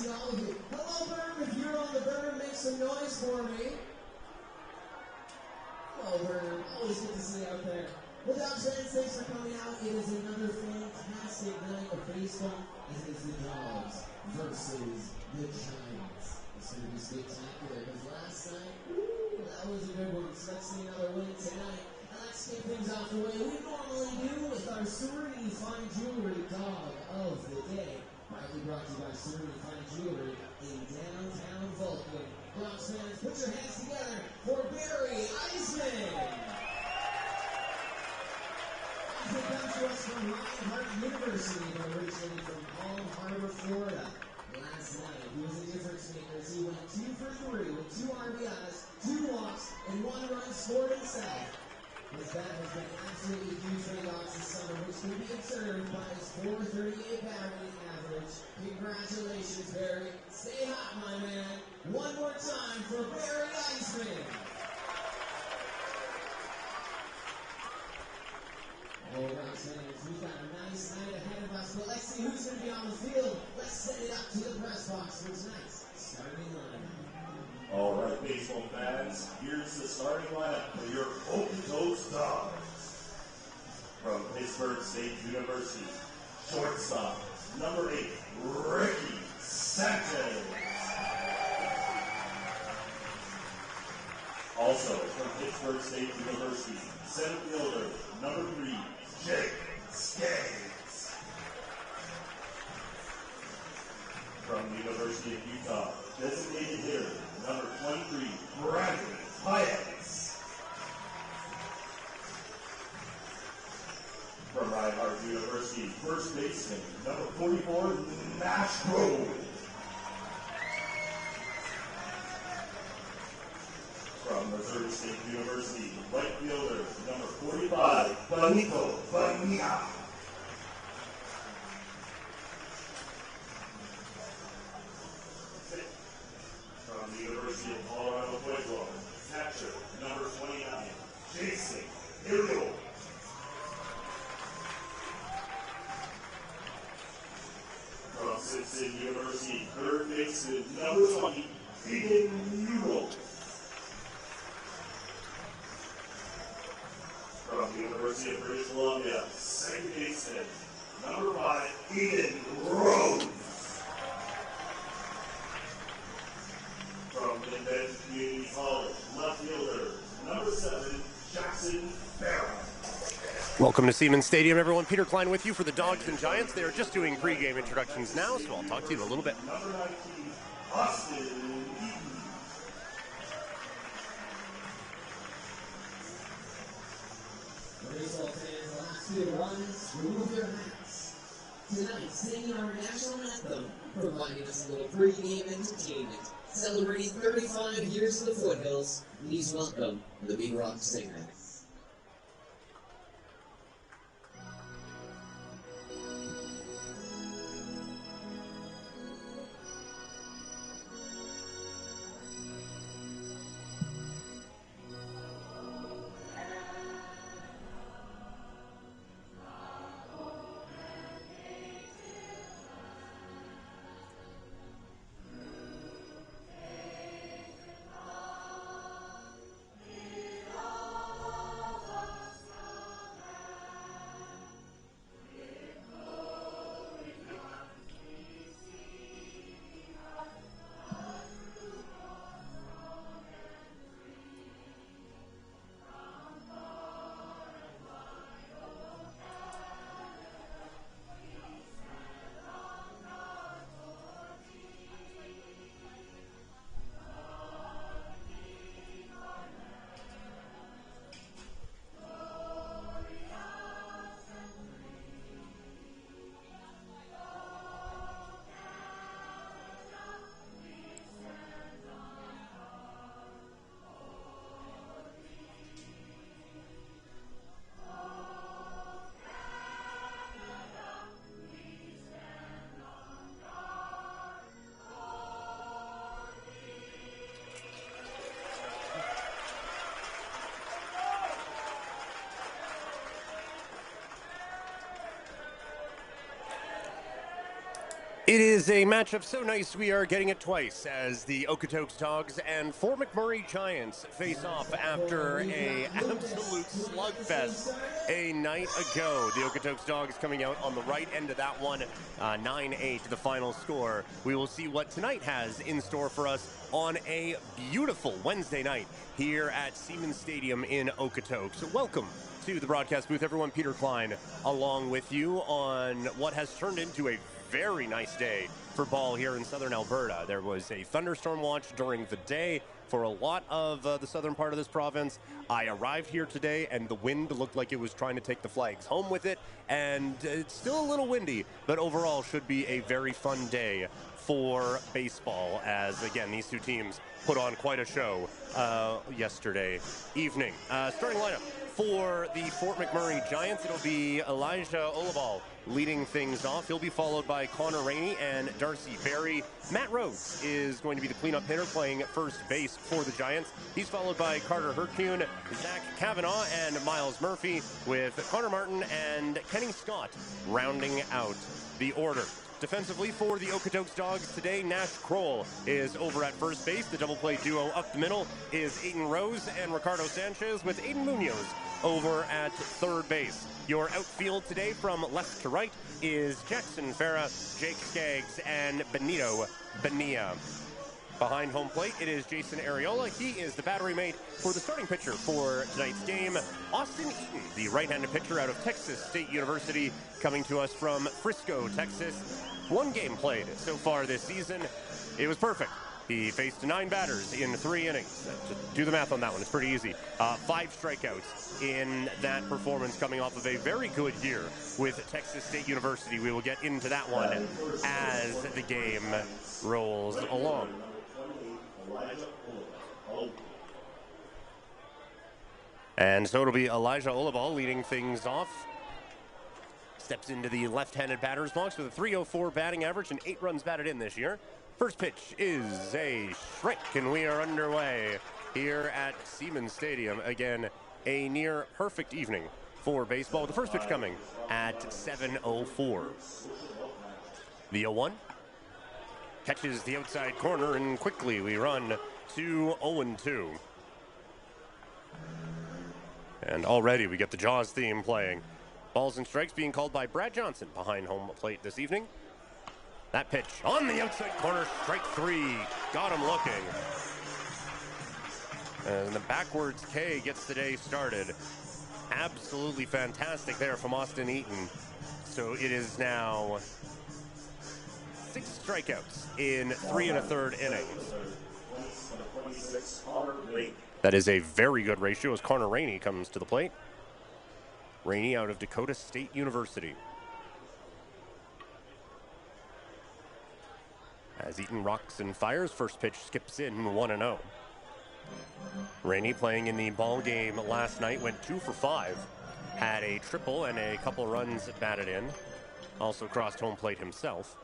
see all of you. Hello, Berm. If you're on the Berm, make some noise for me. Hello, Berm. Always good to see you out there. Well, Dawgs fans, thanks for coming out. It is another fantastic night of baseball as it is the Dawgs versus the Giants. It's going to be spectacular because last night, that was a good one. So let's see another win tonight. And let's kick things off the way we normally do with our Serenity Fine Jewelry Dog of the Day. Proudly brought to you by Serenity Fine Jewelry in downtown Vulcan. Dawgs fans, put your hands together for Barry Eisman. He comes to us from Reinhardt University, but originally from Palm Harbor, Florida. Last night, he was a difference maker as he went 2 for 3 with 2 RBIs, 2 walks, and 1 run scored himself. His bat has been absolutely huge for the Dawgs this summer, which can be observed by his .438 batting average. Congratulations, Barry. Stay hot, my man. One more time for Barry Eisman. All right, fans, we've got a nice night ahead of us, but let's see who's going to be on the field. Let's send it up to the press box for tonight's starting lineup. All right, baseball fans, here's the starting lineup for your Okotoks Dawgs. From Pittsburgh State University, shortstop, number 8, Ricky Sanchez. Also from Pittsburgh State University, center fielder, number 3, Jake Skaggs. From the University of Utah, designated hitter, number 23, Bradley Hayes. From Reinhardt University, first baseman, number 44, Nash Grove. From Missouri State University, right fielder, number 45, Benito Vania. From the University of Colorado Pueblo, catcher, number 29, Jason Ariel. From Simpson University, third baseman, number 20, Eden Newell. From the University of British Columbia, second baseman, number 5, Eden Rose. From Invent Community College, left fielder, number 7, Jackson Barron. Welcome to Siemens Stadium, everyone. Peter Klein with you for the Dawgs and Giants. They are just doing pregame introductions now, so I'll talk to you in a little bit. Number 19, Austin Eaton. Baseball fans, the last 2 runs, remove your hats. Tonight, singing our national anthem, providing us a little pregame entertainment. Celebrating 35 years of the Foothills, please welcome the Big Rock Singers. It is a matchup so nice we are getting it twice as the Okotoks Dawgs and Fort McMurray Giants face off after a absolute slugfest a night ago. The Okotoks Dawgs coming out on the right end of that one, 9-8 the final score. We will see what tonight has in store for us on a beautiful Wednesday night here at Siemens Stadium in Okotoks. Welcome to the broadcast booth, everyone. Peter Klein along with you on what has turned into a very nice day for ball here in southern Alberta. There was a thunderstorm watch during the day for a lot of the southern part of this province. I arrived here today and the wind looked like it was trying to take the flags home with it, and it's still a little windy, but overall should be a very fun day for baseball as, again, these two teams put on quite a show yesterday evening. Starting lineup for the Fort McMurray Giants, it'll be Elijah Olabal leading things off. He'll be followed by Connor Rainey and Darcy Berry. Matt Rhodes is going to be the cleanup hitter playing first base for the Giants. He's followed by Carter Hercune, Zach Kavanaugh, and Miles Murphy, with Connor Martin and Kenny Scott rounding out the order. Defensively for the Okotoks Dawgs today, Nash Kroll is over at first base. The double play duo up the middle is Aiden Rose and Ricardo Sanchez, with Aiden Munoz over at third base. Your outfield today from left to right is Jackson Farah, Jake Skaggs, and Benito Benia. Behind home plate, it is Jason Ariola. He is the battery mate for the starting pitcher for tonight's game, Austin Eaton, the right-handed pitcher out of Texas State University, coming to us from Frisco, Texas. One game played so far this season. It was perfect. He faced 9 batters in 3 innings. Do the math on that one. It's pretty easy. 5 strikeouts in that performance, coming off of a very good year with Texas State University. We will get into that one as the game rolls along. And so it'll be Elijah Olabal leading things off. Steps into the left-handed batter's box with a .304 batting average and 8 runs batted in this year. First pitch is a strike, and we are underway here at Siemens Stadium. Again, a near perfect evening for baseball. The first pitch coming at 7:04. The 0-1 catches the outside corner, and quickly we run to 0-2. And already we get the Jaws theme playing. Balls and strikes being called by Brad Johnson behind home plate this evening. That pitch on the outside corner, strike 3. Got him looking. And the backwards K gets the day started. Absolutely fantastic there from Austin Eaton. So it is now 6 strikeouts in 3 1/3 innings. That is a very good ratio as Connor Rainey comes to the plate. Rainey out of Dakota State University. As Eaton rocks and fires, first pitch skips in 1-0. Rainey, playing in the ball game last night, went 2 for 5. Had a triple and a couple runs batted in. Also crossed home plate himself.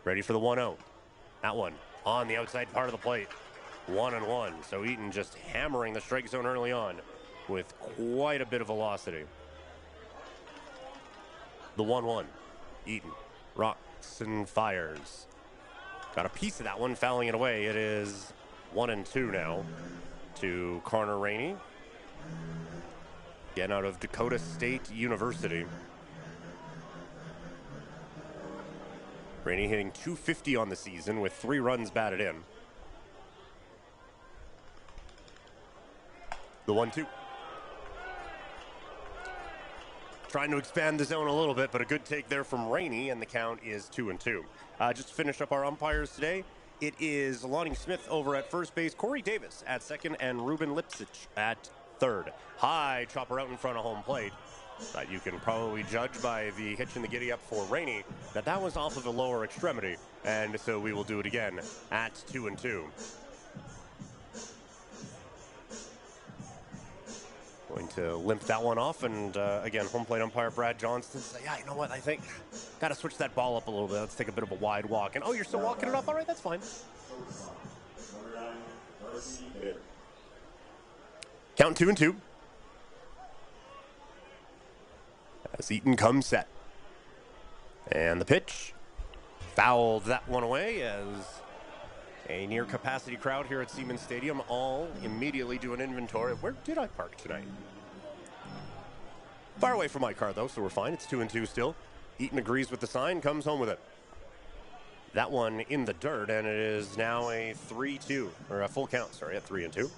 Ready for the 1-0. That one on the outside part of the plate. 1-1. So Eaton just hammering the strike zone early on with quite a bit of velocity. The 1-1. Eaton rocks and fires. Got a piece of that one, fouling it away. It is 1-2 now to Connor Rainey. Again, out of Dakota State University. Rainey hitting .250 on the season with 3 runs batted in. The 1-2. Trying to expand the zone a little bit, but a good take there from Rainey, and the count is 2-2. Just to finish up our umpires today, it is Lonnie Smith over at first base, Corey Davis at second, and Ruben Lipsich at third. High chopper out in front of home plate. But you can probably judge by the hitch in the giddy up for Rainey that was off of the lower extremity, and so we will do it again at 2-2. Going to limp that one off, and again, home plate umpire Brad Johnson says, yeah, you know what, I think got to switch that ball up a little bit. Let's take a bit of a wide walk. And, oh, you're still walking it up? All right, that's fine. Count 2-2. As Eaton comes set. And the pitch fouled that one away as a near capacity crowd here at Siemens Stadium all immediately do an inventory. Where did I park tonight? Far away from my car though, so we're fine. It's 2-2 still. Eaton agrees with the sign, comes home with it. That one in the dirt, and it is now a 3-2, or a full count, sorry, at 3-2.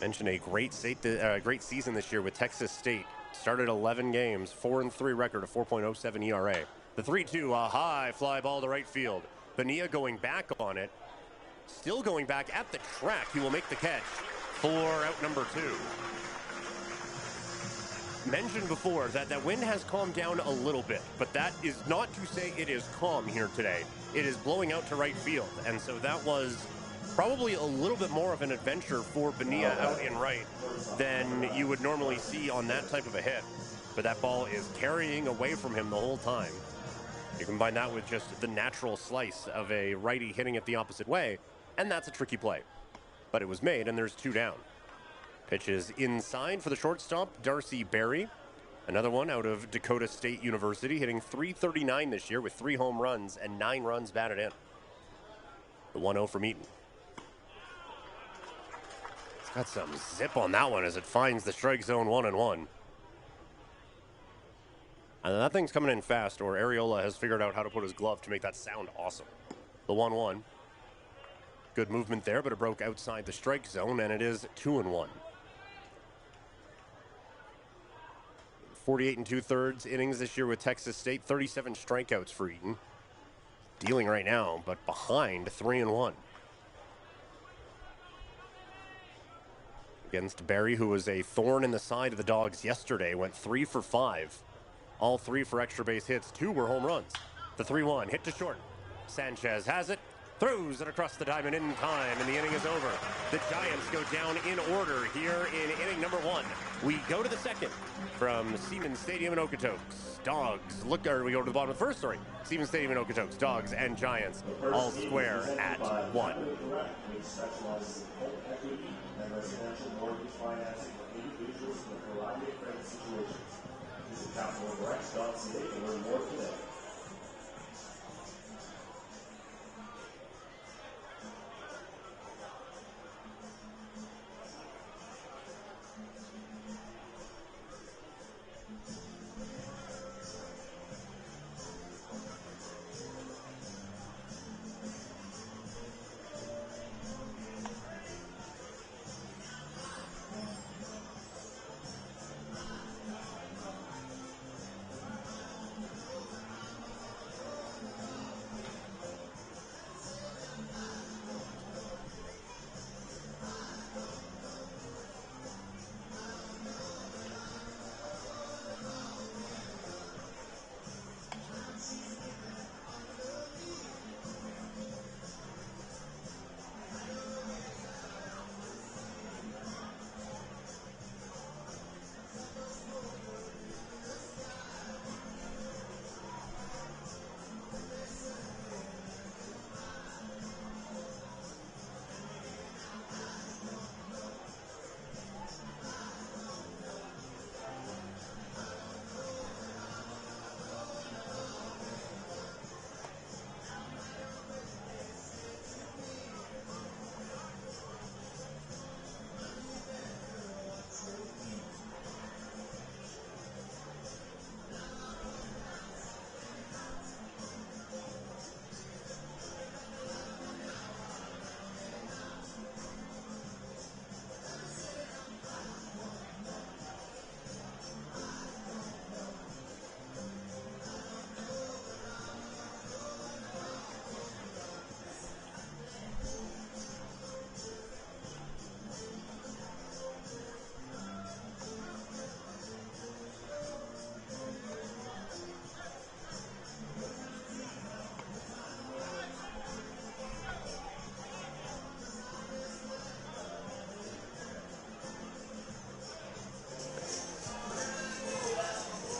Mentioned a great season this year with Texas State. Started 11 games, 4-3 record, a 4.07 ERA. The 3-2, a high fly ball to right field. Bonilla going back on it. Still going back at the track. He will make the catch for out number 2. Mentioned before that wind has calmed down a little bit, but that is not to say it is calm here today. It is blowing out to right field, and so that was probably a little bit more of an adventure for Bonilla out in right than you would normally see on that type of a hit. But that ball is carrying away from him the whole time. You combine that with just the natural slice of a righty hitting it the opposite way, and that's a tricky play. But it was made, and there's 2 down. Pitch is inside for the shortstop, Darcy Berry. Another one out of Dakota State University, hitting .339 this year with 3 home runs and 9 runs batted in. The 1-0 from Eaton. It's got some zip on that one as it finds the strike zone 1-1. And that thing's coming in fast, or Areola has figured out how to put his glove to make that sound awesome. The 1-1. Good movement there, but it broke outside the strike zone, and it is 2-1. 48 2/3 innings this year with Texas State, 37 strikeouts for Eaton. Dealing right now, but behind 3-1. Against Barry, who was a thorn in the side of the Dawgs yesterday, went 3 for 5. All 3 for extra base hits, 2 were home runs. The 3-1 hit to short. Sanchez has it. Throws it across the diamond in time, and the inning is over. The Giants go down in order here in inning number 1. We go to the second from Siemens Stadium in Okotoks. Dawgs, we go to the bottom of the first, sorry. Siemens Stadium in Okotoks, Dawgs and Giants all square at 1. Residential mortgage financing for individuals in a variety of credit situations. Visit capitaldirect.ca to learn more today.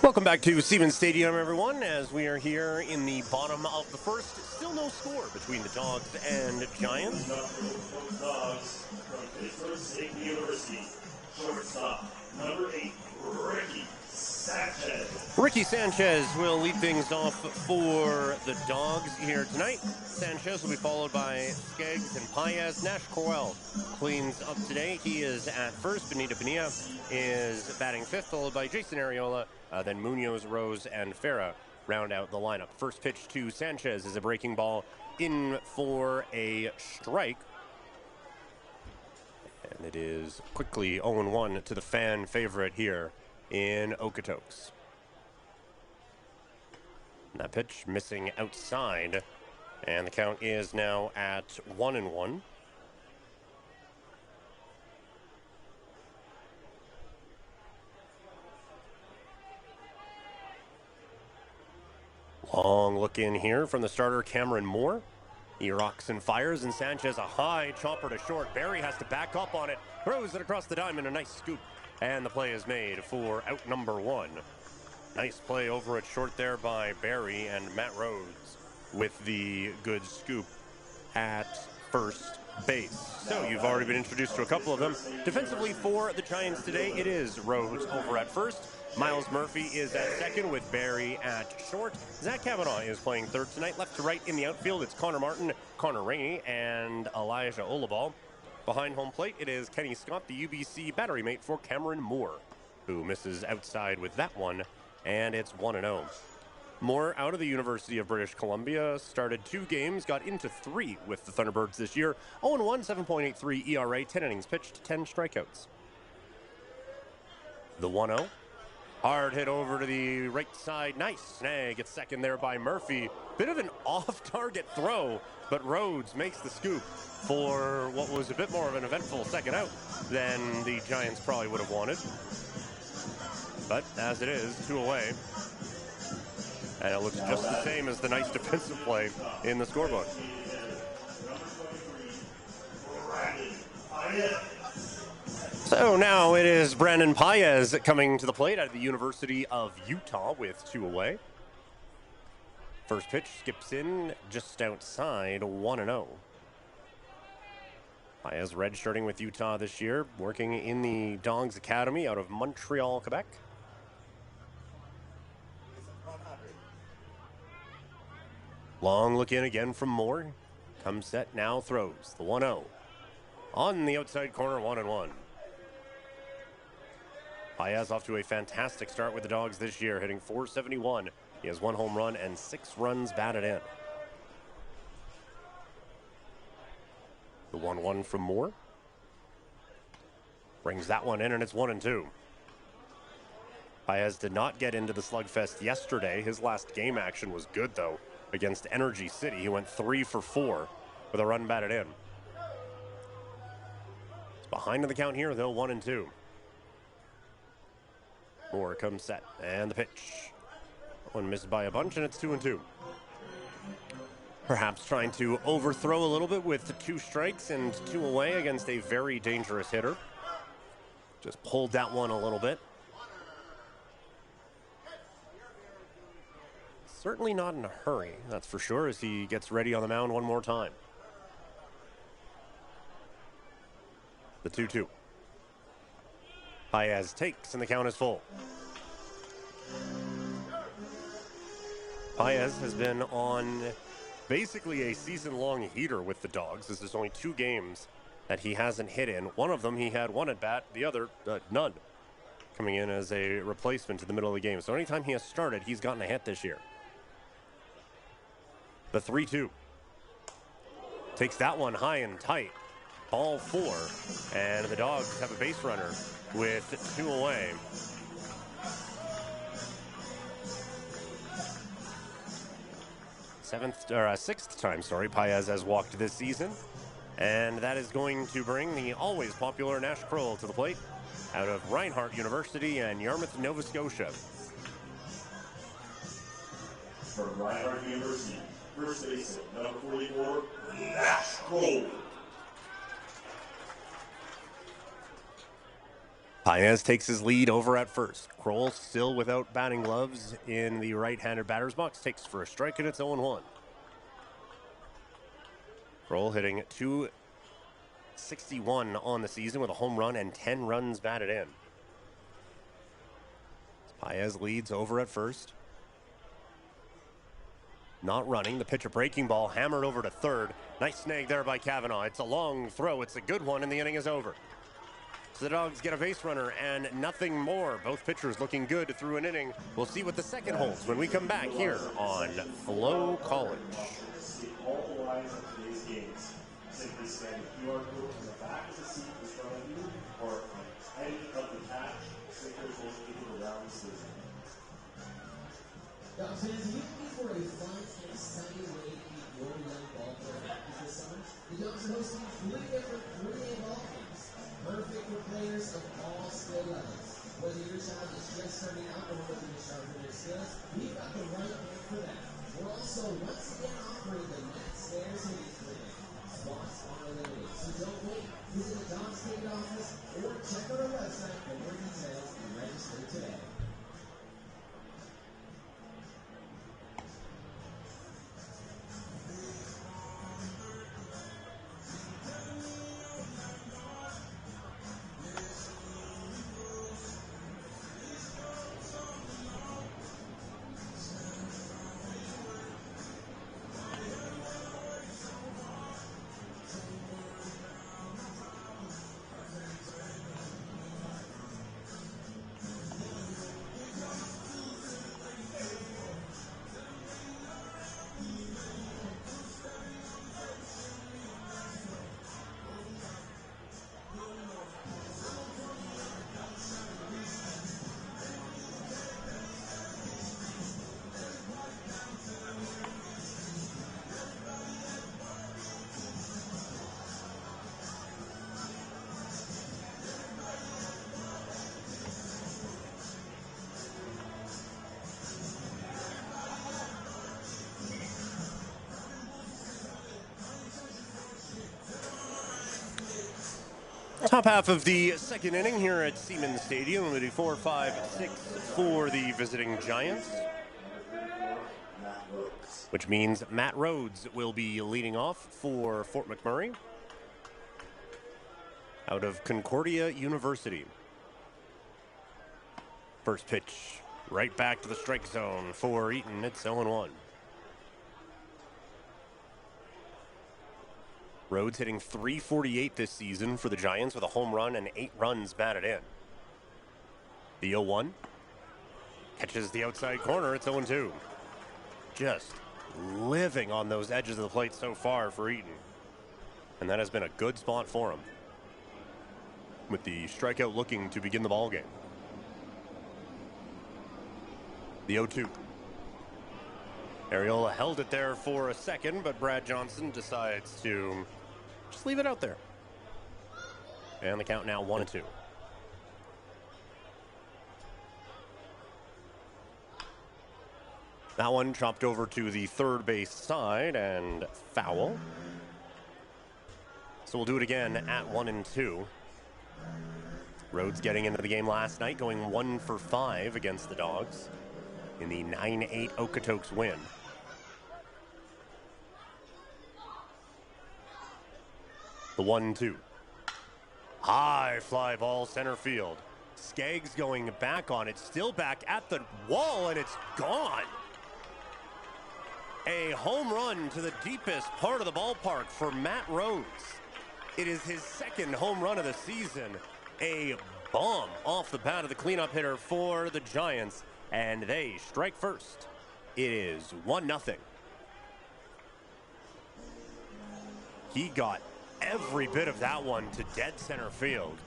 Welcome back to Siemens Stadium, everyone, as we are here in the bottom of the first. Still no score between the Dawgs and Giants. Dawgs from Pittsburgh State University. Shortstop, number 8, Ricky Sanchez. Ricky Sanchez will lead things off for the Dogs here tonight. Sanchez will be followed by Skeggs and Paez. Nash Corwell cleans up today. He is at first. Benita Bonilla is batting fifth, followed by Jason Arriola. Then Munoz, Rose, and Farah round out the lineup. First pitch to Sanchez is a breaking ball in for a strike. And it is quickly 0-1 to the fan favorite here in Okotoks. That pitch missing outside, and the count is now at 1-1. Long look in here from the starter, Cameron Moore. He rocks and fires, and Sanchez a high chopper to short. Barry has to back up on it, throws it across the diamond, a nice scoop, and the play is made for out number one. Nice play over at short there by Barry, and Matt Rhodes with the good scoop at first base. So you've already been introduced to a couple of them. Defensively for the Giants today, it is Rhodes over at first. Miles Murphy is at second with Barry at short. Zach Kavanaugh is playing third tonight. Left to right in the outfield, it's Connor Martin, Connor Rainey, and Elijah Olabal. Behind home plate, it is Kenny Scott, the UBC battery mate for Cameron Moore, who misses outside with that one, and it's 1-0. Moore, out of the University of British Columbia, started 2 games, got into 3 with the Thunderbirds this year. 0-1, 7.83 ERA, 10 innings pitched, 10 strikeouts. The 1-0. Hard hit over to the right side. Nice snag at second there by Murphy. Bit of an off-target throw, but Rhodes makes the scoop for what was a bit more of an eventful second out than the Giants probably would have wanted. But as it is, 2 away. And it looks just the same as the nice defensive play in the scorebook. So now it is Brandon Paez coming to the plate out of the University of Utah with 2 away. First pitch skips in just outside, 1-0. Paez redshirting with Utah this year, working in the Dawgs Academy out of Montreal, Quebec. Long look in again from Moore. Comes set, now throws. The 1-0. On the outside corner, 1-1. Paez off to a fantastic start with the Dogs this year, hitting .471. He has 1 home run and 6 runs batted in. The 1-1 from Moore. Brings that one in, and it's 1-2. Paez did not get into the slugfest yesterday. His last game action was good, though, against Energy City. He went 3 for 4 with a run batted in. It's behind in the count here, though, 1-2. Moore comes set, and the pitch. One missed by a bunch, and it's 2-2. Perhaps trying to overthrow a little bit with 2 strikes and 2 away against a very dangerous hitter. Just pulled that one a little bit. Certainly not in a hurry, that's for sure, as he gets ready on the mound one more time. The 2-2. Paez takes, and the count is full. Paez has been on basically a season-long heater with the Dogs. This is only 2 games that he hasn't hit in. One of them he had 1 at bat, the other none, coming in as a replacement in the middle of the game. So anytime he has started, he's gotten a hit this year. The 3-2. Takes that one high and tight. Ball 4, and the Dogs have a base runner with 2 away. Sixth time, Paez has walked this season, and that is going to bring the always popular Nash Kroll to the plate out of Reinhardt University and Yarmouth, Nova Scotia. From Reinhardt University, first baseman, number 44, Nash Kroll. Paez takes his lead over at first. Kroll still without batting gloves in the right-handed batter's box. Takes for a strike, and it's 0-1. Kroll hitting .261 on the season with a home run and 10 runs batted in. Baez leads over at first. Not running. The pitch, a breaking ball, hammered over to third. Nice snag there by Kavanaugh. It's a long throw. It's a good one, and the inning is over. So the Dogs get a base runner and nothing more. Both pitchers looking good through an inning. We'll see what the second holds when we come back here on FloCollege. All the lines of today's games. Simply scan the QR code on the back of the seat in front of you or on any of the patch stickers located around the stadium. Dawgs fans, are you looking for a fun and exciting way to keep your young ball player happy this summer? The Dogs are hosting 3 different 3-day ball games, perfect for players of all skill levels. Whether your child is just starting out or looking to sharpen their skills, we've got the right plan for them. We're also once again offering the Net Stairs Hitting Clinic. Spots are limited, so don't wait. Visit the Dogs ticket office or check out our website for more details and register today. Top half of the second inning here at Siemens Stadium. We'll do 4-5-6 for the visiting Giants, which means Matt Rhodes will be leading off for Fort McMurray out of Concordia University. First pitch right back to the strike zone for Eaton. It's 0-1. Rhodes hitting .348 this season for the Giants with a home run and 8 runs batted in. The 0-1 catches the outside corner. It's 0-2. Just living on those edges of the plate so far for Eaton. And that has been a good spot for him, with the strikeout looking to begin the ball game. The 0-2. Arriola held it there for a second, but Brad Johnson decides to just leave it out there. And the count now 1-2. That one chopped over to the third base side and foul. So we'll do it again at 1-2. Rhodes getting into the game last night, going 1 for 5 against the Dogs in the 9-8 Okotoks win. The 1-2. High fly ball center field. Skaggs going back on it, still back at the wall, and it's gone. A home run to the deepest part of the ballpark for Matt Rhodes. It is his second home run of the season. A bomb off the bat of the cleanup hitter for the Giants, and they strike first. It is 1-0. He got every bit of that one to dead center field.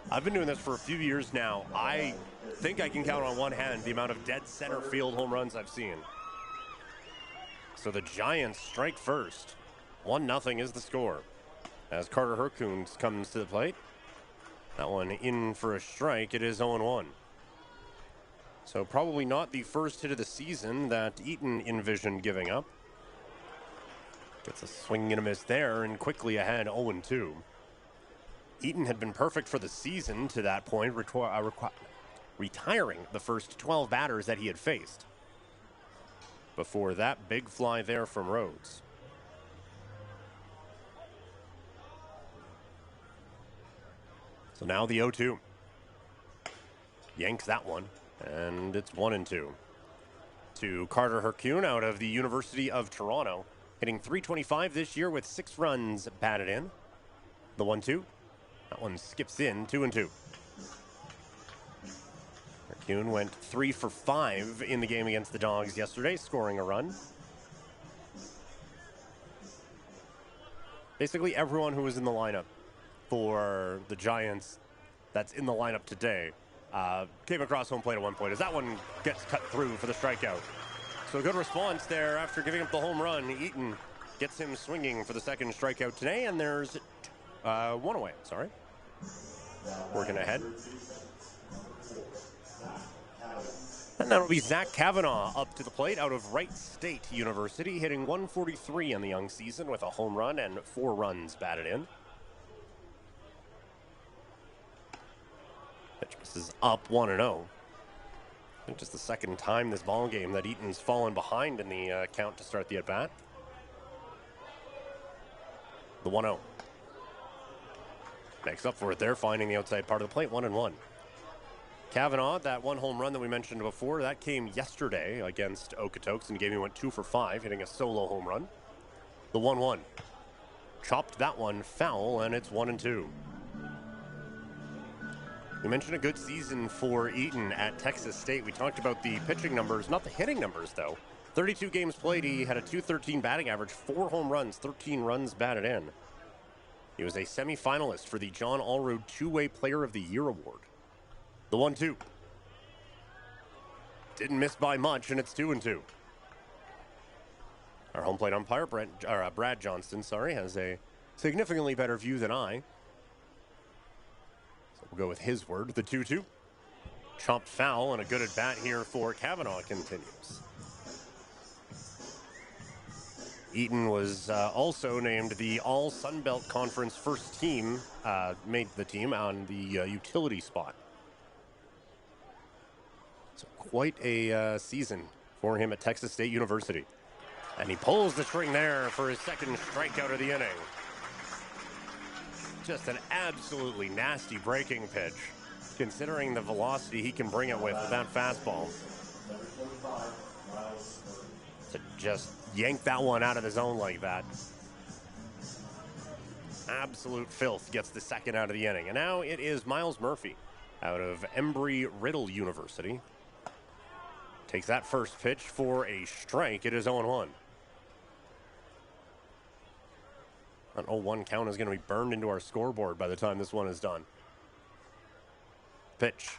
I've been doing this for a few years now. I think I can count on one hand the amount of dead center field home runs I've seen. So the Giants strike first. 1-0 is the score as Carter Herkuns comes to the plate. That one in for a strike. It is 0-1. So probably not the first hit of the season that Eaton envisioned giving up. Gets a swing and a miss there, and quickly ahead 0-2. Eaton had been perfect for the season to that point, retiring the first 12 batters that he had faced. Before that big fly there from Rhodes. So now the 0-2. Yanks that one. And it's 1-2. To Carter Hercune out of the University of Toronto, hitting .325 this year with 6 runs batted in. The 1-2. That one skips in, 2-2. Hercune went 3 for 5 in the game against the Dawgs yesterday, scoring a run. Basically everyone who was in the lineup for the Giants that's in the lineup today came across home plate at one point as that one gets cut through for the strikeout. So a good response there after giving up the home run. Eaton gets him swinging for the second strikeout today, and there's one away. Sorry. Working ahead. And that'll be Zach Kavanaugh up to the plate out of Wright State University, hitting .143 in the young season with a home run and 4 runs batted in. Pitch is up 1-0. I think just the second time this ball game that Eaton's fallen behind in the count to start the at-bat. The 1-0. Makes up for it there, finding the outside part of the plate, 1-1. Kavanaugh, that one home run that we mentioned before, that came yesterday against Okotoks, and the game he went 2 for 5, hitting a solo home run. The 1-1. Chopped that one foul, and it's 1-2. We mentioned a good season for Eaton at Texas State. We talked about the pitching numbers, not the hitting numbers, though. 32 games played, he had a .213 batting average, 4 home runs, 13 runs batted in. He was a semifinalist for the John Allroad Two-Way Player of the Year Award. The 1-2. Didn't miss by much, and it's 2-2. Our home plate umpire, Brad Johnston, has a significantly better view than I. So we'll go with his word. The 2-2. Chopped foul, and a good at-bat here for Kavanaugh continues. Eaton was also named the All-Sun Belt Conference first team, made the team on the utility spot. So quite a season for him at Texas State University. And he pulls the string there for his second strikeout of the inning. Just an absolutely nasty breaking pitch, considering the velocity he can bring it with that fastball. To just yank that one out of the zone like that. Absolute filth gets the second out of the inning. And now it is Miles Murphy out of Embry-Riddle University. Takes that first pitch for a strike. It is 0-1. An 0-1 count is going to be burned into our scoreboard by the time this one is done. Pitch.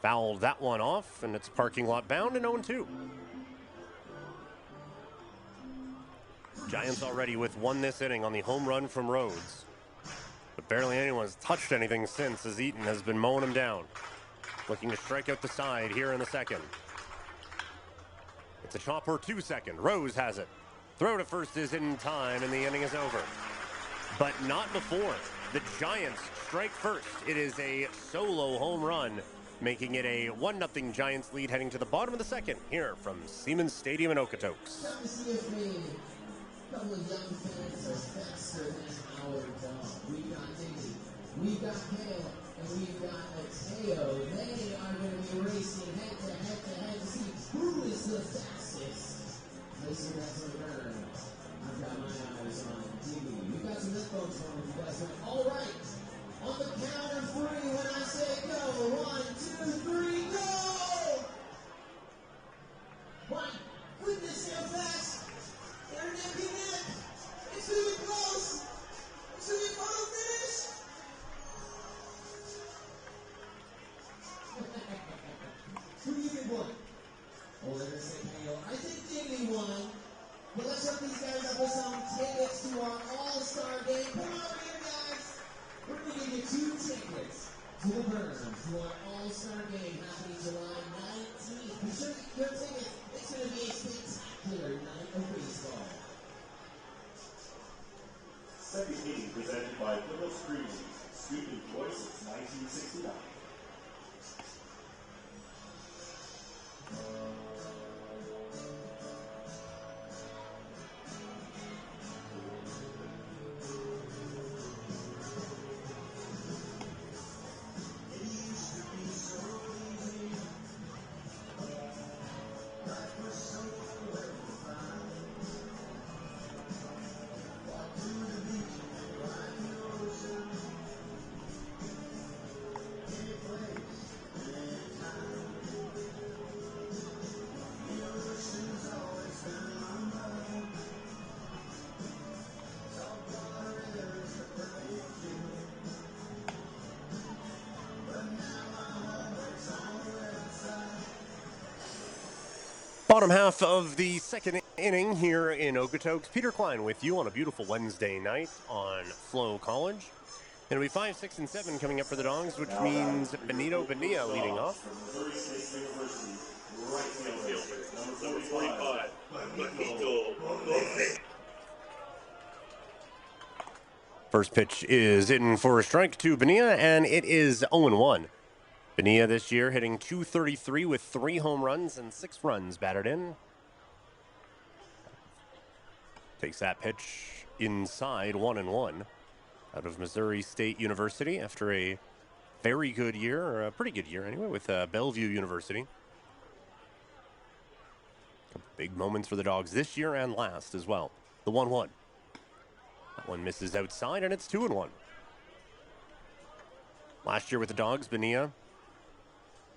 Fouled that one off, and it's parking lot bound and 0-2. Giants already with one this inning on the home run from Rhodes. But barely anyone's touched anything since, as Eaton has been mowing him down. Looking to strike out the side here in the second. It's a chopper 2-2. Rose has it. Throw to first is in time, and the inning is over. But not before. The Giants strike first. It is a solo home run, making it a 1-0 Giants lead heading to the bottom of the second here from Siemens Stadium in Okotoks. Couple of young fans are faster than our dog. We've got Diggy, we've got Hale, and we've got Mateo. They are going to be racing head to see who is the fastest. Listen, that's a burn. I've got my eyes on Diggy. We've got some headphones on with you guys. All right. On the count of 3, when I say go. 1, 2, 3, go! My goodness, how fast! They're nipping it. It's really close. It's really close finish. Who do you think won? Oh, they're going to say Hale. I think Dignity won. But let's hook these guys up with some tickets to our All-Star game. Come over here, guys. We're going to give you 2 tickets to the Burns to our All-Star game happening July 19th. Be sure to get your tickets. It's going to be a spectacular night of baseball. Second meeting presented by Plymouth Street League. Student voice since 1969. Bottom half of the second inning here in Okotoks. Peter Klein with you on a beautiful Wednesday night on FloCollege. It'll be 5, 6, and 7 coming up for the Dogs, which means Benito Bonilla leading off. First pitch is in for a strike to Bonilla, and it is 0-1. Bonilla this year hitting .233 with 3 home runs and 6 runs batted in. Takes that pitch inside 1-1 out of Missouri State University after a very good year, or a pretty good year anyway, with Bellevue University. Couple big moments for the Dogs this year and last as well. The 1-1. That one misses outside, and it's 2-1. Last year with the Dogs, Bonilla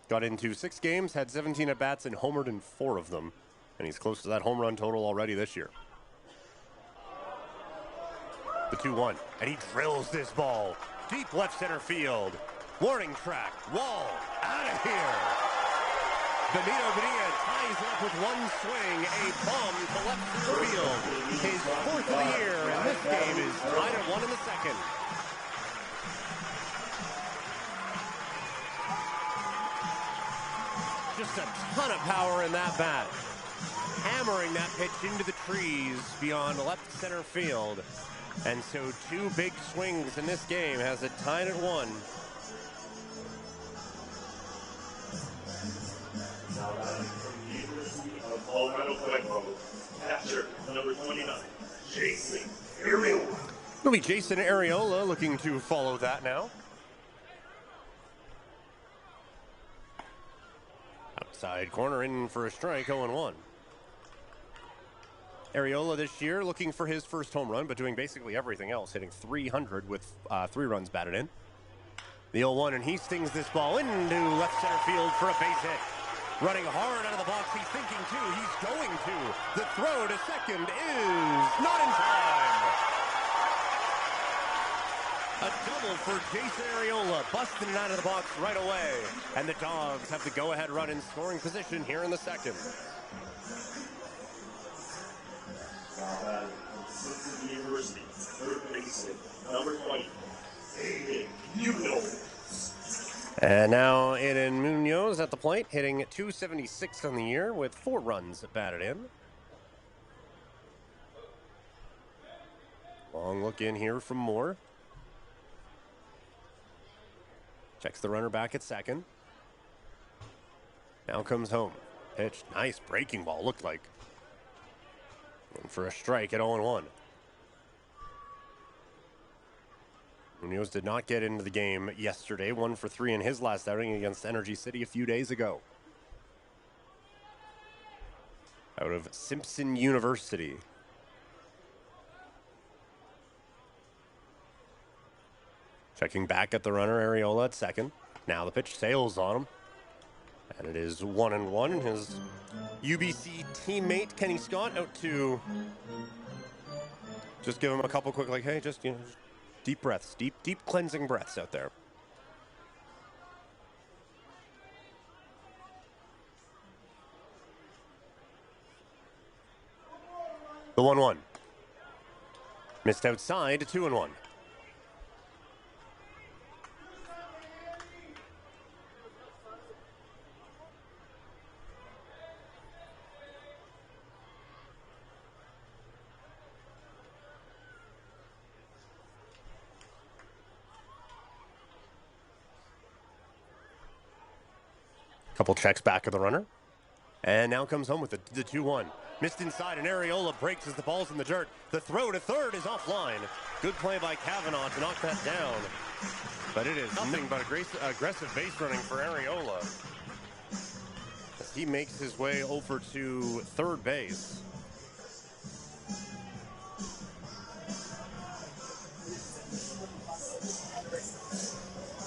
got into 6 games, had 17 at-bats, and homered in 4 of them. And he's close to that home run total already this year. The 2-1, and he drills this ball deep left center field. Warning track, wall, out of here. Benito Bonilla ties it up with one swing, a bomb to left center field. His 4th of the year, and this game is tied at 1 in the second. Just a ton of power in that bat. Hammering that pitch into the trees beyond left center field. And so 2 big swings in this game has it tied at 1. Catcher, number 29, Jason Areola. It'll be Jason Areola looking to follow that now. Outside corner in for a strike, 0-1. Areola this year looking for his first home run, but doing basically everything else, hitting .300 with 3 runs batted in. The 0-1, and he stings this ball into left center field for a base hit. Running hard out of the box, he's thinking too, he's going to. The throw to second is not in time. A double for Jason Areola, busting it out of the box right away. And the Dogs have the go-ahead run in scoring position here in the second. Simpson University, third baseman, number 20, Aiden Munoz. And now Aiden Munoz at the plate, hitting .276 on the year with 4 runs batted in. Long look in here from Moore. Checks the runner back at second. Now comes home. Pitch, nice breaking ball, looked like. And for a strike at 0-1. Munoz did not get into the game yesterday. 1 for 3 in his last outing against Energy City a few days ago. Out of Simpson University. Checking back at the runner, Areola at second. Now the pitch sails on him. And it is 1-1. His UBC teammate, Kenny Scott, out to just give him a couple quick, like, hey, just, deep breaths, deep cleansing breaths out there. The 1-1. Missed outside, 2-1. Couple checks back of the runner. And now comes home with the 2-1. Missed inside, and Areola breaks as the ball's in the dirt. The throw to third is offline. Good play by Kavanaugh to knock that down. But it is nothing but aggressive base running for Areola as he makes his way over to third base.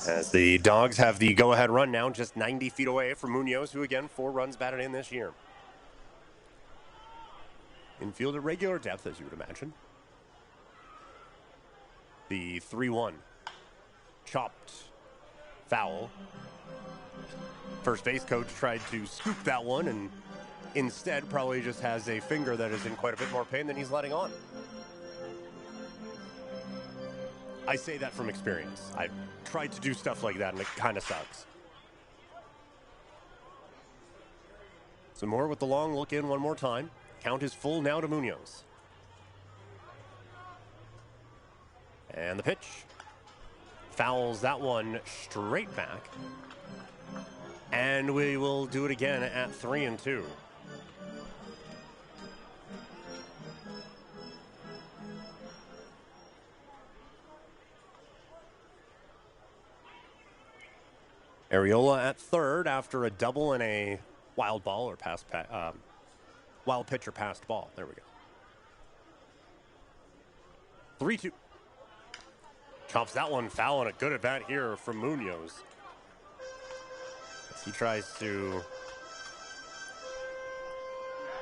As the Dogs have the go-ahead run now, just 90 feet away from Munoz, who again, 4 runs batted in this year. Infield at regular depth, as you would imagine. The 3-1. Chopped foul. First base coach tried to scoop that one and Instead, probably just has a finger that is in quite a bit more pain than he's letting on. I say that from experience. I've tried to do stuff like that, and it kind of sucks. So Moore with the long look in one more time. Count is full now to Munoz. And the pitch. Fouls that one straight back. And we will do it again at 3-2. Arriola at third after a double and a wild ball or wild pitch or passed ball. There we go. 3-2. Chops that one foul, and a good at bat here from Munoz. As he tries to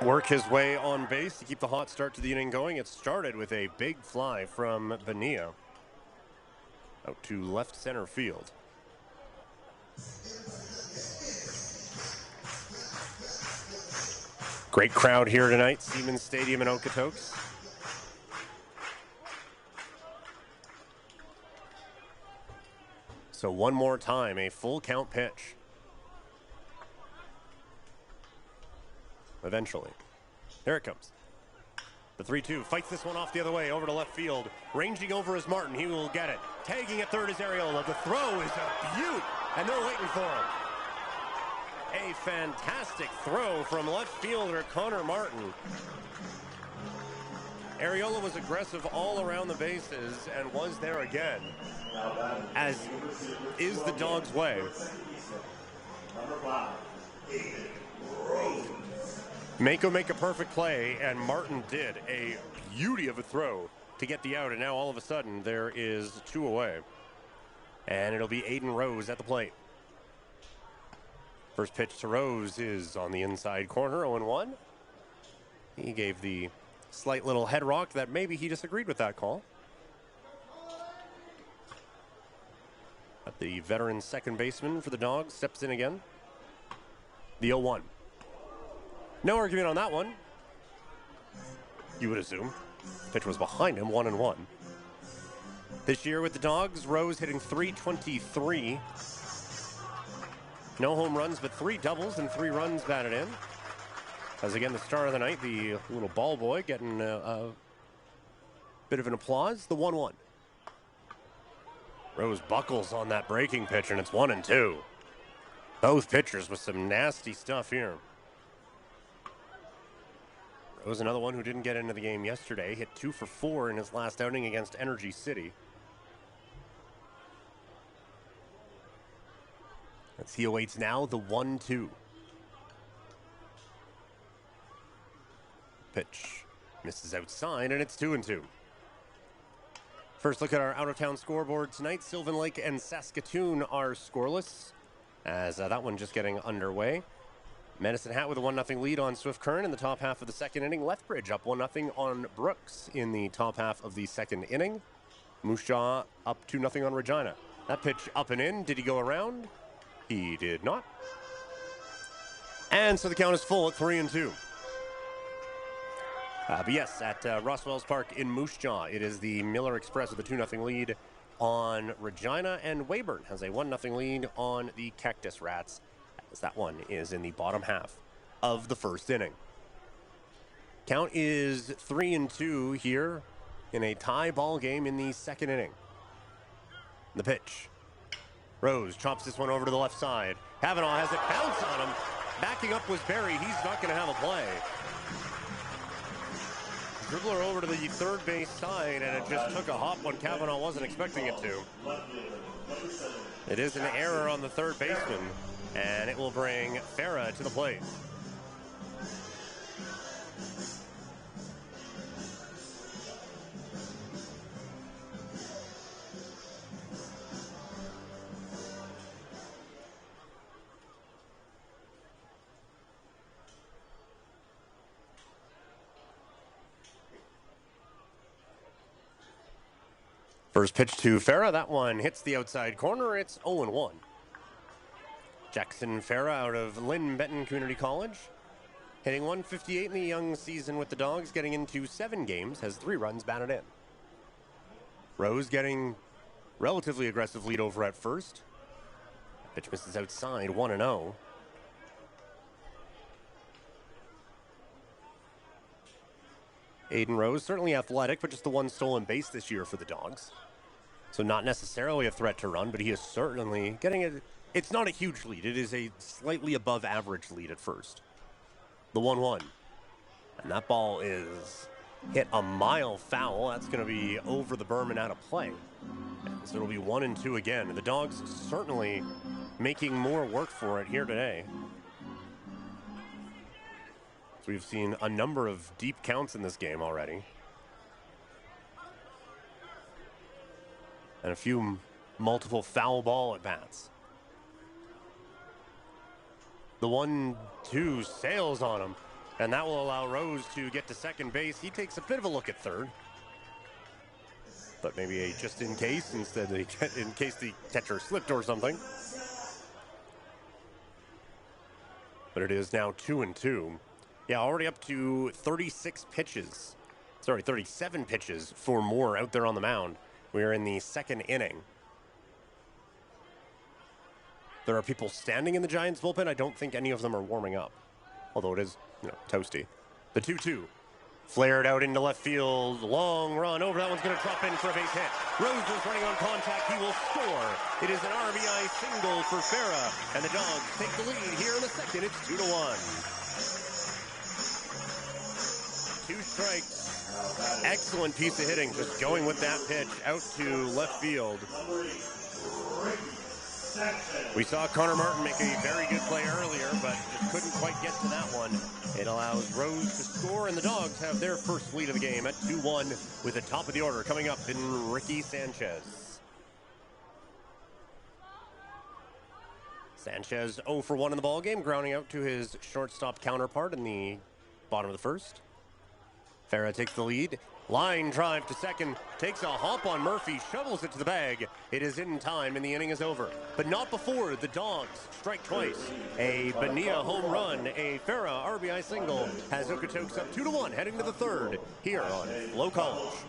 work his way on base to keep the hot start to the inning going. It started with a big fly from Bonilla out to left center field. Great crowd here tonight, Siemens Stadium in Okotoks. So one more time, a full count pitch. Eventually. There it comes. The 3-2 fights this one off the other way, over to left field. Ranging over is Martin, he will get it. Tagging at third is Arriola. The throw is a beaut, and they're waiting for him. A fantastic throw from left fielder Connor Martin. Arriola was aggressive all around the bases and was there again, as is the Dawgs' way. Make a perfect play, and Martin did a beauty of a throw to get the out, and now all of a sudden there is 2 away. And it'll be Aiden Rose at the plate. First pitch to Rose is on the inside corner, 0-1. He gave the slight little head rock that maybe he disagreed with that call. But the veteran second baseman for the Dawgs steps in again. The 0-1. No argument on that one, you would assume. Pitch was behind him, 1-1. This year with the Dawgs, Rose hitting .323. No home runs, but 3 doubles and 3 runs batted in. As again, the star of the night, the little ball boy, getting a bit of an applause. The 1-1. Rose buckles on that breaking pitch, and it's 1-2. Both pitchers with some nasty stuff here. Rose, another one who didn't get into the game yesterday, hit 2 for 4 in his last outing against Energy City. As he awaits now the 1-2. Pitch misses outside, and it's 2-2. First look at our out-of-town scoreboard tonight. Sylvan Lake and Saskatoon are scoreless, as that one just getting underway. Medicine Hat with a 1-0 lead on Swift Current in the top half of the second inning. Lethbridge up 1-0 on Brooks in the top half of the second inning. Moose Jaw up 2-0 on Regina. That pitch up and in. Did he go around? He did not. And so the count is full at 3-2. But yes, at Rosswells Park in Moose Jaw, it is the Miller Express with a 2-0 lead on Regina, and Weyburn has a 1-0 lead on the Cactus Rats, as that one is in the bottom half of the first inning. Count is 3-2 here in a tie ball game in the second inning. The pitch. Rose chops this one over to the left side. Kavanaugh has it bounce on him. Backing up was Barry. He's not going to have a play. Dribbler over to the third base side, and it just took a hop when Kavanaugh wasn't expecting it to. It is an error on the third baseman, and it will bring Farah to the plate. First pitch to Farah. That one hits the outside corner. It's 0-1. Jackson Farah out of Lynn Benton Community College. Hitting 158 in the young season with the Dogs, getting into 7 games, has 3 runs batted in. Rose getting relatively aggressive lead over at first. Pitch misses outside, 1-0. Aiden Rose, certainly athletic, but just the one stolen base this year for the Dogs. So not necessarily a threat to run, but he is certainly getting it. It's not a huge lead. It is a slightly above average lead at first. The 1-1. And that ball is hit a mile foul. That's going to be over the berm and out of play. So it'll be 1-2 again. And the Dogs certainly making more work for it here today. So we've seen a number of deep counts in this game already. And a few multiple foul ball at bats. The 1-2 sails on him, and that will allow Rose to get to second base. He takes a bit of a look at third. But maybe a just in case instead of in case the catcher slipped or something. But it is now 2-2. Yeah, already up to 37 pitches for Moore out there on the mound. We are in the 2nd inning. There are people standing in the Giants bullpen. I don't think any of them are warming up, although it is, toasty. The 2-2. Flared out into left field. Long run over. That one's going to drop in for a base hit. Rose is running on contact. He will score. It is an RBI single for Farah. And the Dogs take the lead here in the 2nd. It's 2-1. 2 strikes. Excellent piece of hitting. Just going with that pitch out to left field. We saw Connor Martin make a very good play earlier, but just couldn't quite get to that one. It allows Rose to score, and the Dogs have their first lead of the game at 2-1 with the top of the order coming up in Ricky Sanchez. Sanchez 0 for 1 in the ballgame, grounding out to his shortstop counterpart in the bottom of the 1st. Farah takes the lead. Line drive to second, takes a hop on Murphy, shovels it to the bag. It is in time and the inning is over. But not before the Dogs strike twice. A Bonilla home run, a Farah RBI single has Okotoks up 2-1 heading to the 3rd here on FloCollege.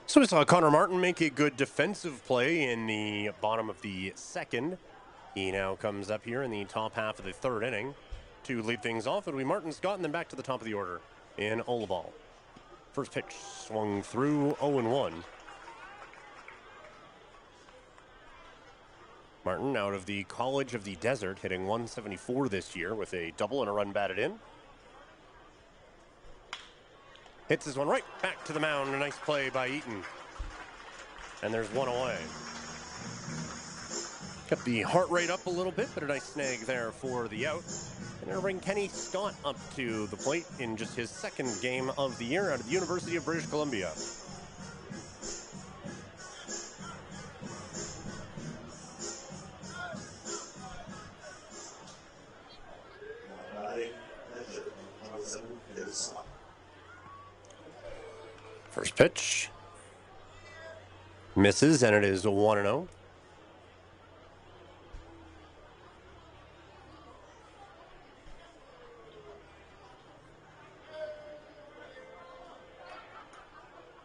So we saw Connor Martin make a good defensive play in the bottom of the 2nd. He now comes up here in the top half of the 3rd inning to lead things off. It'll be Martin Scott and then back to the top of the order in Olaball. First pitch swung through 0-1. Martin out of the College of the Desert, hitting 174 this year with a double and a run batted in. Hits this one right back to the mound. A nice play by Eaton. And there's one away. Got the heart rate up a little bit, but a nice snag there for the out. And it'll bring Kenny Scott up to the plate in just his second game of the year out of the University of British Columbia. First pitch. Misses, and it is 1-0.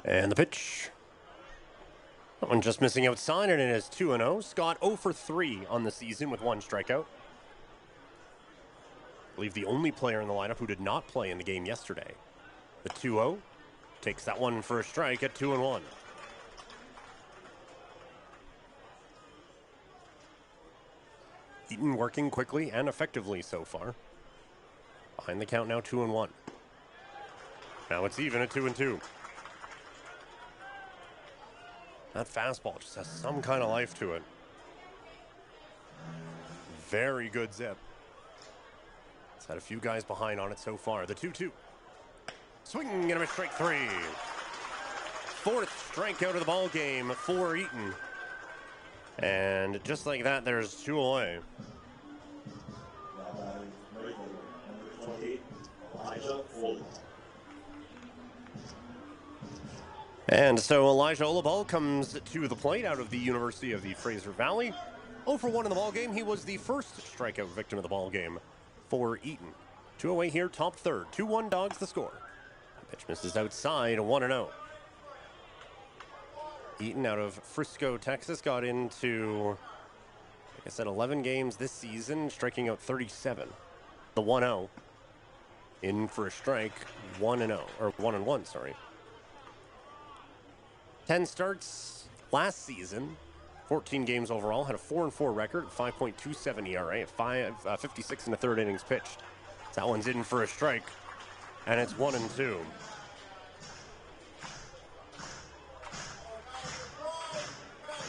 And the pitch. That one just missing outside, and it is 2-0. Scott 0 for 3 on the season with 1 strikeout. I believe the only player in the lineup who did not play in the game yesterday. The 2-0 takes that one for a strike at 2-1. Eaton working quickly and effectively so far. Behind the count now 2-1. Now it's even at 2-2. That fastball just has some kind of life to it. Very good zip. It's had a few guys behind on it so far. The 2-2. Swing and a miss, strike 3. 4th strikeout of the ball game for Eaton. And just like that, there's 2 away. And so Elijah Olabal comes to the plate out of the University of the Fraser Valley. 0 for 1 in the ballgame. He was the first strikeout victim of the ballgame for Eaton. 2 away here, top third. 2-1 Dawgs the score. Pitch misses outside, 1-0. Eaton out of Frisco, Texas, got into, like I said, 11 games this season, striking out 37. The 1-0. In for a strike, 1-0, or 1-1, sorry. 10 starts last season, 14 games overall, had a 4-4 record, 5.27 ERA, 56 in the 3rd innings pitched. That one's in for a strike, and it's 1-2.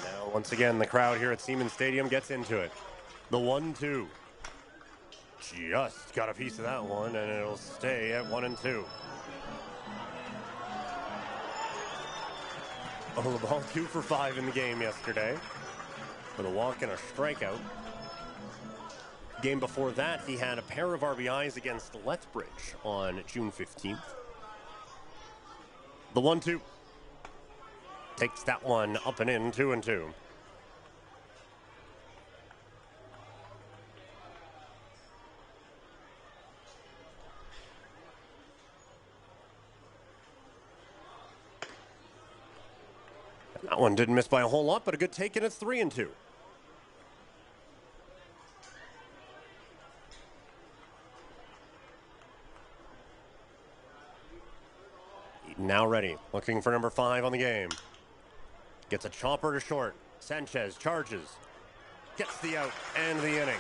Now, once again, the crowd here at Siemens Stadium gets into it. The 1-2. Just got a piece of that one, and it'll stay at 1-2. Olabal 2 for 5 in the game yesterday with a walk and a strikeout. Game before that, he had a pair of RBIs against Lethbridge on June 15th. The 1-2 takes that one up and in, 2-2. That one didn't miss by a whole lot, but a good take, and it's 3-2. Now ready, looking for number 5 on the game. Gets a chopper to short. Sanchez charges. Gets the out and the inning.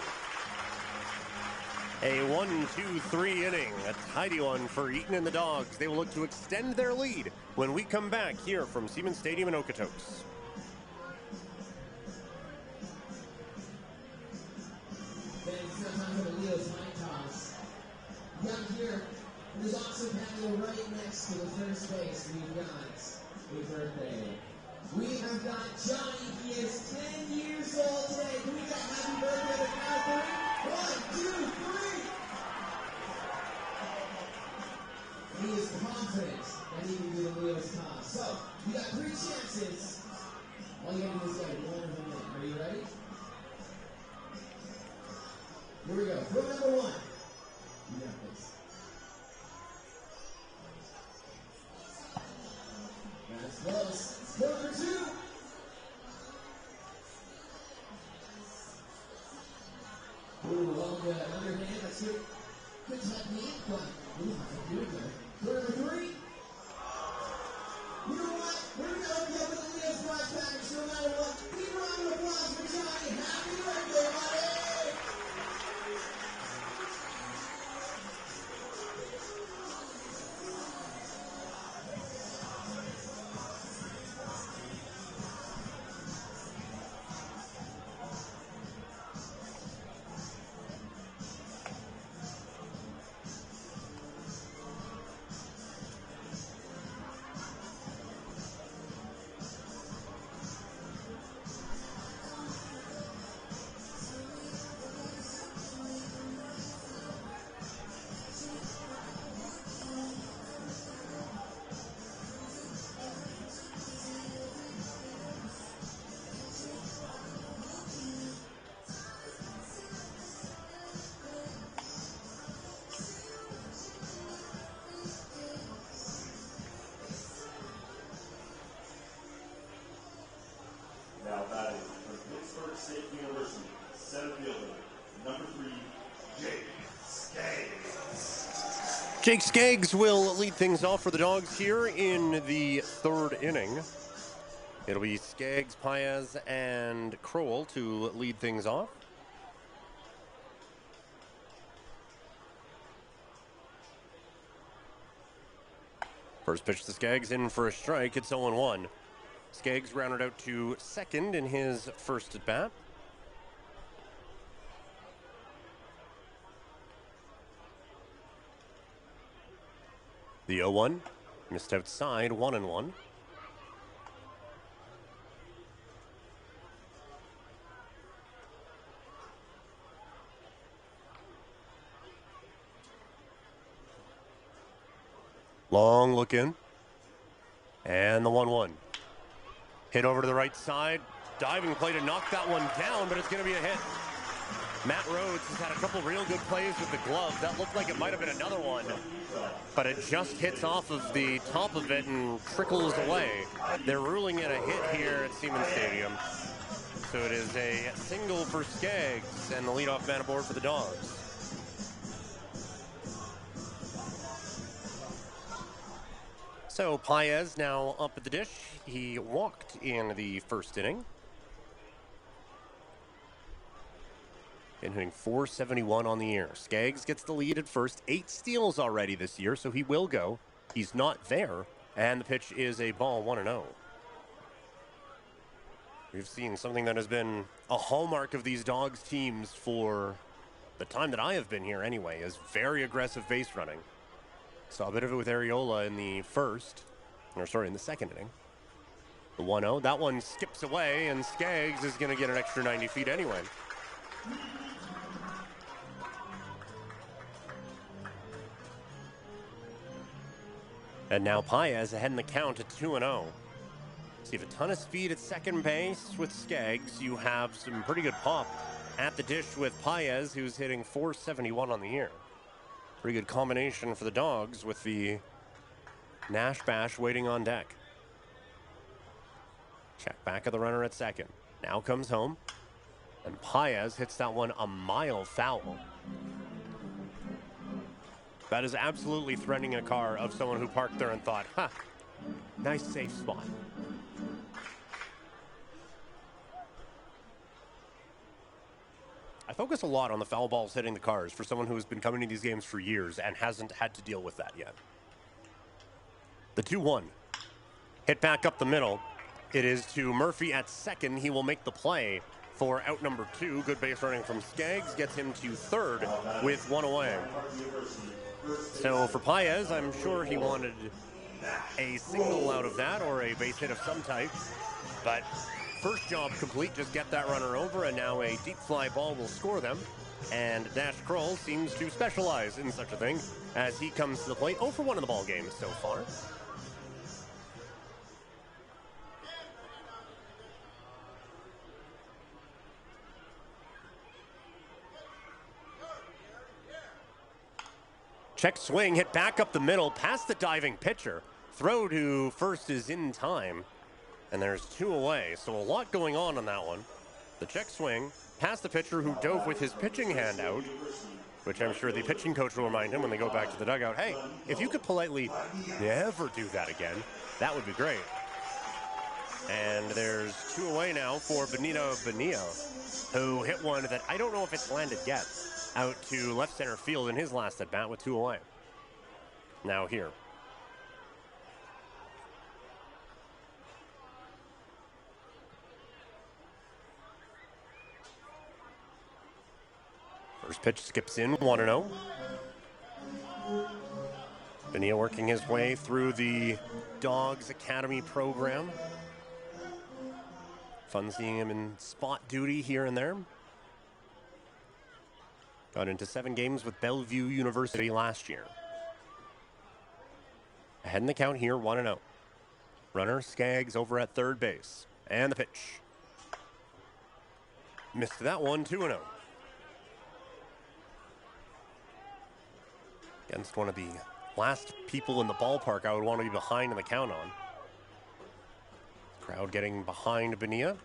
A 1-2-3 inning, a tidy one for Eaton and the Dawgs. They will look to extend their lead when we come back here from Siemens Stadium in Okotoks. Down here, there's also patio right next to the first base. We've got a birthday. We have got Johnny. He is 10 years old today. Can we get happy birthday to Calvary? 1, 2, 3. He is confident that he can do the wheels toss. So, you got 3 chances. All you have to do is get one of them in. Are you ready? Here we go. Throw number 1. You got this. That's close. Throw number 2. Ooh, well good. Underhand, that's good. Good technique, but ooh, good. Throw number 3. You know what? We're going to go with the Leo's Black Package no matter what. Big round of applause for Johnny. Happy birthday, buddy! Jake Skaggs will lead things off for the Dogs here in the third inning. It'll be Skaggs, Paez, and Crowell to lead things off. First pitch to Skaggs, in for a strike. It's 0-1. Skaggs rounded out to second in his first at bat. The 0-1 missed outside, 1-1. Long look in. And the 1-1. Hit over to the right side. Diving play to knock that one down, but it's going to be a hit. Matt Rhodes has had a couple real good plays with the glove. That looked like it might have been another one, but it just hits off of the top of it and trickles away. They're ruling it a hit here at Siemens Stadium. So it is a single for Skaggs and the leadoff man aboard for the Dogs. So Paez now up at the dish. He walked in the first inning. And hitting .471 on the year. Skaggs gets the lead at first. 8 steals already this year, so he will go. He's not there. And the pitch is a ball, 1-0. We've seen something that has been a hallmark of these Dogs teams for the time that I have been here anyway, is very aggressive base running. Saw a bit of it with Ariola in the in the second inning. The 1-0, that one skips away, and Skaggs is going to get an extra 90 feet anyway. And now Paez ahead in the count at 2-0. So you have a ton of speed at second base with Skaggs. You have some pretty good pop at the dish with Paez, who's hitting .471 on the year. Pretty good combination for the Dogs with the Nash Bash waiting on deck. Check back of the runner at second. Now comes home. And Paez hits that one a mile foul. That is absolutely threatening a car of someone who parked there and thought, nice safe spot. I focus a lot on the foul balls hitting the cars for someone who has been coming to these games for years and hasn't had to deal with that yet. The 2-1. Hit back up the middle. It is to Murphy at second. He will make the play for out number 2. Good base running from Skaggs gets him to third with 1 away. So for Paez, I'm sure he wanted a single out of that or a base hit of some type. But first job complete, just get that runner over, and now a deep fly ball will score them. And Dash Kroll seems to specialize in such a thing as he comes to the plate. 0 for 1 in the ball game so far. Check swing, hit back up the middle, past the diving pitcher. Throw to first is in time, and there's 2 away. So a lot going on that one. The check swing, past the pitcher who dove with his pitching hand out, which I'm sure the pitching coach will remind him when they go back to the dugout. Hey, if you could politely never do that again, that would be great. And there's 2 away now for Benito Bonilla, who hit one that I don't know if it's landed yet, out to left center field in his last at bat with 2 away. Now here. First pitch skips in, 1-0. Bonilla working his way through the Dogs Academy program. Fun seeing him in spot duty here and there. Got into 7 games with Bellevue University last year. Ahead in the count here, 1-0. Runner Skaggs over at third base. And the pitch. Missed that one, 2-0. Against one of the last people in the ballpark I would want to be behind in the count on. Crowd getting behind Bonilla.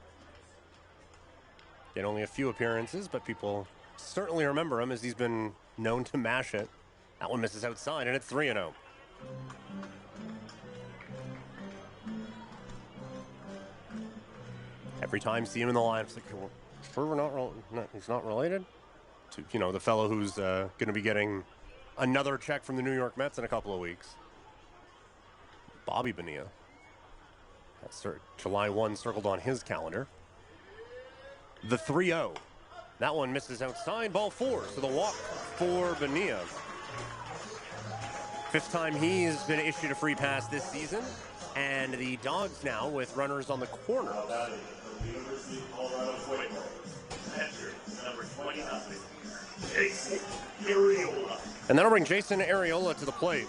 Get only a few appearances, but people certainly remember him as he's been known to mash it That one misses outside, and it's 3-0. Every time see him in the line, it's like, sure he's not related to, the fellow who's going to be getting another check from the New York Mets in a couple of weeks. Bobby Bonilla. That's July 1 circled on his calendar. The 3-0. That one misses outside, ball 4. So the walk for Bonilla. 5th time he's been issued a free pass this season. And the Dawgs now with runners on the corners. University of Colorado football. Enter number 29, Jason Ariola. And that'll bring Jason Ariola to the plate.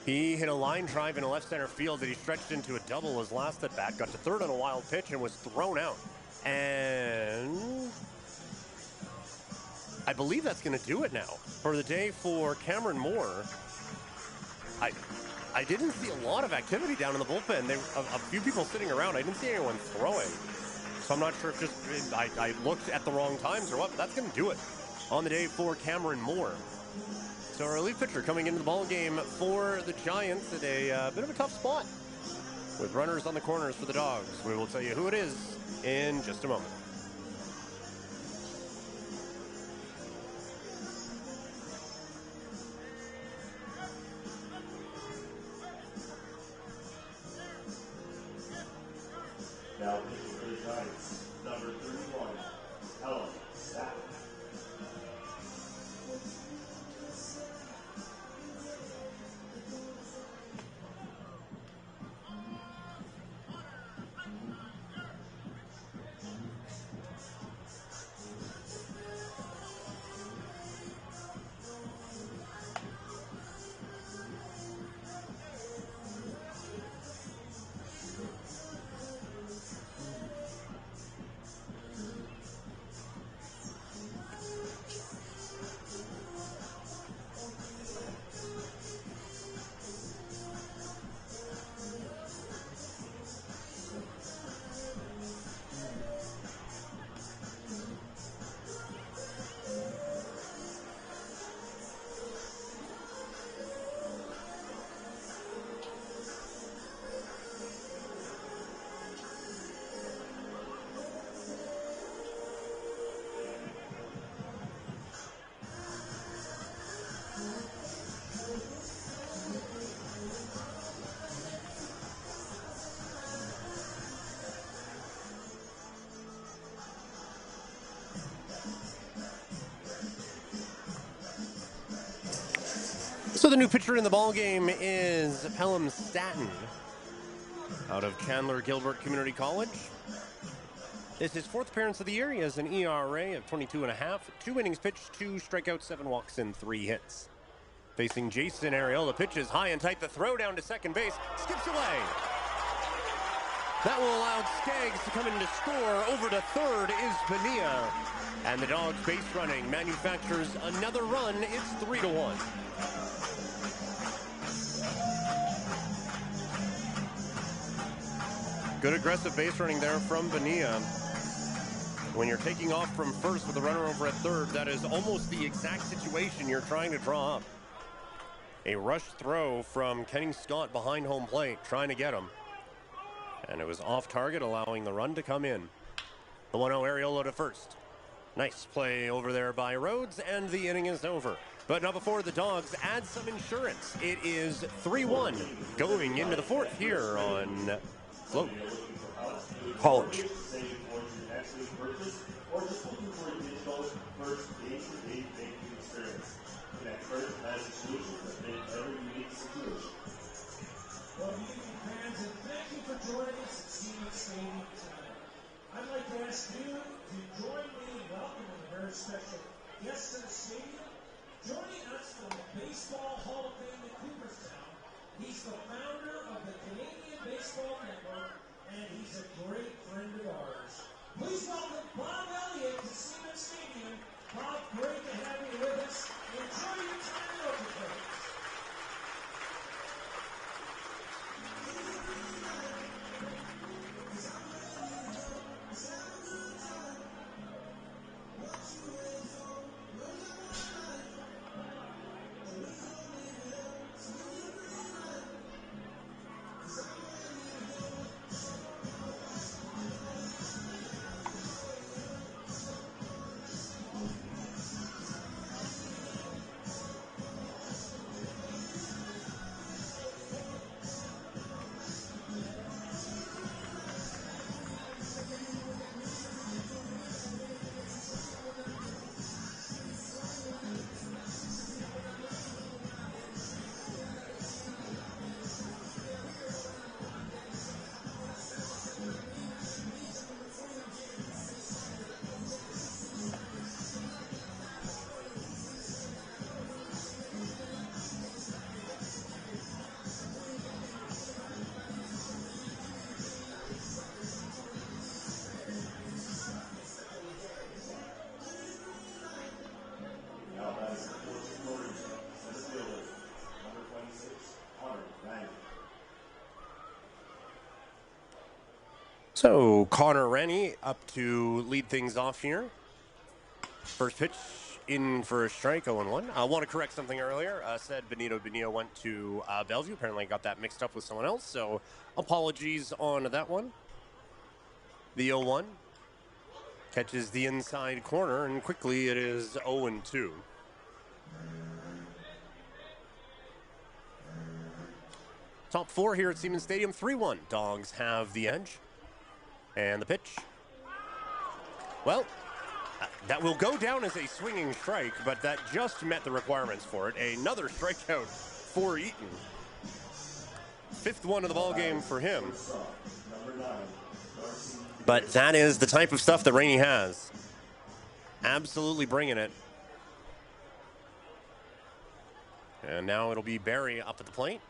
He hit a line drive in a left center field that he stretched into a double his last at bat, got to third on a wild pitch and was thrown out. And I believe that's going to do it now for the day for Cameron Moore. I didn't see a lot of activity down in the bullpen. A few people sitting around. I didn't see anyone throwing. So I'm not sure if I looked at the wrong times or what, but that's going to do it on the day for Cameron Moore. So our relief pitcher coming into the ball game for the Giants at a bit of a tough spot with runners on the corners for the Dawgs. We will tell you who it is in just a moment. Now pitching for the Giants, number 31, Ellen Stack. So the new pitcher in the ballgame is Pelham Staton out of Chandler Gilbert Community College. This is his 4th appearance of the year. He has an ERA of 22.5, 2 innings pitched, 2 strikeouts, 7 walks, and 3 hits. Facing Jason Ariola, pitches high and tight. The throw down to second base, skips away. That will allow Skaggs to come in to score. Over to third is Bonilla. And the Dawgs base running manufactures another run. It's 3-1. Good aggressive base running there from Bonilla. When you're taking off from first with a runner over at third, that is almost the exact situation you're trying to draw up. A rush throw from Kenny Scott behind home plate, trying to get him. And it was off target, allowing the run to come in. The 1-0 Ariola to first. Nice play over there by Rhodes, and the inning is over. But not before the Dawgs add some insurance. It is 3-1 going into the 4th here on FloCollege. Well, good evening, fans, and thank you for joining us at Scenic Stadium tonight. I'd like to ask you to join me in welcoming a very special guest to the stadium. Joining us from the Baseball Hall of Fame in Cooperstown, he's the founder of the Canadian Baseball Network, and he's a great friend of ours. Please welcome Bob Elliott to Scenic Stadium. Bob, great to have you with us. Enjoy your time in Okotoks. So Connor Rennie up to lead things off here. First pitch in for a strike, 0-1. I want to correct something earlier. Said Benito Benito went to Bellevue. Apparently got that mixed up with someone else, so apologies on that one. The 0-1 catches the inside corner, and quickly it is 0-2. Top four here at Siemens Stadium, 3-1. Dawgs have the edge. And the pitch. Well, that will go down as a swinging strike, but that just met the requirements for it. Another strikeout for Eaton. Fifth one of the ball game for him. But that is the type of stuff that Rainey has. Absolutely bringing it. And now it'll be Barry up at the plate.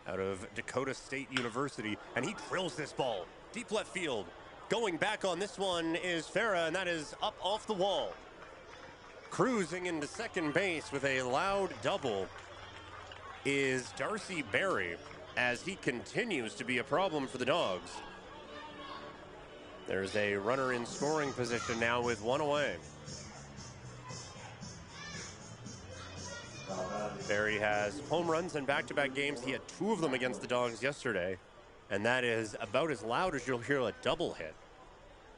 Out of Dakota State University. And he drills this ball. Deep left field. Going back on this one is Farah, and that is up off the wall. Cruising into second base with a loud double is Darcy Berry, as he continues to be a problem for the Dawgs. There's a runner in scoring position now with one away. Berry has home runs in back-to-back games. He had two of them against the Dawgs yesterday, and that is about as loud as you'll hear a double hit,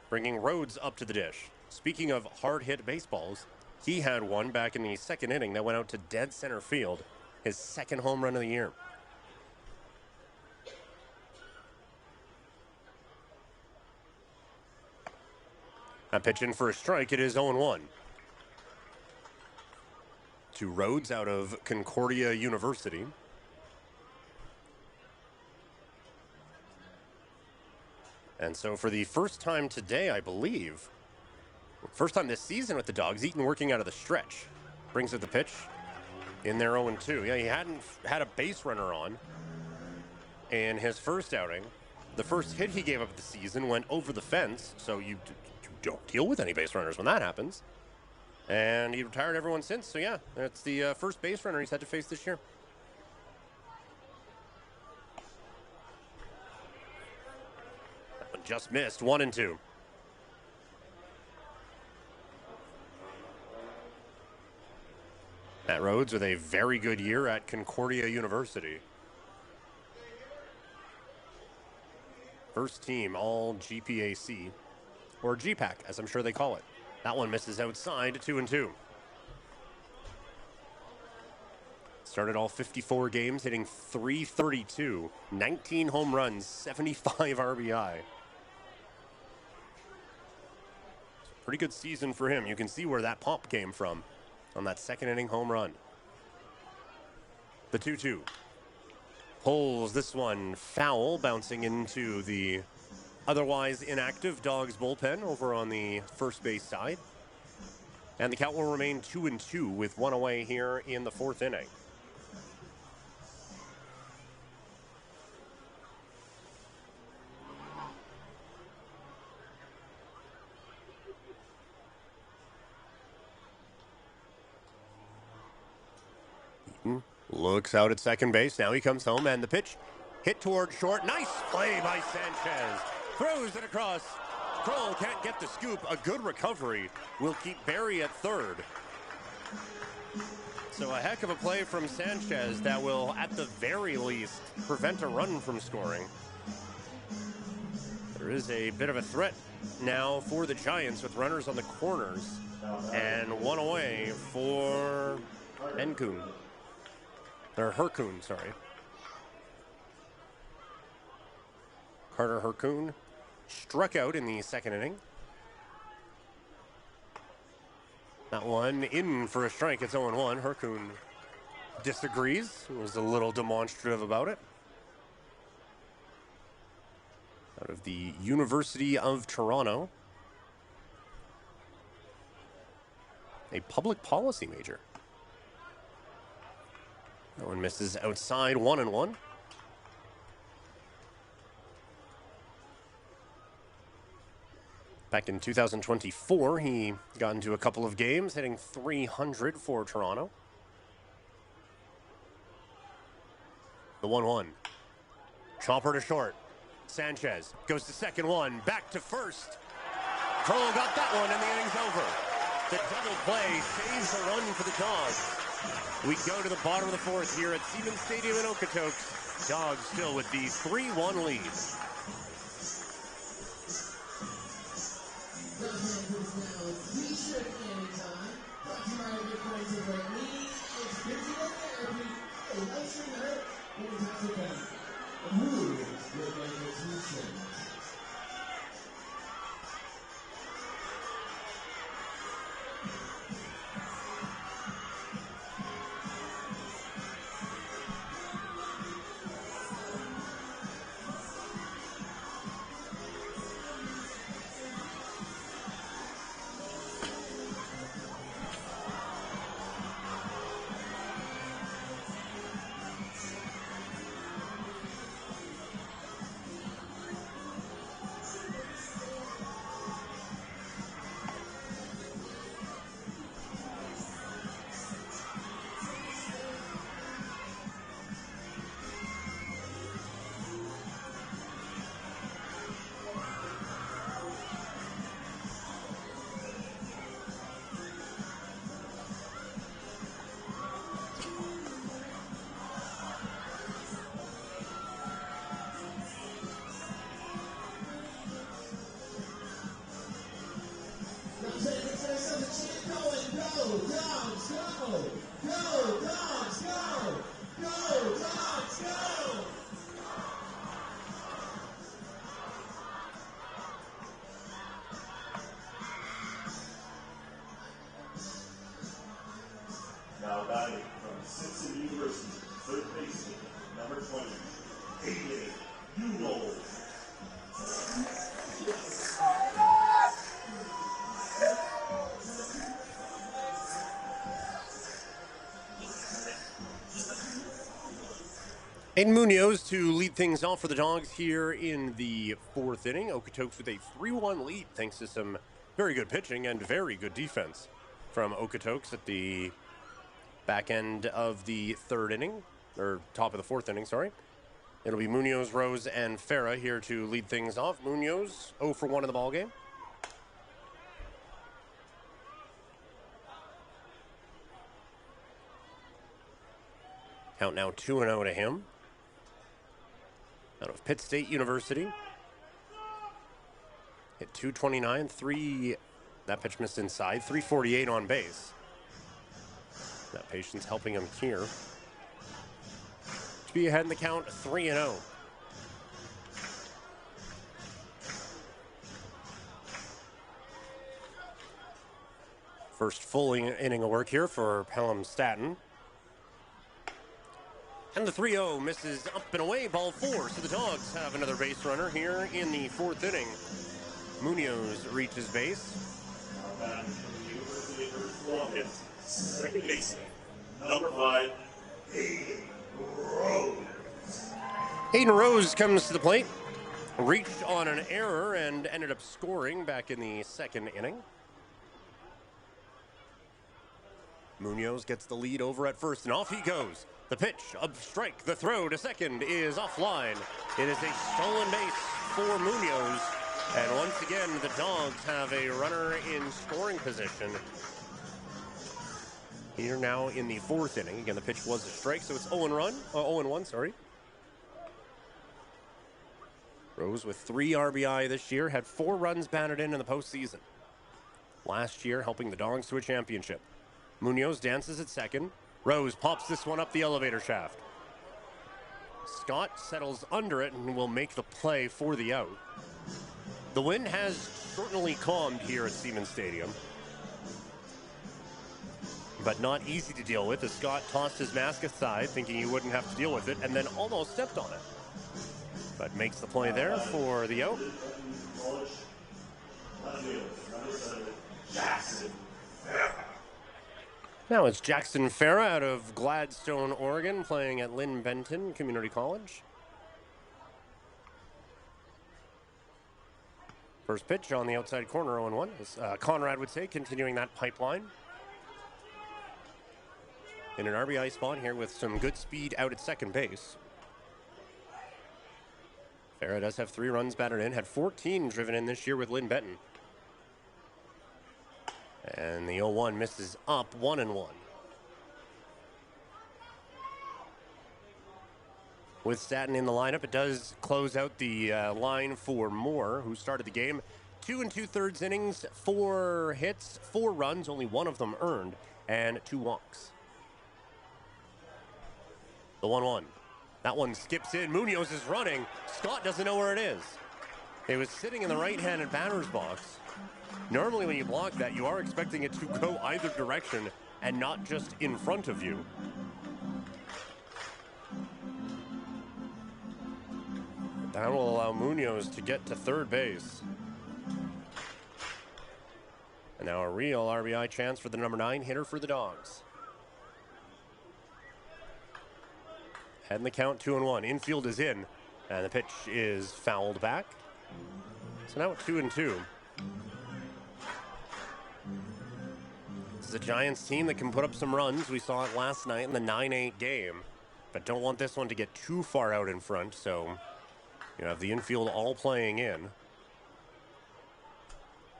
bringing Rhodes up to the dish. Speaking of hard-hit baseballs, he had one back in the second inning that went out to dead center field, his second home run of the year. A pitch in for a strike, it is 0-1. To Rhodes out of Concordia University. And so for the first time today, I believe, first time this season with the Dawgs, Eaton working out of the stretch. Brings it the pitch in there 0-2. Yeah, he hadn't had a base runner on in his first outing. The first hit he gave up the season went over the fence, so you don't deal with any base runners when that happens. And he retired everyone since, so yeah, that's the first base runner he's had to face this year. That one just missed, 1-2. Matt Rhodes with a very good year at Concordia University. First team all GPAC, or GPAC, as I'm sure they call it. That one misses outside, 2-2. Started all 54 games, hitting .332, 19 home runs, 75 RBI. Pretty good season for him. You can see where that pop came from on that second inning home run. The 2-2. Pulls this one foul, bouncing into the otherwise inactive Dawgs bullpen over on the first base side. And the count will remain 2-2 with one away here in the fourth inning. Eaton looks out at second base. Now he comes home, and the pitch hit toward short. Nice play by Sanchez. Throws it across. Kroll can't get the scoop. A good recovery will keep Barry at third. So a heck of a play from Sanchez that will, at the very least, prevent a run from scoring. There is a bit of a threat now for the Giants with runners on the corners. And one away for Herkun. Sorry. Carter Herkun struck out in the second inning. That one in for a strike. It's 0-1. Herkun disagrees. Was a little demonstrative about it. Out of the University of Toronto. A public policy major. That one misses outside, 1-1. Back in 2024, he got into a couple of games, hitting .300 for Toronto. The 1-1. Chopper to short. Sanchez goes to second one, back to first. Crow got that one, and the inning's over. The double play saves a run for the Dogs. We go to the bottom of the fourth here at Siemens Stadium in Okotoks. Dogs still with the 3-1 lead. Now batting from Simpson University, third baseman, number 20, Hayden Uno. Aiden Munoz to lead things off for the Dogs here in the fourth inning. Okotoks with a 3-1 lead thanks to some very good pitching and very good defense from Okotoks at the back end of the third inning, or top of the fourth inning, sorry. It'll be Munoz, Rose, and Farah here to lead things off. Munoz 0 for 1 in the ballgame. Count now 2-0 to him. Out of Pitt State University. Hit 229, that pitch missed inside, 348 on base. That patience helping him here. To be ahead in the count, 3-0. First full inning of work here for Pelham Staten. And the 3-0 misses up and away, ball 4. So the Dogs have another base runner here in the fourth inning. Munoz reaches base. Second baseman, number 5, Hayden Rose. Hayden Rose comes to the plate. Reached on an error and ended up scoring back in the second inning. Munoz gets the lead over at first, and off he goes. The pitch, a strike, the throw to second is offline. It is a stolen base for Munoz. And once again, the Dogs have a runner in scoring position. Here now in the fourth inning. Again, the pitch was a strike, so it's 0-1, sorry. Rose with 3 RBI this year, had 4 runs batted in the postseason. Last year, helping the Dogs to a championship. Munoz dances at second. Rose pops this one up the elevator shaft. Scott settles under it and will make the play for the out. The wind has certainly calmed here at Siemens Stadium, but not easy to deal with as Scott tossed his mask aside, thinking he wouldn't have to deal with it, and then almost stepped on it. But makes the play there for the out. Now it's Jackson Farah out of Gladstone, Oregon, playing at Lynn Benton Community College. First pitch on the outside corner, 0-1, as Conrad would say, continuing that pipeline. In an RBI spot here with some good speed out at second base. Farah does have 3 runs batted in, had 14 driven in this year with Lynn Benton. And the 0-1 misses up 1-1. With Staton in the lineup, it does close out the line for Moore, who started the game. 2 2/3 innings, 4 hits, 4 runs, only 1 of them earned, and 2 walks. The 1-1. That one skips in. Munoz is running. Scott doesn't know where it is. It was sitting in the right-handed batter's box. Normally when you block that, you are expecting it to go either direction and not just in front of you. That will allow Munoz to get to third base. And now a real RBI chance for the number 9 hitter for the Dawgs. Heading the count 2-1. Infield is in, and the pitch is fouled back. So now it's 2-2. This is a Giants team that can put up some runs. We saw it last night in the 9-8 game, but don't want this one to get too far out in front, so you have the infield all playing in.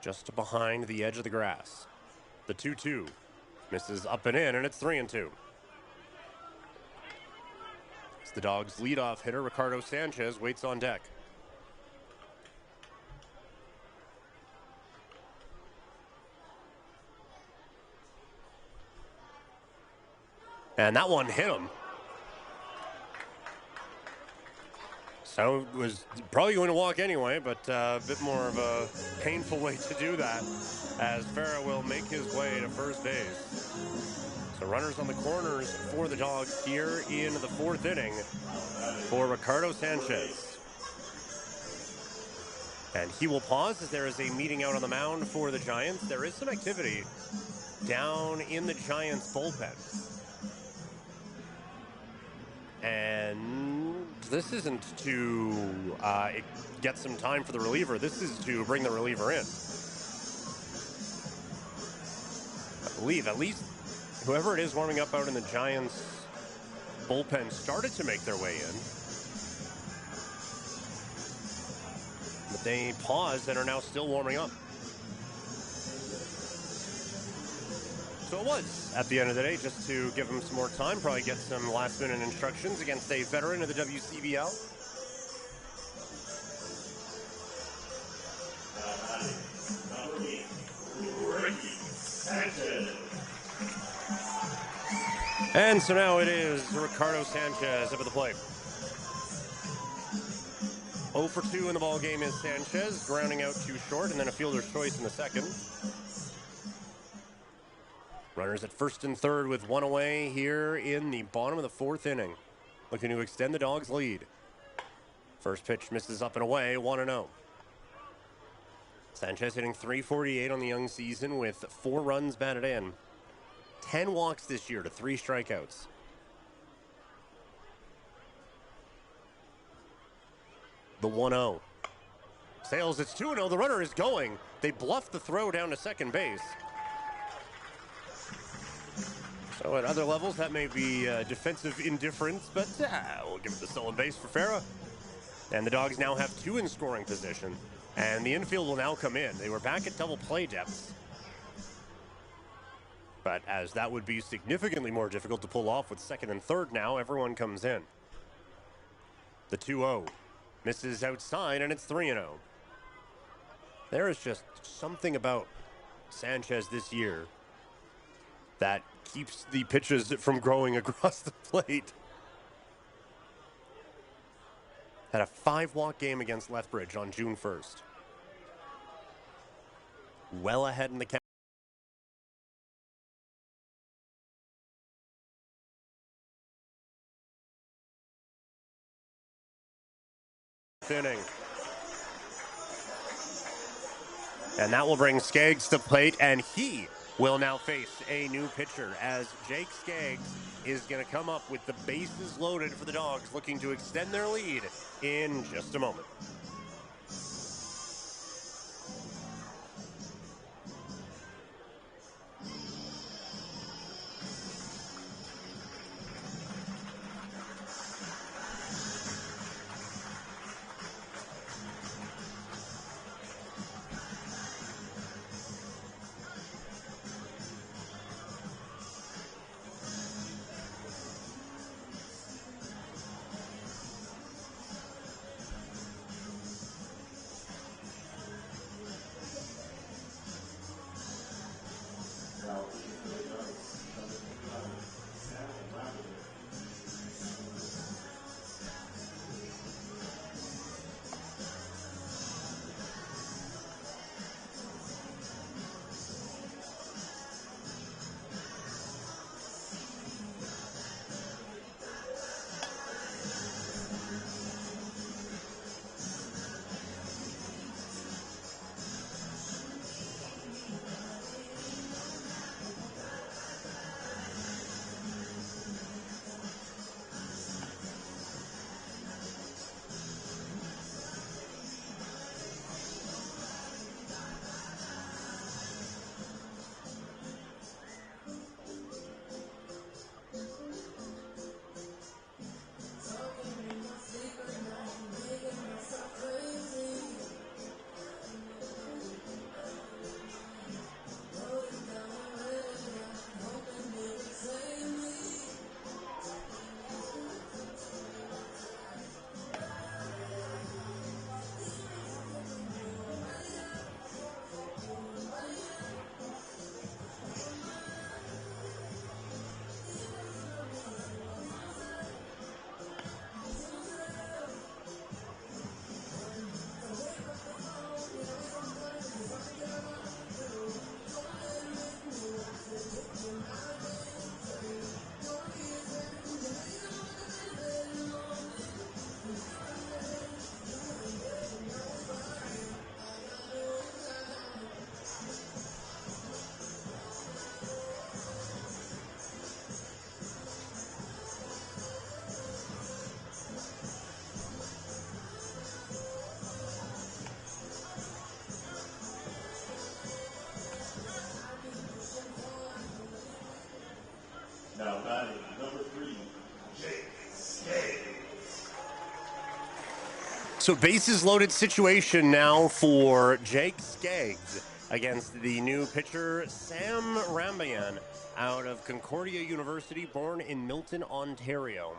Just behind the edge of the grass. The 2-2 misses up and in, and it's 3-2. It's the Dawgs' leadoff hitter, Ricardo Sanchez, waits on deck. And that one hit him. So it was probably going to walk anyway, but a bit more of a painful way to do that, as Farah will make his way to first base. So runners on the corners for the Dawgs here in the 4th inning for Ricardo Sanchez. And he will pause as there is a meeting out on the mound for the Giants. There is some activity down in the Giants bullpen. And this isn't to get some time for the reliever. This is to bring the reliever in. I believe at least whoever it is warming up out in the Giants bullpen started to make their way in. But they paused and are now still warming up. So it was, at the end of the day, just to give him some more time, probably get some last-minute instructions against a veteran of the WCBL. And so now it is Ricardo Sanchez up at the plate. 0 for 2 in the ball game is Sanchez, grounding out too short, and then a fielder's choice in the second. Runners at first and third with 1 away here in the bottom of the 4th inning. Looking to extend the Dawgs' lead. First pitch misses up and away, 1-0. Sanchez hitting .348 on the young season with 4 runs batted in. 10 walks this year to 3 strikeouts. The 1-0. Sails, it's 2-0. The runner is going. They bluff the throw down to second base. So at other levels, that may be defensive indifference, but we'll give it the stolen base for Farah. And the Dawgs now have 2 in scoring position, and the infield will now come in. They were back at double play depth, but as that would be significantly more difficult to pull off with second and third now, everyone comes in. The 2-0 misses outside, and it's 3-0. There is just something about Sanchez this year that keeps the pitches from growing across the plate. Had a 5-walk game against Lethbridge on June 1st. Well ahead in the count. Inning. And that will bring Skaggs to plate, and he will now face a new pitcher as Jake Skaggs is going to come up with the bases loaded for the Dawgs, looking to extend their lead in just a moment. Now batting number 3, Jake Skaggs. So bases loaded situation now for Jake Skaggs against the new pitcher Sam Rambayan out of Concordia University, born in Milton, Ontario.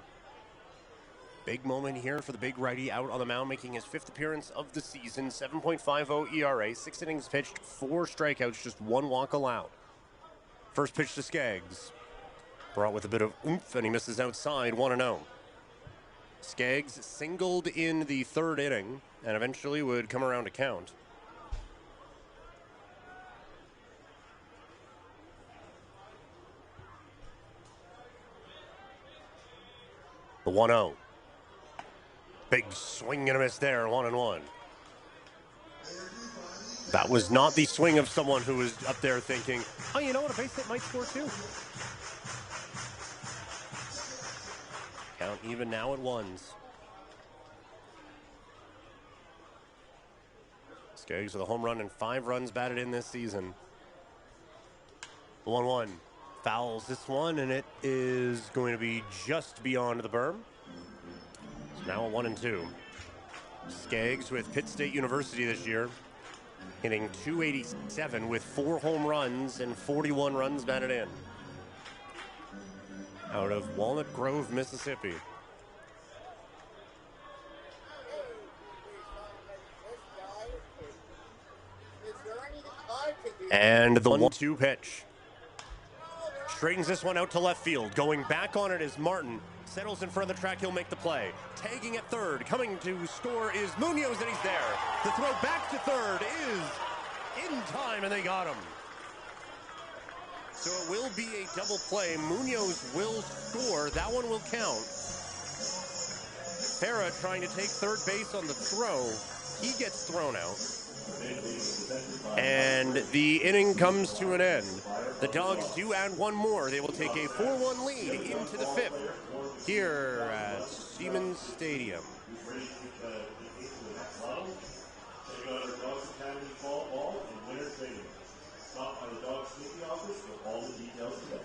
Big moment here for the big righty out on the mound, making his 5th appearance of the season. 7.50 ERA, 6 innings pitched, 4 strikeouts, just 1 walk allowed. First pitch to Skaggs. Brought with a bit of oomph, and he misses outside, 1-0. Skaggs singled in the 3rd inning, and eventually would come around to count. The 1-0. Big swing and a miss there, 1-1. That was not the swing of someone who was up there thinking, oh, you know what, a base hit might score too. Count even now at 1s. Skaggs with a home run and 5 runs batted in this season. 1-1. Fouls this one, and it is going to be just beyond the berm. So now a 1-2. Skaggs with Pitt State University this year, hitting .287 with 4 home runs and 41 runs batted in. Out of Walnut Grove, Mississippi. And the 1-2 pitch. Straightens this one out to left field. Going back on it is Martin. Settles in front of the track, he'll make the play. Tagging at 3rd, coming to score is Munoz, and he's there. The throw back to 3rd is in time, and they got him. So it will be a double play. Munoz will score. That one will count. Farah trying to take 3rd base on the throw. He gets thrown out. And the inning comes to an end. The Dawgs do add 1 more. They will take a 4-1 lead into the 5th here at Siemens Stadium. Stop by the Dawgs safety office for all the details today.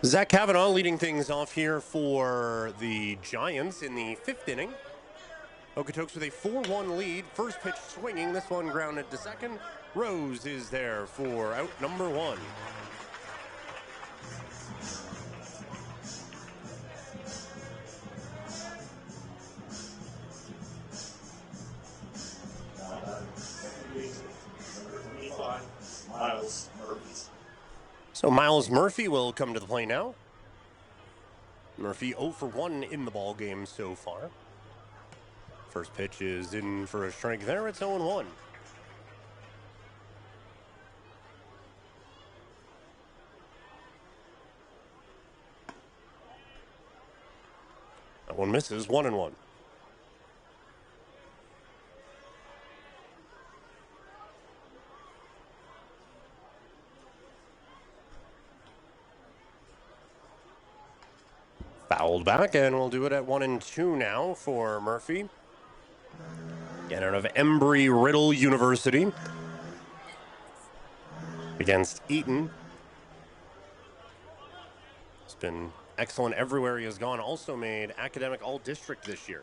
Zach Kavanaugh leading things off here for the Giants in the 5th inning. Okotoks with a 4-1 lead. First pitch swinging. This one grounded to 2nd. Rose is there for out number 1. Miles Murphy. So Miles Murphy will come to the plate now. Murphy 0 for 1 in the ball game so far. First pitch is in for a strike there. It's 0-1. That one misses, 1-1. Fouled back, and we'll do it at 1-2 now for Murphy. Again, out of Embry-Riddle University against Eaton. It's been excellent everywhere he has gone. Also made academic all-district this year.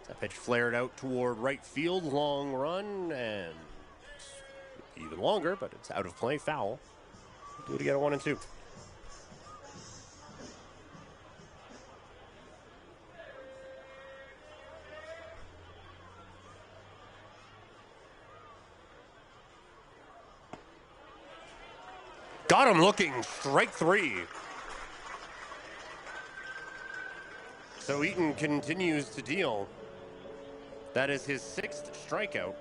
That pitch flared out toward right field, long run, and even longer, but it's out of play, foul. Do it again at 1-2. Got him looking, strike 3. So Eaton continues to deal. That is his 6th strikeout.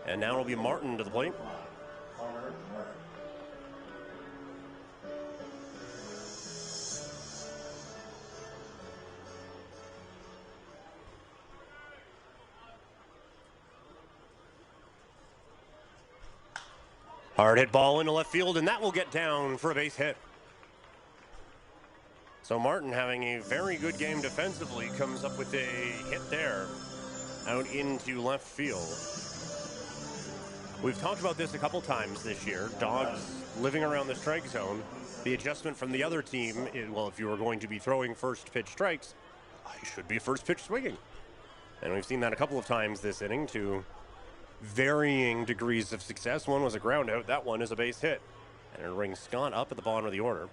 And now it'll be Martin to the plate. Hard hit ball into left field, and that will get down for a base hit. So Martin, having a very good game defensively, comes up with a hit there out into left field. We've talked about this a couple times this year. Dawgs living around the strike zone. The adjustment from the other team, well, if you were going to be throwing first pitch strikes, you should be first pitch swinging. And we've seen that a couple of times this inning to varying degrees of success. One was a ground out. That one is a base hit. And it rings Scott up at the bottom of the order.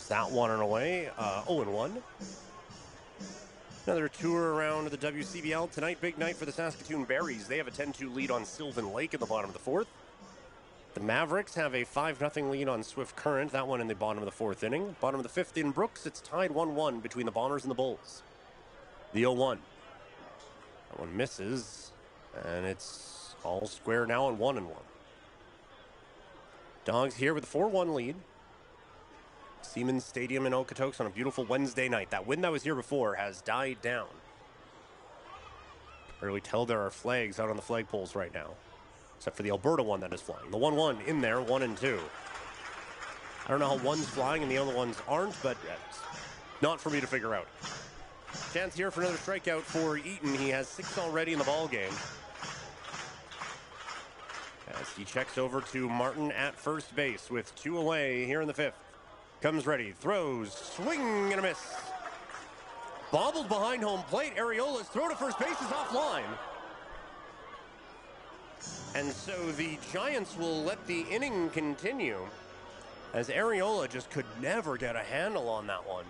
That one and away. 0-1. Another tour around the WCBL tonight. Big night for the Saskatchewan Berries. They have a 10-2 lead on Sylvan Lake in the bottom of the 4th. The Mavericks have a 5-0 lead on Swift Current. That one in the bottom of the 4th inning. Bottom of the 5th in Brooks. It's tied 1-1 between the Bombers and the Bulls. The 0-1. That one misses, and it's all square now on 1-1. Dawgs here with a 4-1 lead. Siemens Stadium in Okotoks on a beautiful Wednesday night. That wind that was here before has died down. Really tell there are flags out on the flagpoles right now, except for the Alberta one that is flying. The 1-1 in there, 1-2. I don't know how one's flying and the other ones aren't, but it's not for me to figure out. Chance here for another strikeout for Eaton. He has 6 already in the ball game. As he checks over to Martin at first base with 2 away here in the 5th. Comes ready, throws, swing and a miss. Bobbled behind home plate. Ariola's throw to first base is offline. And so the Giants will let the inning continue, as Ariola just could never get a handle on that one.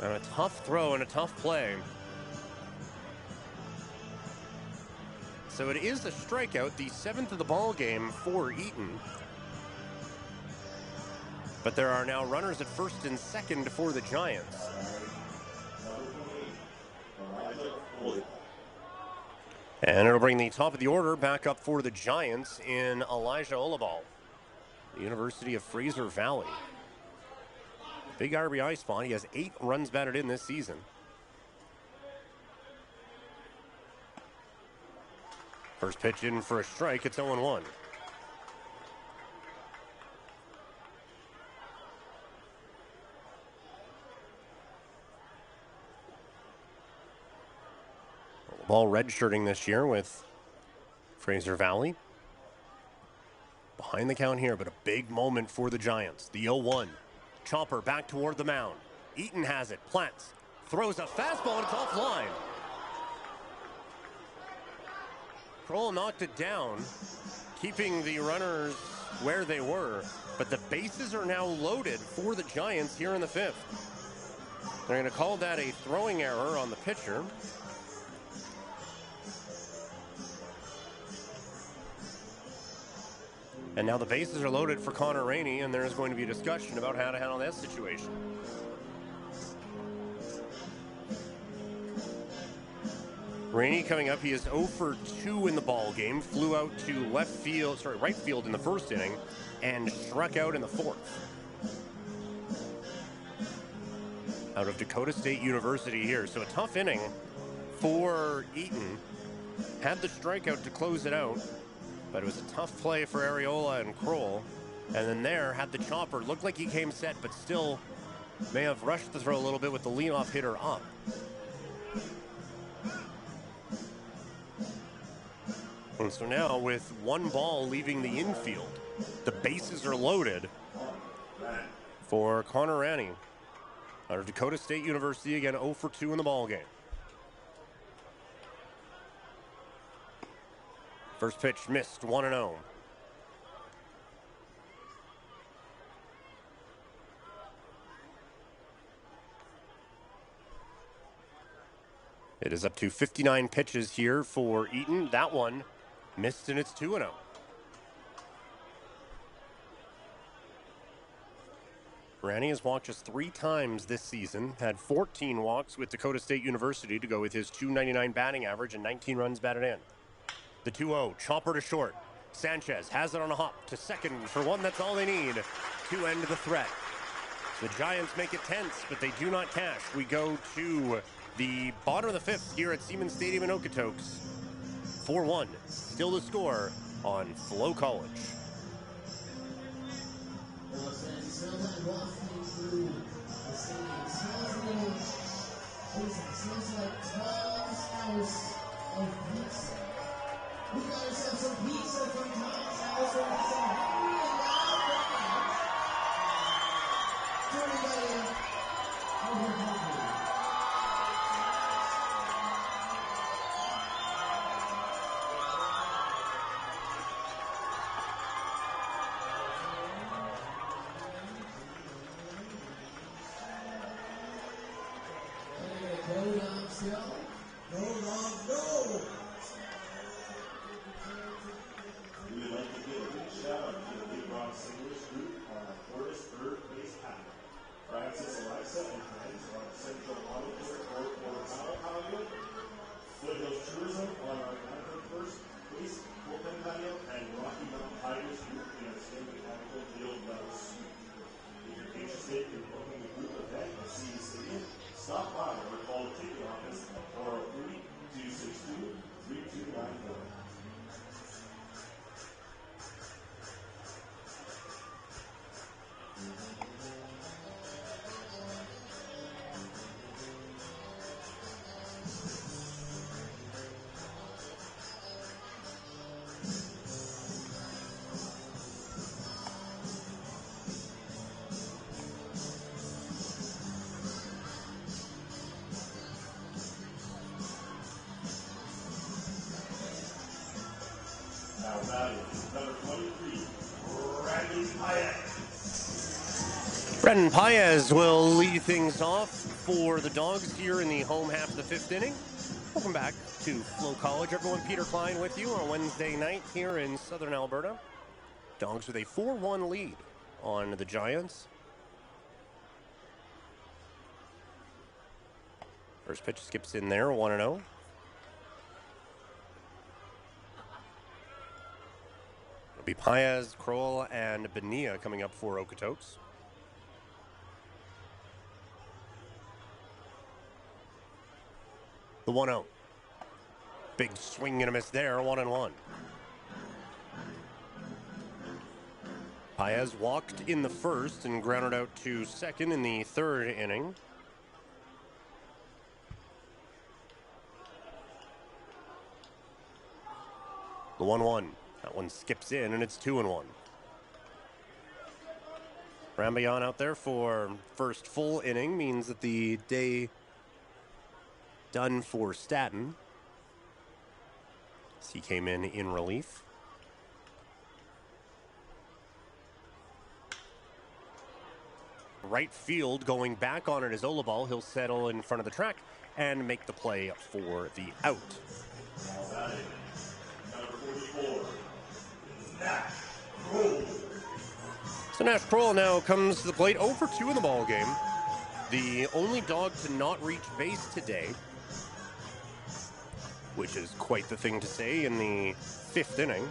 And a tough throw and a tough play. So it is a strikeout, the 7th of the ball game for Eaton. But there are now runners at first and second for the Giants. And it'll bring the top of the order back up for the Giants in Elijah Olabal, the University of Fraser Valley. Big RBI spot. He has 8 runs batted in this season. First pitch in for a strike. It's 0-1. Ball redshirting this year with Fraser Valley. Behind the count here, but a big moment for the Giants. The 0-1. Chopper back toward the mound. Eaton has it. Plants. Throws a fastball and it's offline. Kroll knocked it down, keeping the runners where they were. But the bases are now loaded for the Giants here in the 5th. They're going to call that a throwing error on the pitcher. And now the bases are loaded for Connor Rainey, and there is going to be a discussion about how to handle that situation. Rainey coming up, he is 0 for 2 in the ball game. Flew out to right field in the first inning, and struck out in the fourth. Out of Dakota State University here, so a tough inning for Eaton. Had the strikeout to close it out, but it was a tough play for Areola and Kroll. And then there, had the chopper. Looked like he came set, but still may have rushed the throw a little bit with the leadoff hitter up. And so now, with one ball leaving the infield, the bases are loaded for Connor Rainey. Out of Dakota State University, again 0 for 2 in the ball game. First pitch missed, 1-0. It is up to 59 pitches here for Eaton. That one missed, and it's 2-0. Rainey has walked just 3 times this season, had 14 walks with Dakota State University to go with his .299 batting average and 19 runs batted in. The 2-0, chopper to short. Sanchez has it on a hop to second for one. That's all they need to end the threat. The Giants make it tense, but they do not cash. We go to the bottom of the 5th here at Siemens Stadium in Okotoks. 4-1, still the score on FloCollege. We got ourselves some pizza from Tom's House. We're having some hungry and loud fans. So everybody, over hungry. Go down still. Go long, no. We would like to give a big shout out to the Big Rock Singers group on our Forest third base path. Francis, Alexa, and friends are on Central Auto Care or Patio. Foothills Tourism on our Manfred first base bullpen patio, and Rocky Mountain Tigers group in our State Mechanical Field level suite. If you're interested in booking a group event at CE Stadium, stop by or call the ticket office at 403-262-3294. Now batting is number 23, Brandon Paez. Brendan Paez will lead things off for the Dawgs here in the home half of the 5th inning. Welcome back to FloCollege. Everyone, Peter Klein with you on a Wednesday night here in southern Alberta. Dawgs with a 4-1 lead on the Giants. First pitch skips in there, 1-0. It'll be Paez, Kroll, and Bonilla coming up for Okotoks. The 1-0. Big swing and a miss there, 1-1. Paez walked in the first and grounded out to second in the 3rd inning. The 1-1. That one skips in, and it's 2-1. Rambayan out there for first full inning means that the day done for Staten. He came in relief. Right field going back on it is Olabal. He'll settle in front of the track and make the play for the out. Now batting, number 44, Nash Kroll. So Nash Kroll now comes to the plate 0 for 2 in the ball game. The only dog to not reach base today, which is quite the thing to say in the 5th inning.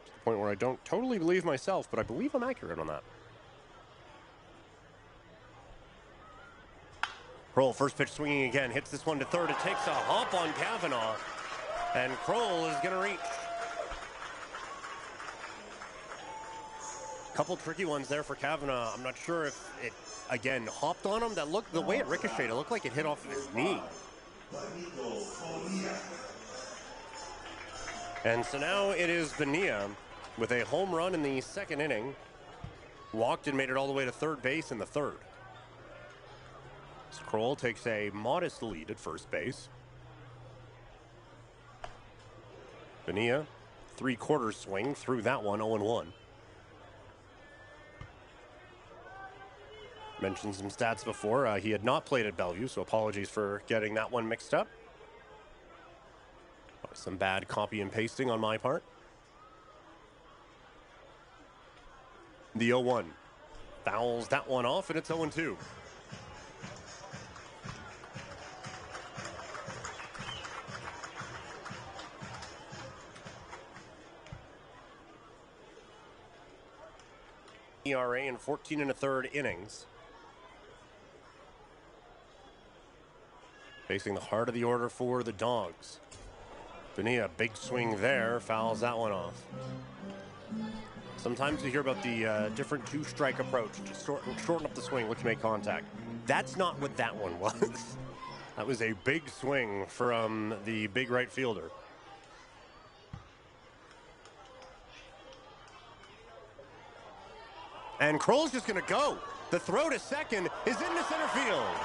To the point where I don't totally believe myself, but I believe I'm accurate on that. Kroll, first pitch swinging again, hits this one to third. It takes a hop on Kavanaugh, and Kroll is going to reach. Couple tricky ones there for Kavanaugh. I'm not sure if it, again, hopped on him. That looked, the way it ricocheted, it looked like it hit off of his knee. And so now it is Bonilla with a home run in the 2nd inning. Walked and made it all the way to third base in the 3rd. Kroll takes a modest lead at first base. Bonilla, 3/4 swing through that one, 0-1. Mentioned some stats before. He had not played at Bellevue, so apologies for getting that one mixed up. Some bad copy and pasting on my part. The 0-1 fouls that one off, and it's 0-2. ERA in 14 1/3 innings. Facing the heart of the order for the Dawgs. Bonilla, big swing there, fouls that one off. Sometimes you hear about the different 2-strike approach to shorten up the swing, which make contact. That's not what that one was. That was a big swing from the big right fielder. And Kroll's just going to go. The throw to second is into center field.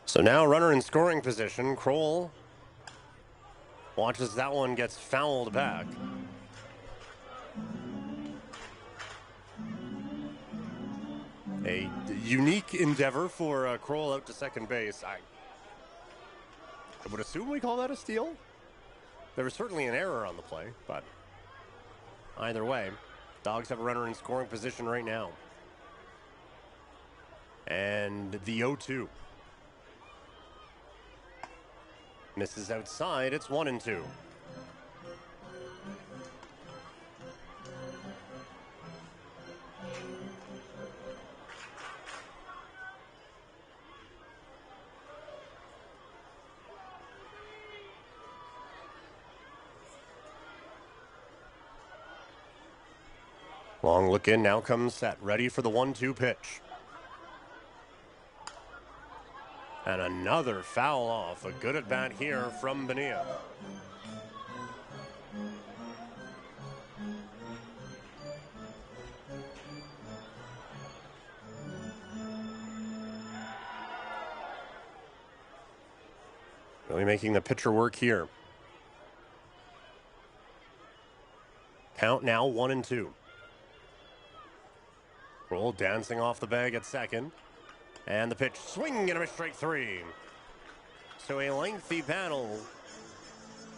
So now runner in scoring position. Kroll watches that one gets fouled back. A unique endeavor for Kroll out to second base. I would assume we call that a steal. There was certainly an error on the play, but either way, Dawgs have a runner in scoring position right now. And the 0-2. Misses outside, it's 1-2. Long look in, now comes set, ready for the 1-2 pitch. And another foul off. A good at bat here from Bonilla. Really making the pitcher work here. Count now 1-2. Kroll dancing off the bag at second. And the pitch, swing and a miss, strike 3. So a lengthy battle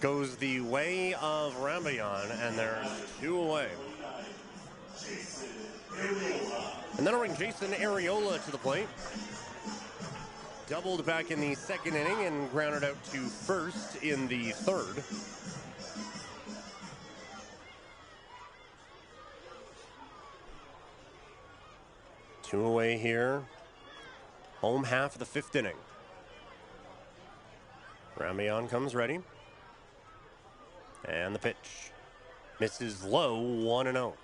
goes the way of Rambayan, and there's 2 away. And that'll bring Jason Arriola to the plate. Doubled back in the 2nd inning and grounded out to first in the 3rd. Two away here. Home half of the 5th inning. Rambayan comes ready. And the pitch. Misses low, 1-0.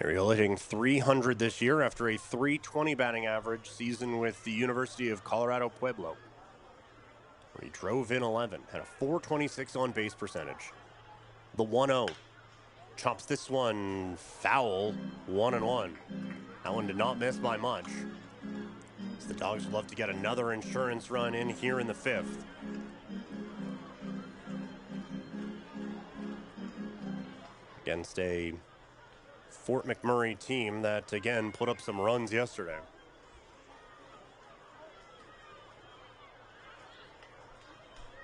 Ariel hitting .300 this year after a .320 batting average season with the University of Colorado Pueblo, where he drove in 11, had a .426 on base percentage. The 1-0 chops this one foul, 1-1. That one did not miss by much. So the Dogs would love to get another insurance run in here in the 5th. Against a Fort McMurray team that, again, put up some runs yesterday.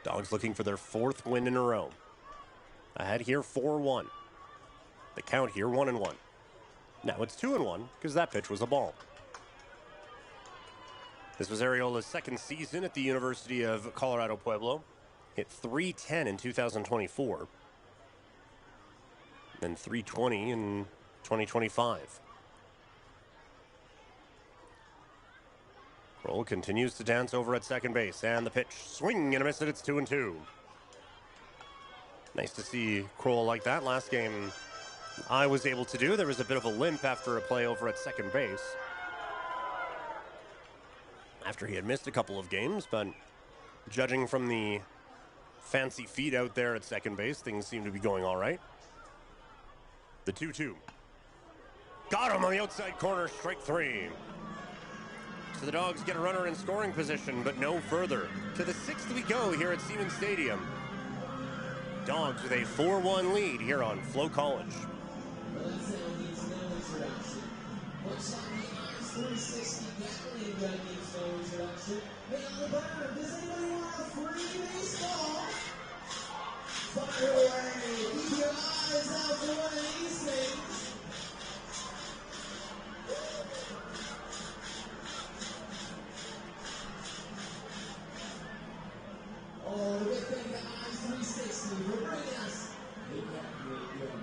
Dogs looking for their 4th win in a row. Ahead here, 4-1. The count here, 1-1. Now it's 2-1 because that pitch was a ball. This was Arriola's 2nd season at the University of Colorado Pueblo. Hit .310 in 2024. Then .320 in 2025. Kroll continues to dance over at second base, and the pitch, swing and a miss, and it's 2-2. Nice to see Kroll like that. Last game I was able to do. There was a bit of a limp after a play over at second base, after he had missed a couple of games, but judging from the fancy feet out there at second base, things seem to be going all right. The 2-2. Got him on the outside corner, strike 3. So the Dogs get a runner in scoring position, but no further. To the 6th we go here at Siemens Stadium. Dogs with a 4-1 lead here on FloCollege. Well, that sound needs no introduction. Looks like the Ice 360 Galleon gun needs no introduction. Hey, Alberta, does anybody want a free baseball? Fire away! Keep your eyes out for one of these things. Oh, the big thing, the Ice 360 for bringing us a Galleon gun.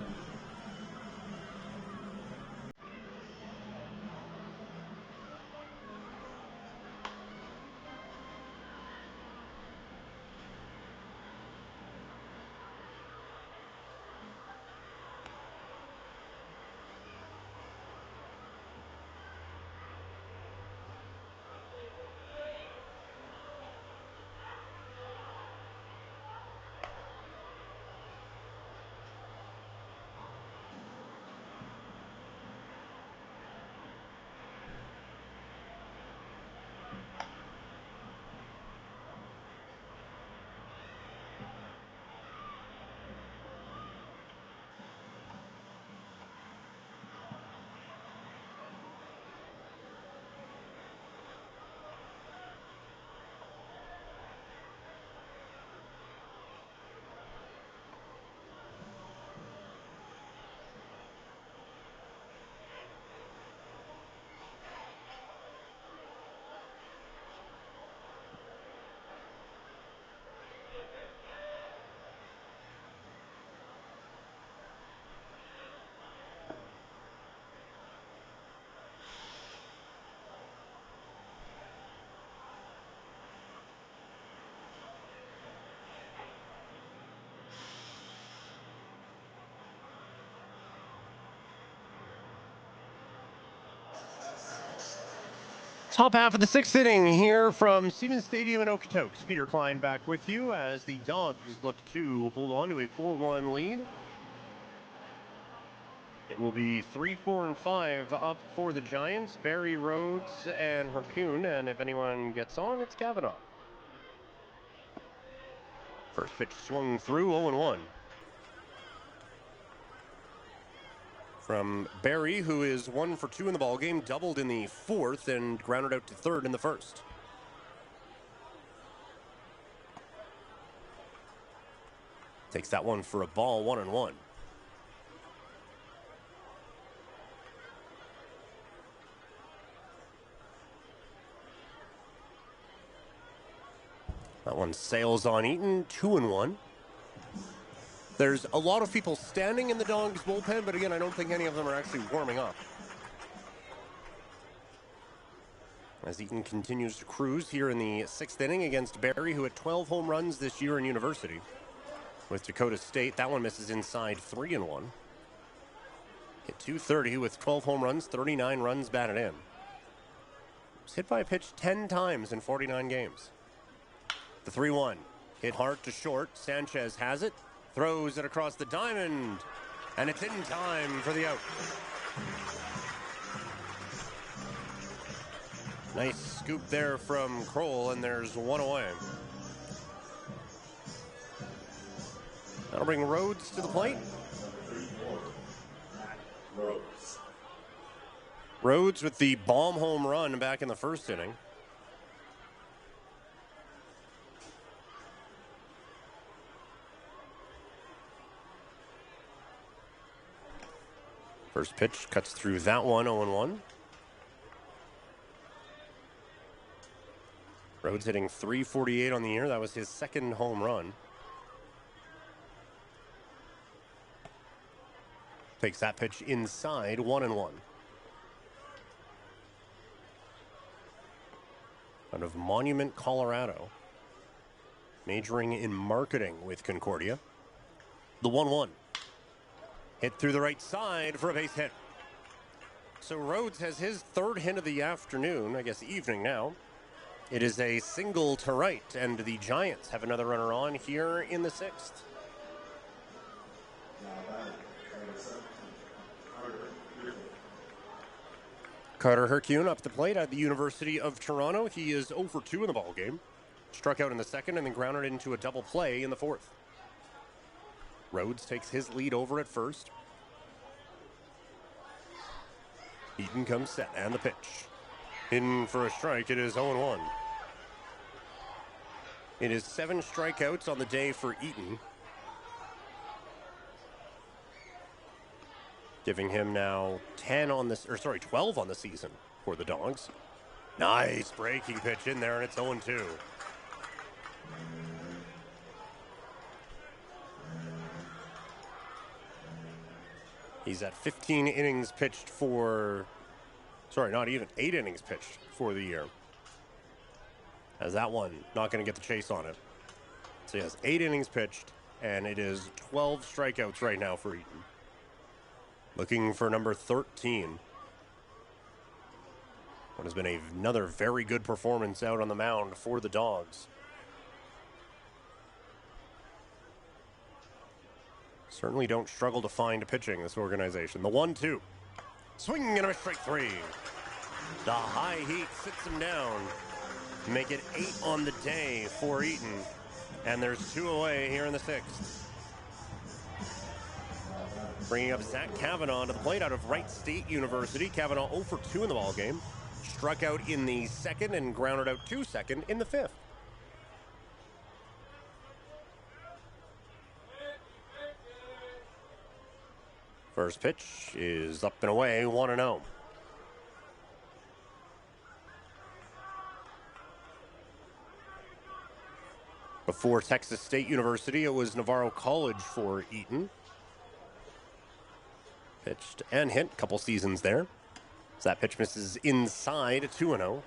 Top half of the 6th inning here from Siemens Stadium in Okotoks. Peter Klein back with you as the Dogs look to hold on to a 4-1 lead. It will be 3, 4, and 5 up for the Giants. Barry, Rhodes, and Harpoon. And if anyone gets on, it's Kavanaugh. First pitch swung through, 0-1. From Barry, who is 1 for 2 in the ballgame, doubled in the 4th and grounded out to 3rd in the 1st. Takes that one for a ball, 1-1. That one sails on Eaton, 2-1. There's a lot of people standing in the Dogs bullpen, but again, I don't think any of them are actually warming up. As Eaton continues to cruise here in the 6th inning against Barry, who had 12 home runs this year in University. With Dakota State, that one misses inside, 3-1. Hit .230 with 12 home runs, 39 runs batted in. Was hit by a pitch 10 times in 49 games. The 3-1. Hit hard to short. Sanchez has it. Throws it across the diamond. And it's in time for the out. Nice scoop there from Kroll, and there's one away. That'll bring Rhodes to the plate. Rhodes with the bomb home run back in the first inning. First pitch cuts through that one, 0-1. Rhodes hitting .348 on the year. That was his second home run. Takes that pitch inside, 1-1. Out of Monument, Colorado. Majoring in marketing with Concordia. The 1-1. Hit through the right side for a base hit. So Rhodes has his third hit of the afternoon, I guess evening now. It is a single to right, and the Giants have another runner on here in the sixth. Carter Hercune up the plate at the University of Toronto. He is 0 for 2 in the ball game. Struck out in the second and then grounded into a double play in the fourth. Rhodes takes his lead over at first. Eaton comes set, and the pitch. In for a strike, it is 0-1. It is 7 strikeouts on the day for Eaton. Giving him now 12 on the season for the Dawgs. Nice breaking pitch in there, and it's 0-2. He's at 15 innings pitched for, not even 8 innings pitched for the year. As that one, not going to get the chase on it. So he has 8 innings pitched, and it is 12 strikeouts right now for Eaton. Looking for number 13. What has been another very good performance out on the mound for the Dawgs. Certainly don't struggle to find pitching, this organization. The 1-2. Swinging and a strike 3. The high heat sits him down. Make it 8 on the day for Eaton. And there's 2 away here in the sixth. Bringing up Zach Kavanaugh to the plate out of Wright State University. Kavanaugh 0 for 2 in the ball game. Struck out in the second and grounded out 2 second in the fifth. First pitch is up and away, 1-0. Before Texas State University, it was Navarro College for Eaton. Pitched and hit a couple seasons there. So that pitch misses inside, 2-0.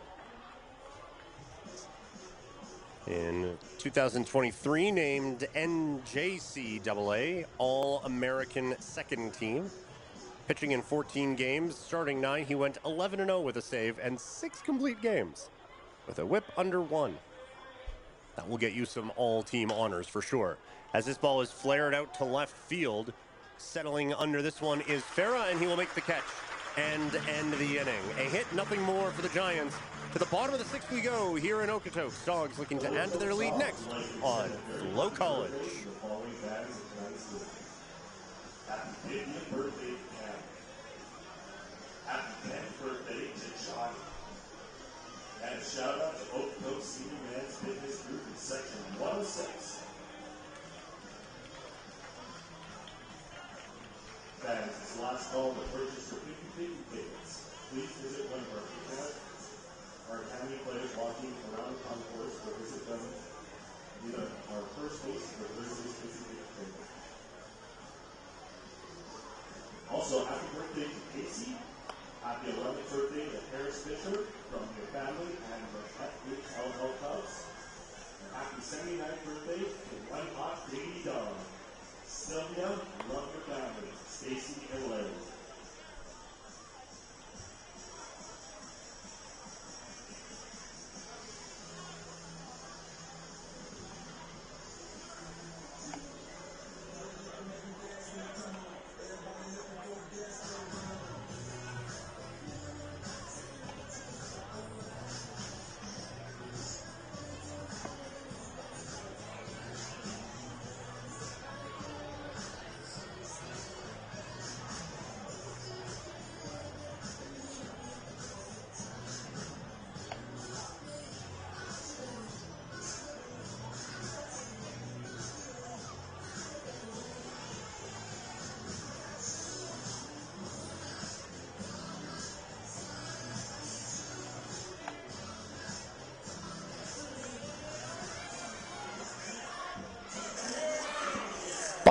In 2023, named NJCAA All-American Second Team. Pitching in 14 games, starting 9, he went 11-0 with a save and 6 complete games with a whip under 1. That will get you some all-team honors for sure. As this ball is flared out to left field, settling under this one is Farah, and he will make the catch and end the inning. A hit, nothing more for the Giants. To the bottom of the sixth we go here in Okotoks. Dawgs looking to add to their lead next on FloCollege. Happy 50th birthday, Cam. Happy 10th birthday to Johnny. And a shout out to Okotoks Senior Men's Fitness Group in Section 106. That is his last call to purchase your 50/50 tickets. Please visit one of our academy. Our academy players walking around the concourse or visit them via our first base for Thursday's 50/50 ticket. Also, happy birthday to Casey. Happy 11th birthday to Harris Fisher from your family and the F-League Health Cubs. And happy 79th birthday to One Hot Baby Dog. Sylvia, love your family. Stacy and Larry.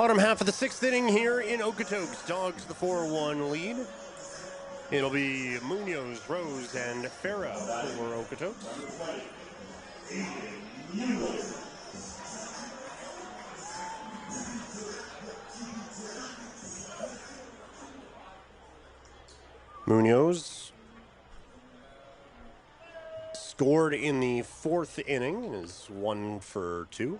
Bottom half of the 6th inning here in Okotoks. Dawgs the 4-1 lead. It'll be Munoz, Rose, and Farah for Okotoks. Munoz scored in the 4th inning, is 1 for 2.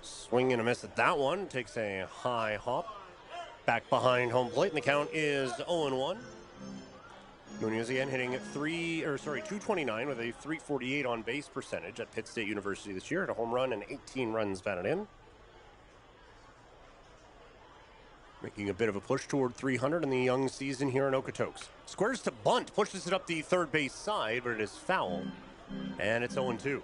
Swing and a miss at that one. Takes a high hop back behind home plate, and the count is 0-1. Munoz again hitting at 229 with a 348 on base percentage at Pitt State University this year. At a home run and 18 runs batted in. Making a bit of a push toward 300 in the young season here in Okotoks. Squares to bunt, pushes it up the third base side, but it is foul. And it's 0-2.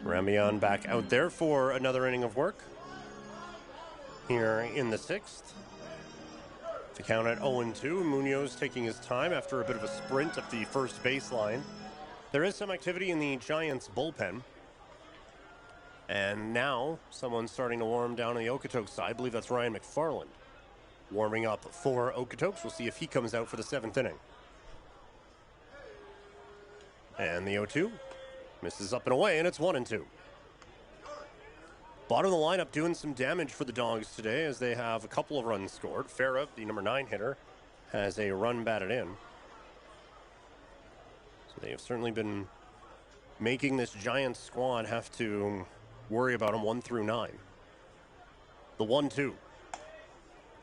Ramian back out there for another inning of work here in the 6th. The count at 0-2. Munoz taking his time after a bit of a sprint up the first baseline. There is some activity in the Giants bullpen. And now someone's starting to warm down on the Okotoks side. I believe that's Ryan McFarland warming up for Okotoks. We'll see if he comes out for the 7th inning. And the 0-2. Misses up and away, and it's 1-2. Bottom of the lineup doing some damage for the Dawgs today as they have a couple of runs scored. Farah, the number 9 hitter, has a run batted in. So they have certainly been making this Giants squad have to worry about them 1 through 9. The 1-2.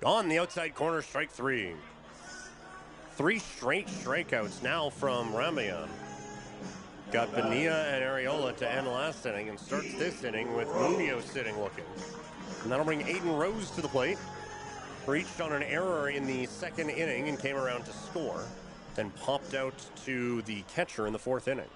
On the outside corner, strike 3. 3 straight strikeouts now from Ramian. Got Bonilla and Areola to end last inning and starts this inning with Munoz sitting looking. And that'll bring Aiden Rose to the plate. Reached on an error in the 2nd inning and came around to score. Then popped out to the catcher in the 4th inning.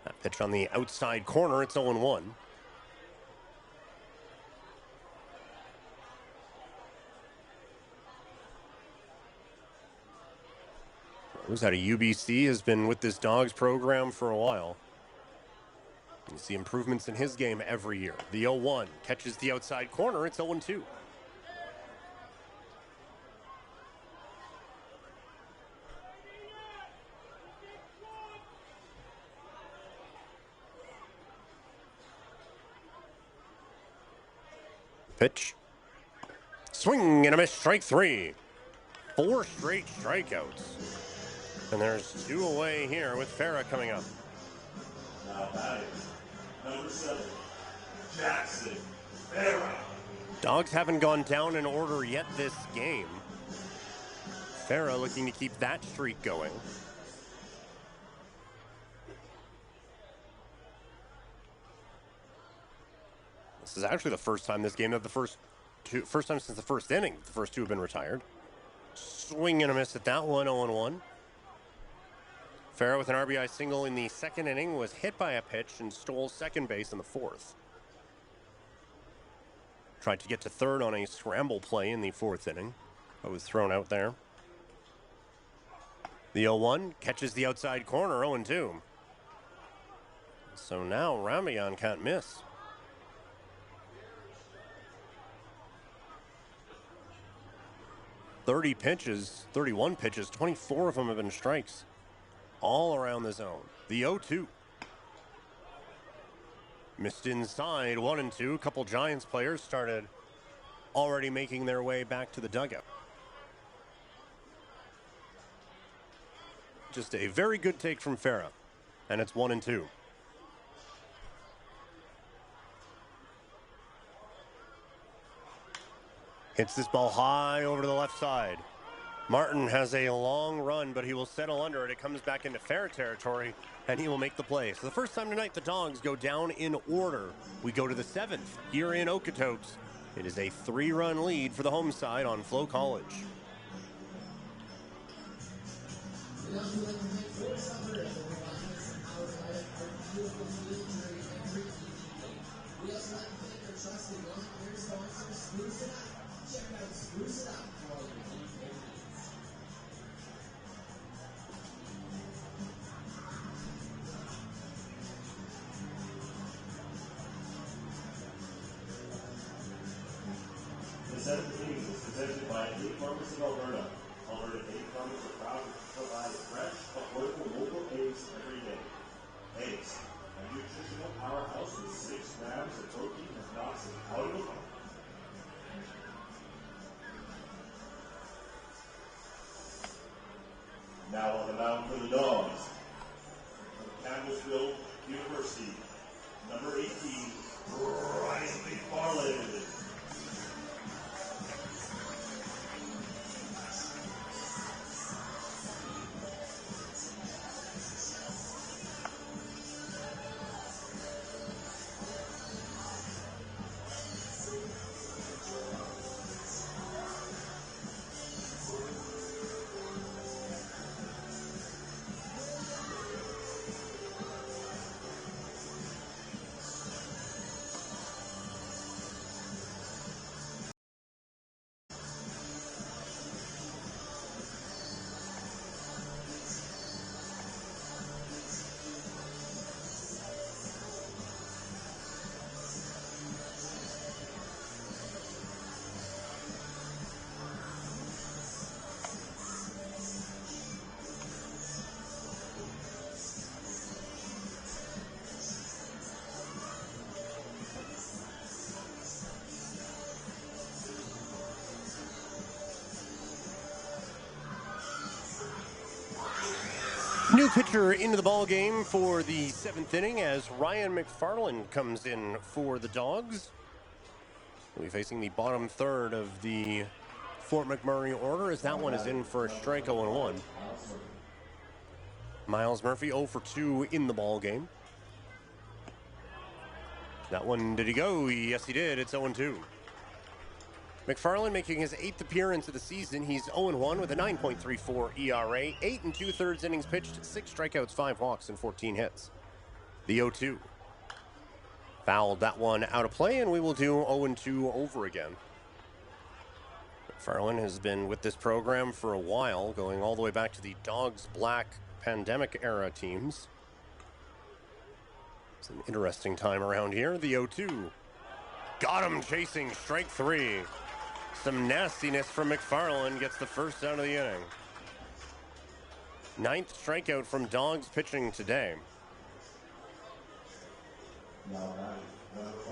That pitch on the outside corner, it's 0-1. Who's out of UBC, has been with this Dawgs program for a while. You see improvements in his game every year. The 0-1 catches the outside corner. It's 0-2. Pitch. Swing and a miss, strike 3. 4 straight strikeouts. And there's 2 away here with Farah coming up. Now batting, number 7, Jackson Farah. Dawgs haven't gone down in order yet this game. Farah looking to keep that streak going. This is actually the first time this game, first time since the 1st inning. The first 2 have been retired. Swing and a miss at that one, 0-1. Farah with an RBI single in the 2nd inning was hit by a pitch and stole second base in the 4th. Tried to get to 3rd on a scramble play in the 4th inning. That was thrown out there. The 0-1 catches the outside corner, 0-2. So now Ramian can't miss. "30 pitches, 31 pitches, 24 of them have been strikes. All around the zone. The 0-2. Missed inside, 1-2. A couple Giants players started already making their way back to the dugout. Just a very good take from Farah. And it's 1-2. Hits this ball high over to the left side. Martin has a long run, but he will settle under it. It comes back into fair territory, and he will make the play. So the first time tonight, the Dawgs go down in order. We go to the 7th here in Okotoks. It is a 3-run lead for the home side on FloCollege. trusted lawn care sponsor, Spruce It Up. Check out Spruce It Up for all your lawn care needs. The seventh inning is presented by Eight Farmers of Alberta. Alberta Eight Farmers are proud to provide fresh, affordable local eggs every day. Eggs, a nutritional powerhouse with 6 grams of protein that knocks it out of the park. Now on the mound for the Dawgs, from Campbellsville University, number 18, Ryan McFarland. New pitcher into the ball game for the 7th inning as Ryan McFarland comes in for the Dawgs. We'll be facing the bottom third of the Fort McMurray order as that one is in for a strike 0-1. Miles Murphy 0 for 2 in the ball game. That one, did he go? Yes, he did. It's 0-2. McFarland making his 8th appearance of the season. He's 0-1 with a 9.34 ERA, 8 2/3 innings pitched, 6 strikeouts, 5 walks, and 14 hits. The 0-2. Fouled that one out of play, and we will do 0-2 over again. McFarland has been with this program for a while, going all the way back to the Dawgs Black pandemic era teams. It's an interesting time around here. The 0-2. Got him chasing strike 3. Some nastiness from McFarland gets the first out of the inning. 9th strikeout from Dawgs pitching today.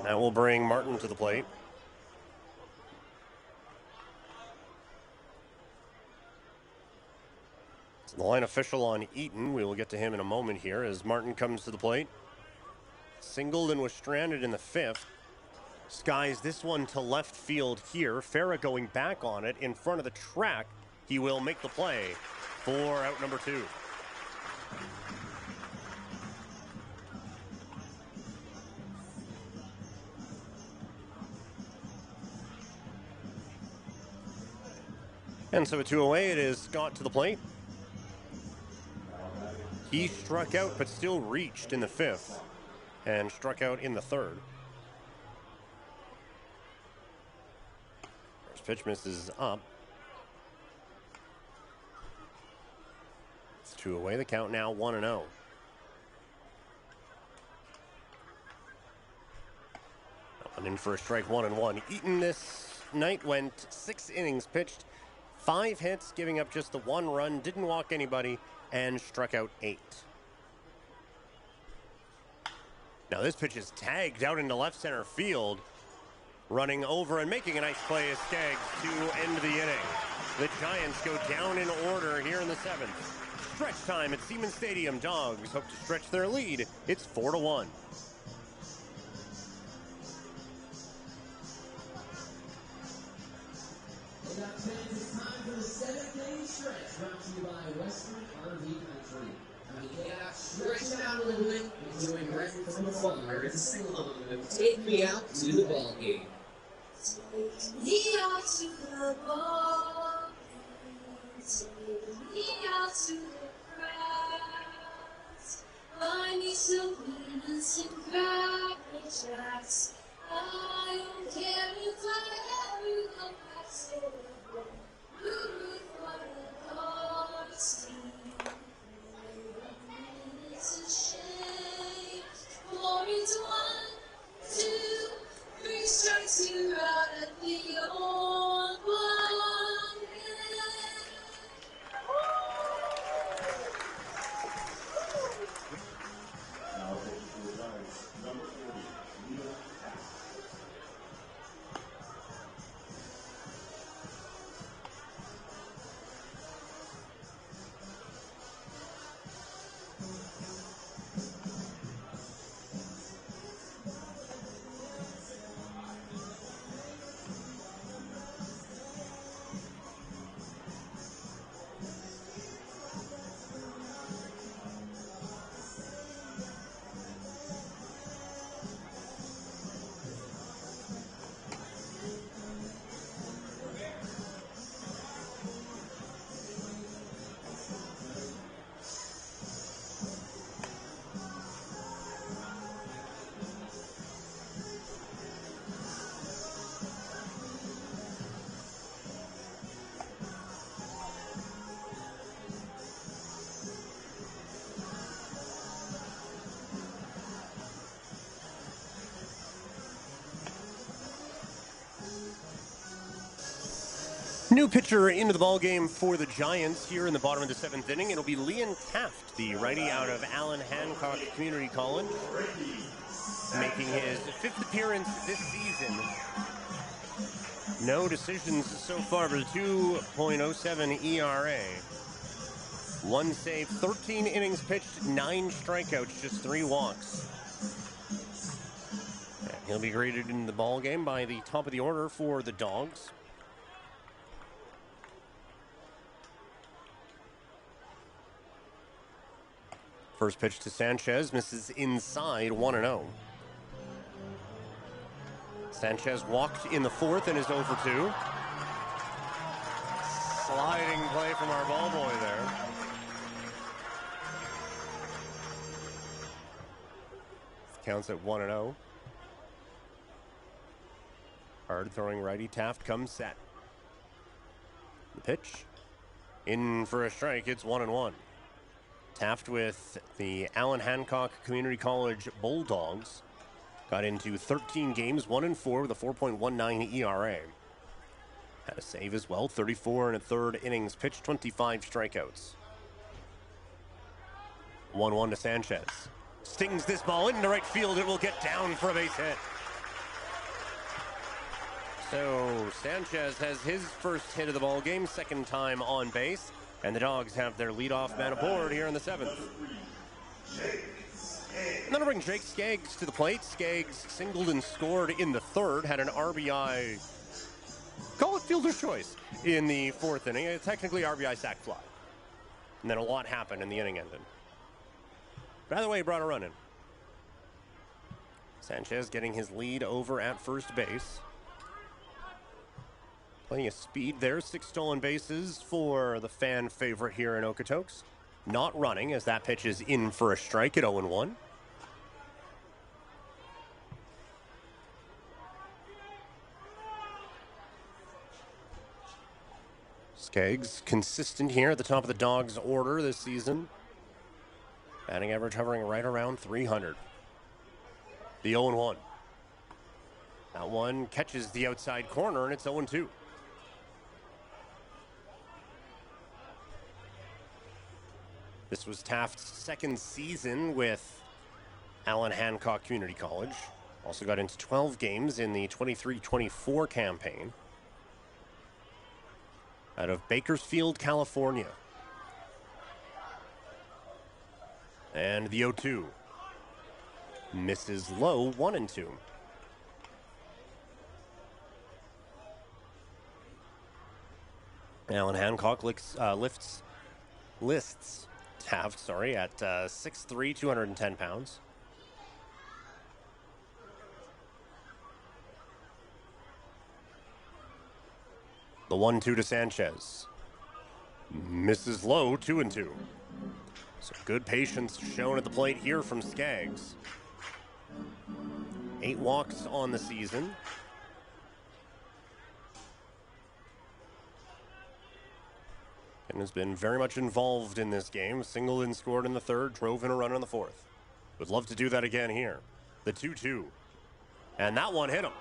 Now we'll bring Martin to the plate. It's the line official on Eaton. We will get to him in a moment here as Martin comes to the plate. Singled and was stranded in the 5th. Skies this one to left field here. Farah going back on it in front of the track. He will make the play for out number 2. And so a 2 away, it is Scott to the plate. He struck out but still reached in the 5th and struck out in the 3rd. Pitch misses up. It's 2 away. The count now 1-0. One in for a strike, 1-1. Eaton this night went 6 innings pitched, 5 hits, giving up just the 1 run, didn't walk anybody, and struck out 8. Now this pitch is tagged out into left center field. Running over and making a nice play is Skaggs to end the inning. The Giants go down in order here in the 7th. Stretch time at Siemens Stadium. Dawgs hope to stretch their lead. It's 4-1. It's time for the 7th inning stretch, brought to you by Western RV Country. Yeah, stretch it out a little bit, enjoying right from afar, and sing along with Take Me Out to the Ball Game. Take me out to the ball game, take me out to the grass. Buy me some peanuts and cracker jacks. I don't care if I ever go back to root for the Dogs team. It's a shame. For it's 1, 2, 3 strikes, you're out at the old one. Now taking for the Giants, number 40, Neil Taft. New pitcher into the ballgame for the Giants here in the bottom of the 7th inning. It'll be Liam Taft, the righty out of Allen Hancock Community College, making his 5th appearance this season. No decisions so far, but a 2.07 ERA. 1 save, 13 innings pitched, 9 strikeouts, just 3 walks. And he'll be graded in the ballgame by the top of the order for the Dawgs. First pitch to Sanchez, misses inside, 1-0. Sanchez walked in the 4th and is 0 for 2. Sliding play from our ball boy there. Counts at 1-0. Hard throwing righty Taft comes set. The pitch. In for a strike, it's 1-1. Taft with the Allen Hancock Community College Bulldogs. Got into 13 games, 1-4 with a 4.19 ERA. Had a save as well, 34 1/3 innings pitched, 25 strikeouts. 1-1 to Sanchez. Stings this ball into right field. It will get down for a base hit. So Sanchez has his first hit of the ball game, second time on base. And the Dawgs have their leadoff man aboard here in the 7th. And then I'll bring Jake Skaggs to the plate. Skaggs singled and scored in the 3rd, had an RBI, call it fielder's choice, in the 4th inning. Technically RBI sac fly. And then a lot happened and the inning ended. By the way, he brought a run in. Sanchez getting his lead over at first base. Plenty of speed there. 6 stolen bases for the fan favorite here in Okotoks. Not running as that pitch is in for a strike at 0-1. Skaggs consistent here at the top of the Dawgs order this season. Batting average hovering right around 300. The 0-1. That one catches the outside corner and it's 0-2. This was Taft's 2nd season with Allen Hancock Community College. Also got into 12 games in the 23-24 campaign. Out of Bakersfield, California. And the 0-2. Misses low, 1-2. Allen Hancock lists Taft, at 6'3", 210 pounds. The 1-2 to Sanchez. Misses low, 2-2. So good patience shown at the plate here from Skaggs. 8 walks on the season. And has been very much involved in this game. Singled and scored in the third, drove in a run on the fourth. Would love to do that again here. The 2-2. And that one hit him.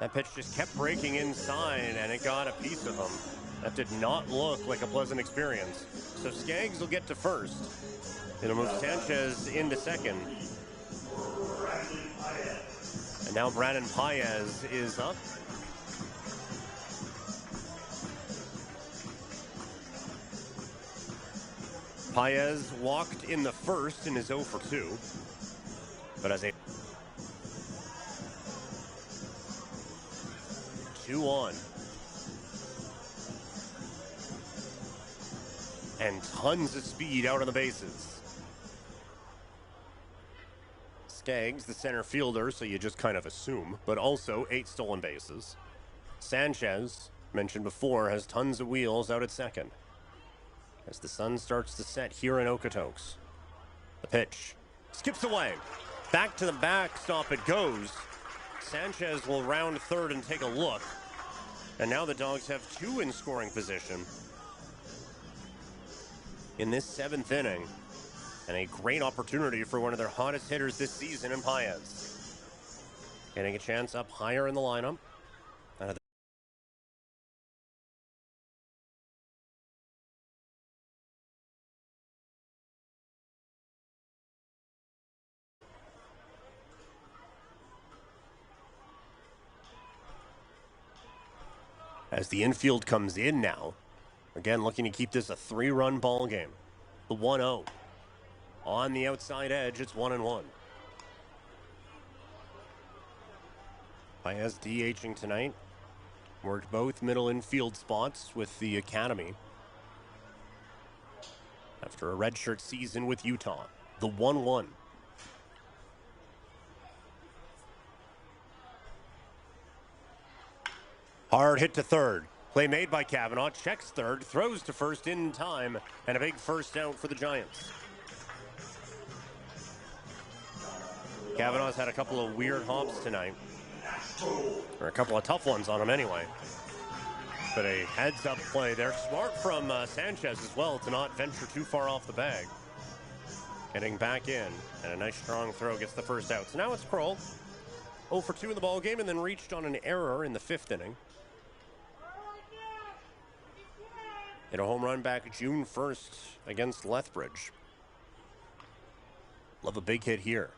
That pitch just kept breaking inside, and it got a piece of him. That did not look like a pleasant experience. So Skaggs will get to first. It'll move Sanchez into second. And now Brandon Paez is up. Paez walked in the first and is 0 for 2. But as a 2-on. And tons of speed out on the bases. Skaggs, the center fielder, so you just kind of assume, but also 8 stolen bases. Sanchez, mentioned before, has tons of wheels out at second. As the sun starts to set here in Okotoks. The pitch skips away. Back to the backstop it goes. Sanchez will round third and take a look. And now the Dogs have 2 in scoring position in this 7th inning. And a great opportunity for one of their hottest hitters this season in Paez. Getting a chance up higher in the lineup. As the infield comes in now, again looking to keep this a 3-run ball game. The 1-0. On the outside edge, it's 1-1. Paez DHing tonight. Worked both middle infield spots with the academy. After a redshirt season with Utah. The 1-1. Hard hit to third. Play made by Kavanaugh. Checks third. Throws to first in time. And a big first out for the Giants. Kavanaugh's had a couple of weird hops tonight. Or a couple of tough ones on him anyway. But a heads-up play there. Smart from Sanchez as well to not venture too far off the bag. Getting back in. And a nice strong throw gets the first out. So now it's Kroll. 0 for 2 in the ball game and then reached on an error in the 5th inning. Hit a home run back June 1st against Lethbridge. Love a big hit here.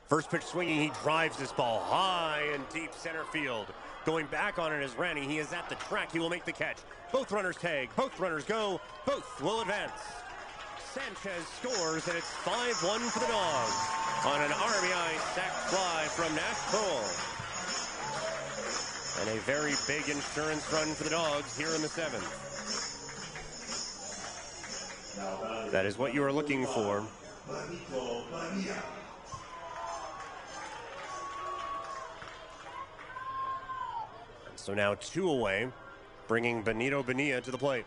First pitch swinging, he drives this ball high and deep center field. Going back on it is Rennie. He is at the track. He will make the catch. Both runners tag. Both runners go. Both will advance. Sanchez scores, and it's 5-1 for the Dogs on an RBI sac fly from Nash Kroll. And a very big insurance run for the Dogs here in the 7th. That is what you are looking for. So now 2 away, bringing Benito Bonilla to the plate.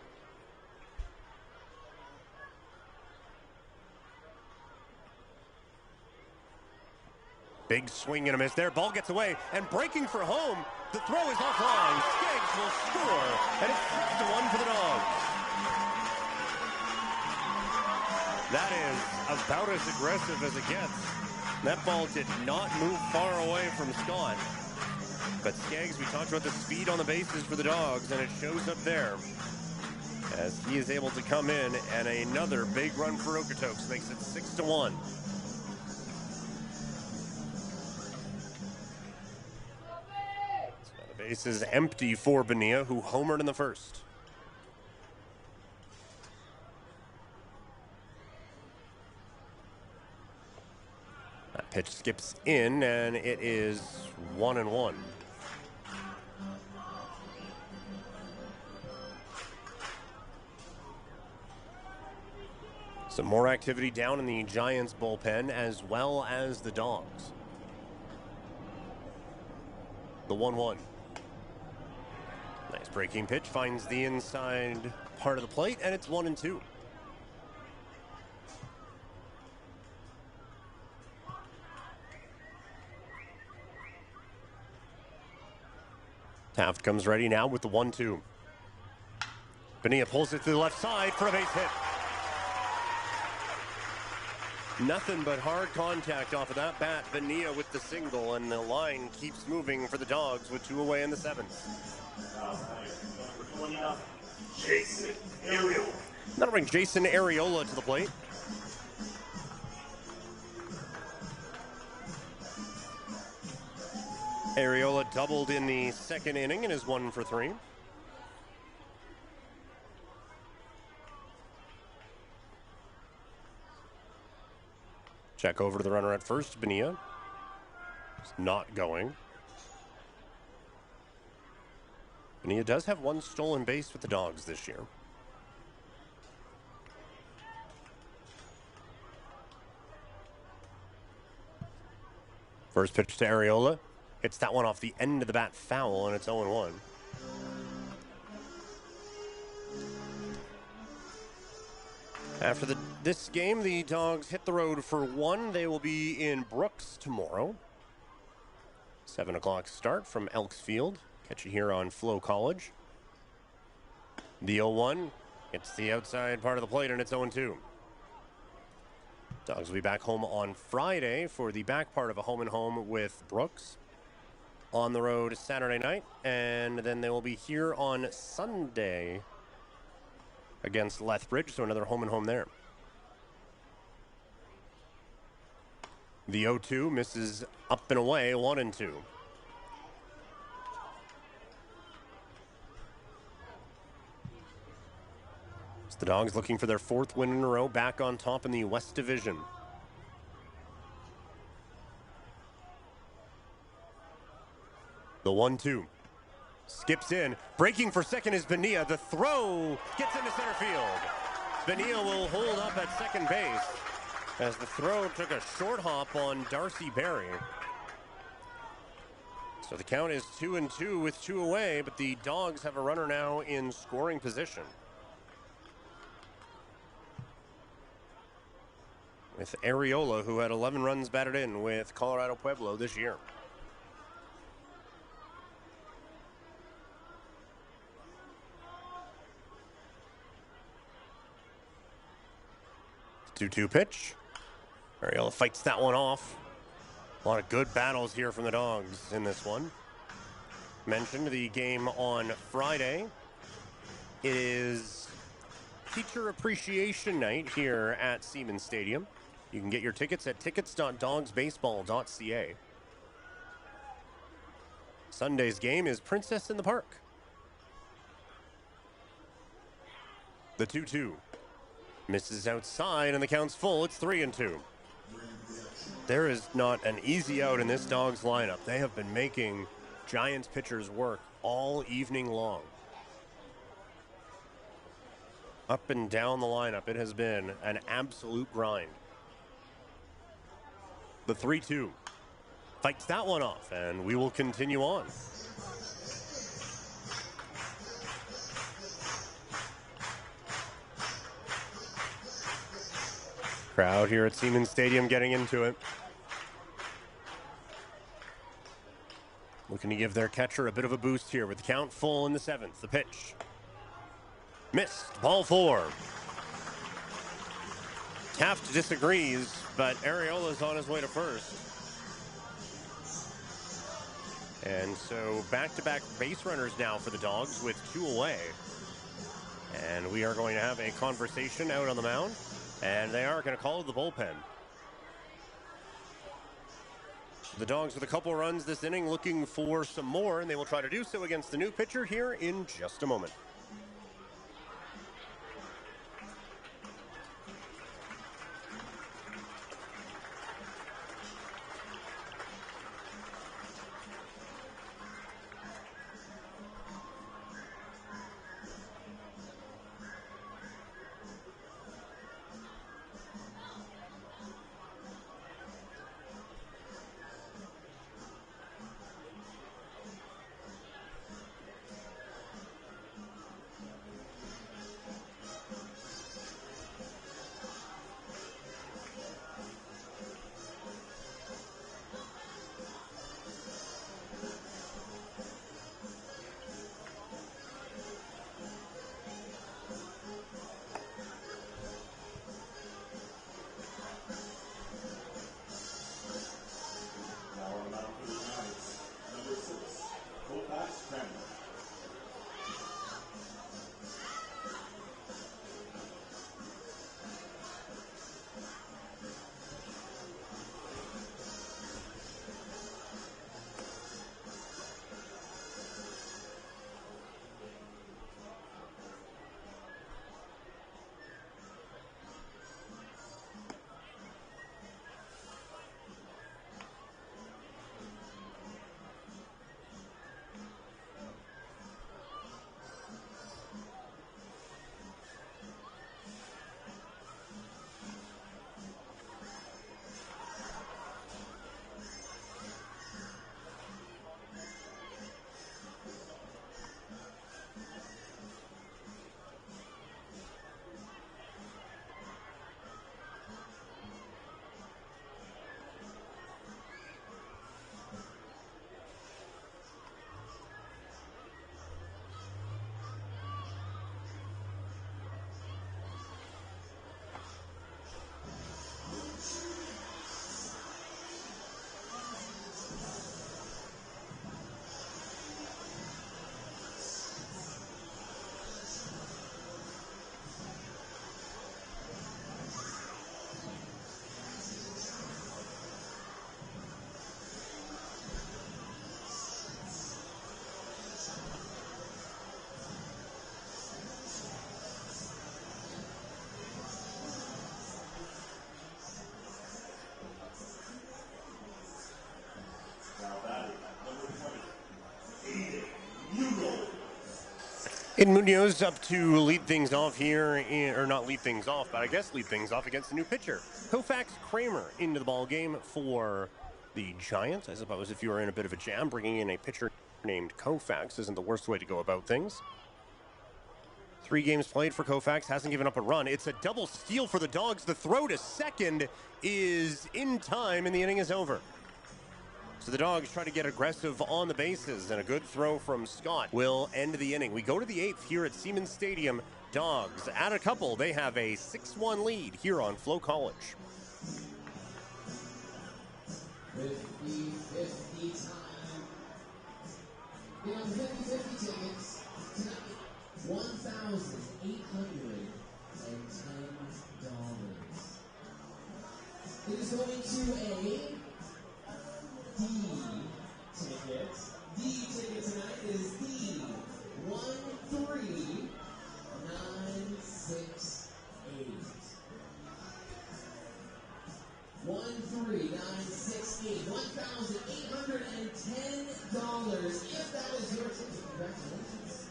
Big swing and a miss there. Ball gets away and breaking for home. The throw is offline. Skaggs will score, and it's 6-1 for the Dogs. That is about as aggressive as it gets. That ball did not move far away from Scott. But Skaggs, we talked about the speed on the bases for the Dogs, and it shows up there as he is able to come in, and another big run for Okotoks makes it 6-1. So the base is empty for Bonilla, who homered in the first. That pitch skips in, and it is 1-1. Some more activity down in the Giants bullpen as well as the Dogs. The 1-1. Nice breaking pitch, finds the inside part of the plate, and it's 1-2. Taft comes ready now with the 1-2. Bonilla pulls it to the left side for a base hit. Nothing but hard contact off of that bat. Bonilla with the single, and the line keeps moving for the Dogs with 2 away in the 7th. Jason Ariola. That'll bring Jason Ariola to the plate. Ariola doubled in the 2nd inning and is 1 for 3. Check over to the runner at first. Bonilla is not going. Bonilla does have 1 stolen base with the Dogs this year. First pitch to Ariola. Hits that one off the end of the bat foul, and it's 0-1. After this game, the Dogs hit the road for 1. They will be in Brooks tomorrow. 7 o'clock start from Elks Field. Catch it here on FloCollege. The 0-1 hits the outside part of the plate, and it's 0-2. Dogs will be back home on Friday for the back part of a home-and-home with Brooks. On the road Saturday night, and then they will be here on Sunday against Lethbridge, so another home-and-home there. The 0-2 misses up and away, 1-2. So the Dogs looking for their 4th win in a row, back on top in the West Division. The 1-2 skips in. Breaking for second is Bonilla. The throw gets into center field. Bonilla will hold up at second base as the throw took a short hop on Darcy Berry. So the count is 2-2 with 2 away, but the Dogs have a runner now in scoring position. With Ariola, who had 11 runs batted in with Colorado Pueblo this year. 2-2 pitch. Ariola fights that one off. A lot of good battles here from the Dogs in this one. Mentioned the game on Friday. It is Teacher Appreciation Night here at Siemens Stadium. You can get your tickets at tickets.dogsbaseball.ca. Sunday's game is Princess in the Park. The 2-2. Misses outside, and the count's full. It's 3-2. There is not an easy out in this Dogs lineup. They have been making Giants pitchers work all evening long. Up and down the lineup, it has been an absolute grind. The 3-2 fights that one off, and we will continue on. Crowd here at Siemens Stadium getting into it. Looking to give their catcher a bit of a boost here with the count full in the 7th. The pitch. Missed. Ball 4. Taft disagrees, but Ariola's on his way to first. And so back-to-back base runners now for the Dogs with 2 away. And we are going to have a conversation out on the mound. And they are going to call the bullpen. The Dogs with a couple runs this inning, looking for some more, and they will try to do so against the new pitcher here in just a moment. Colfax Cranmer. In Munoz up to lead things off here, or not lead things off, but I guess lead things off against a new pitcher. Colfax Cranmer into the ball game for the Giants. I suppose if you were in a bit of a jam, bringing in a pitcher named Colfax isn't the worst way to go about things. 3 games played for Colfax, hasn't given up a run. It's a double steal for the Dawgs. The throw to second is in time, and the inning is over. So the Dawgs try to get aggressive on the bases, and a good throw from Scott will end the inning. We go to the 8th here at Siemens Stadium. Dawgs add a couple. They have a 6-1 lead here on FloCollege. With the 50 time. You know, 50-50 tickets tonight, $1,810. It is going to a D ticket. D ticket tonight is D 13968. 13968. $1,810. If that is your ticket, congratulations.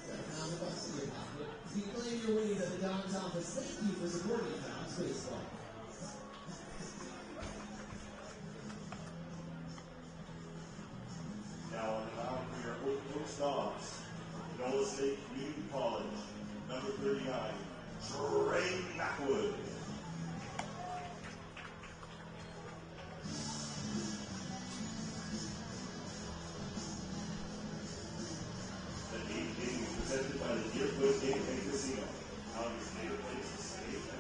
Got $1,000 in your pocket. You can claim your winnings at the Dawgs office. Thank you for supporting Dawgs Baseball. Now on the mound for your Okotoks Dawgs, Noah State Community College, number 39, Trey Mackwood. The 8th inning is presented by the Deerfoot Game and Casino. Now your favorite place to stay and play.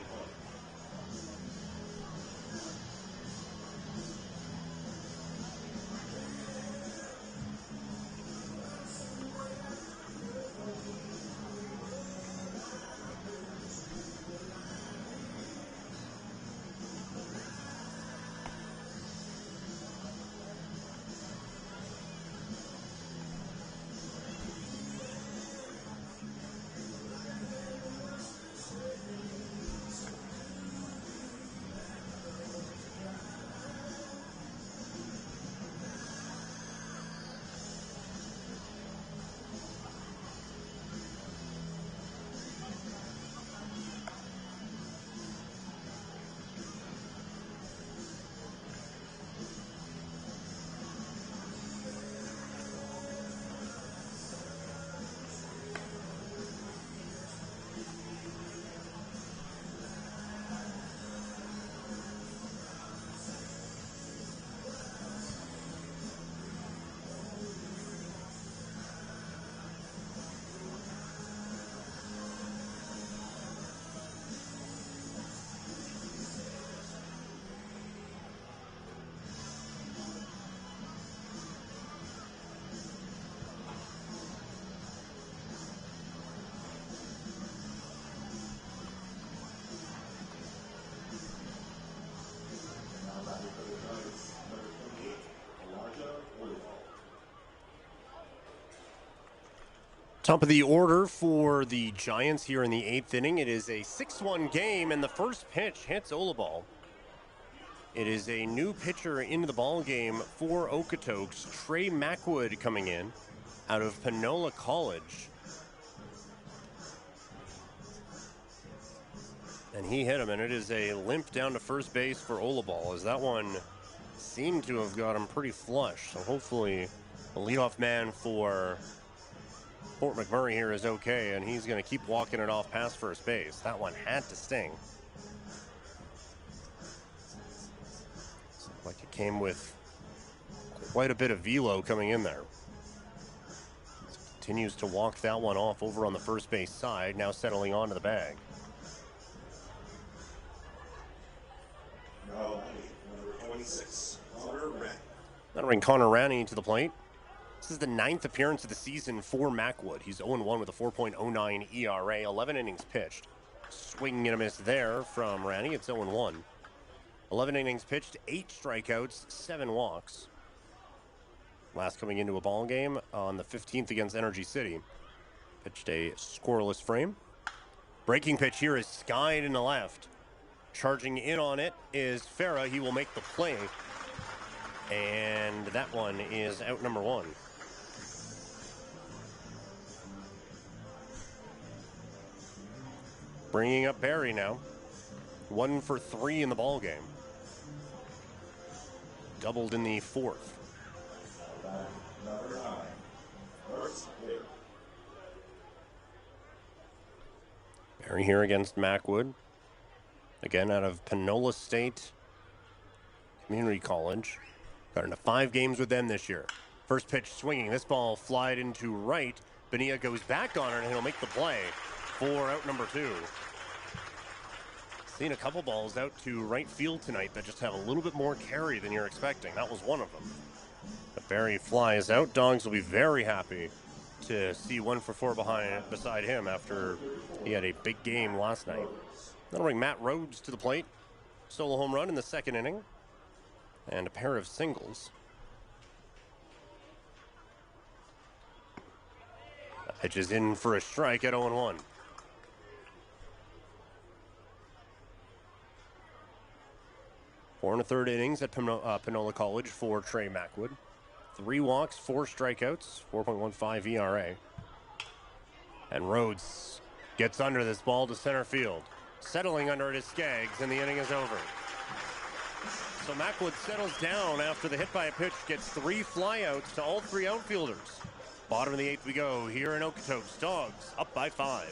Top of the order for the Giants here in the 8th inning. It is a 6-1 game, and the first pitch hits Olaball. It is a new pitcher into the ball game for Okotoks, Trey Macwood, coming in out of Panola College. And he hit him, and it is a limp down to first base for Olaball, as that one seemed to have got him pretty flush. So hopefully the leadoff man for Fort McMurray here is okay, and he's going to keep walking it off past first base. That one had to sting. Looked like it came with quite a bit of velo coming in there. Continues to walk that one off over on the first base side, now settling onto the bag. Number 26, Connor Rennie. That'll bring Connor Rennie to the plate. This is the 9th appearance of the season for Macwood. He's 0-1 with a 4.09 ERA, 11 innings pitched. Swing and a miss there from Rennie. It's 0-1. 11 innings pitched, 8 strikeouts, 7 walks. Last coming into a ball game on the 15th against Energy City. Pitched a scoreless frame. Breaking pitch here is skied in the left. Charging in on it is Farah. He will make the play. And that one is out number 1. Bringing up Barry now. 1 for 3 in the ball game. Doubled in the 4th. Number 9, first hitter. Barry here against Macwood. Again, out of Panola State Community College. Got into 5 games with them this year. First pitch swinging. This ball flied into right. Bonilla goes back on it, and he'll make the play for out number 2. Seen a couple balls out to right field tonight that just have a little bit more carry than you're expecting. That was one of them. But Barry flies out. Dawgs will be very happy to see 1 for 4 beside him after he had a big game last night. That'll bring Matt Rhodes to the plate. Solo home run in the 2nd inning. And a pair of singles. That pitch is in for a strike at 0-1. Four and a third innings at Panola College for Trey Macwood. 3 walks, 4 strikeouts, 4.15 ERA. And Rhodes gets under this ball to center field. Settling under it is Skaggs, and the inning is over. So Macwood settles down after the hit by a pitch, gets 3 flyouts to all 3 outfielders. Bottom of the 8th we go here in Okotoks. Dawgs up by 5.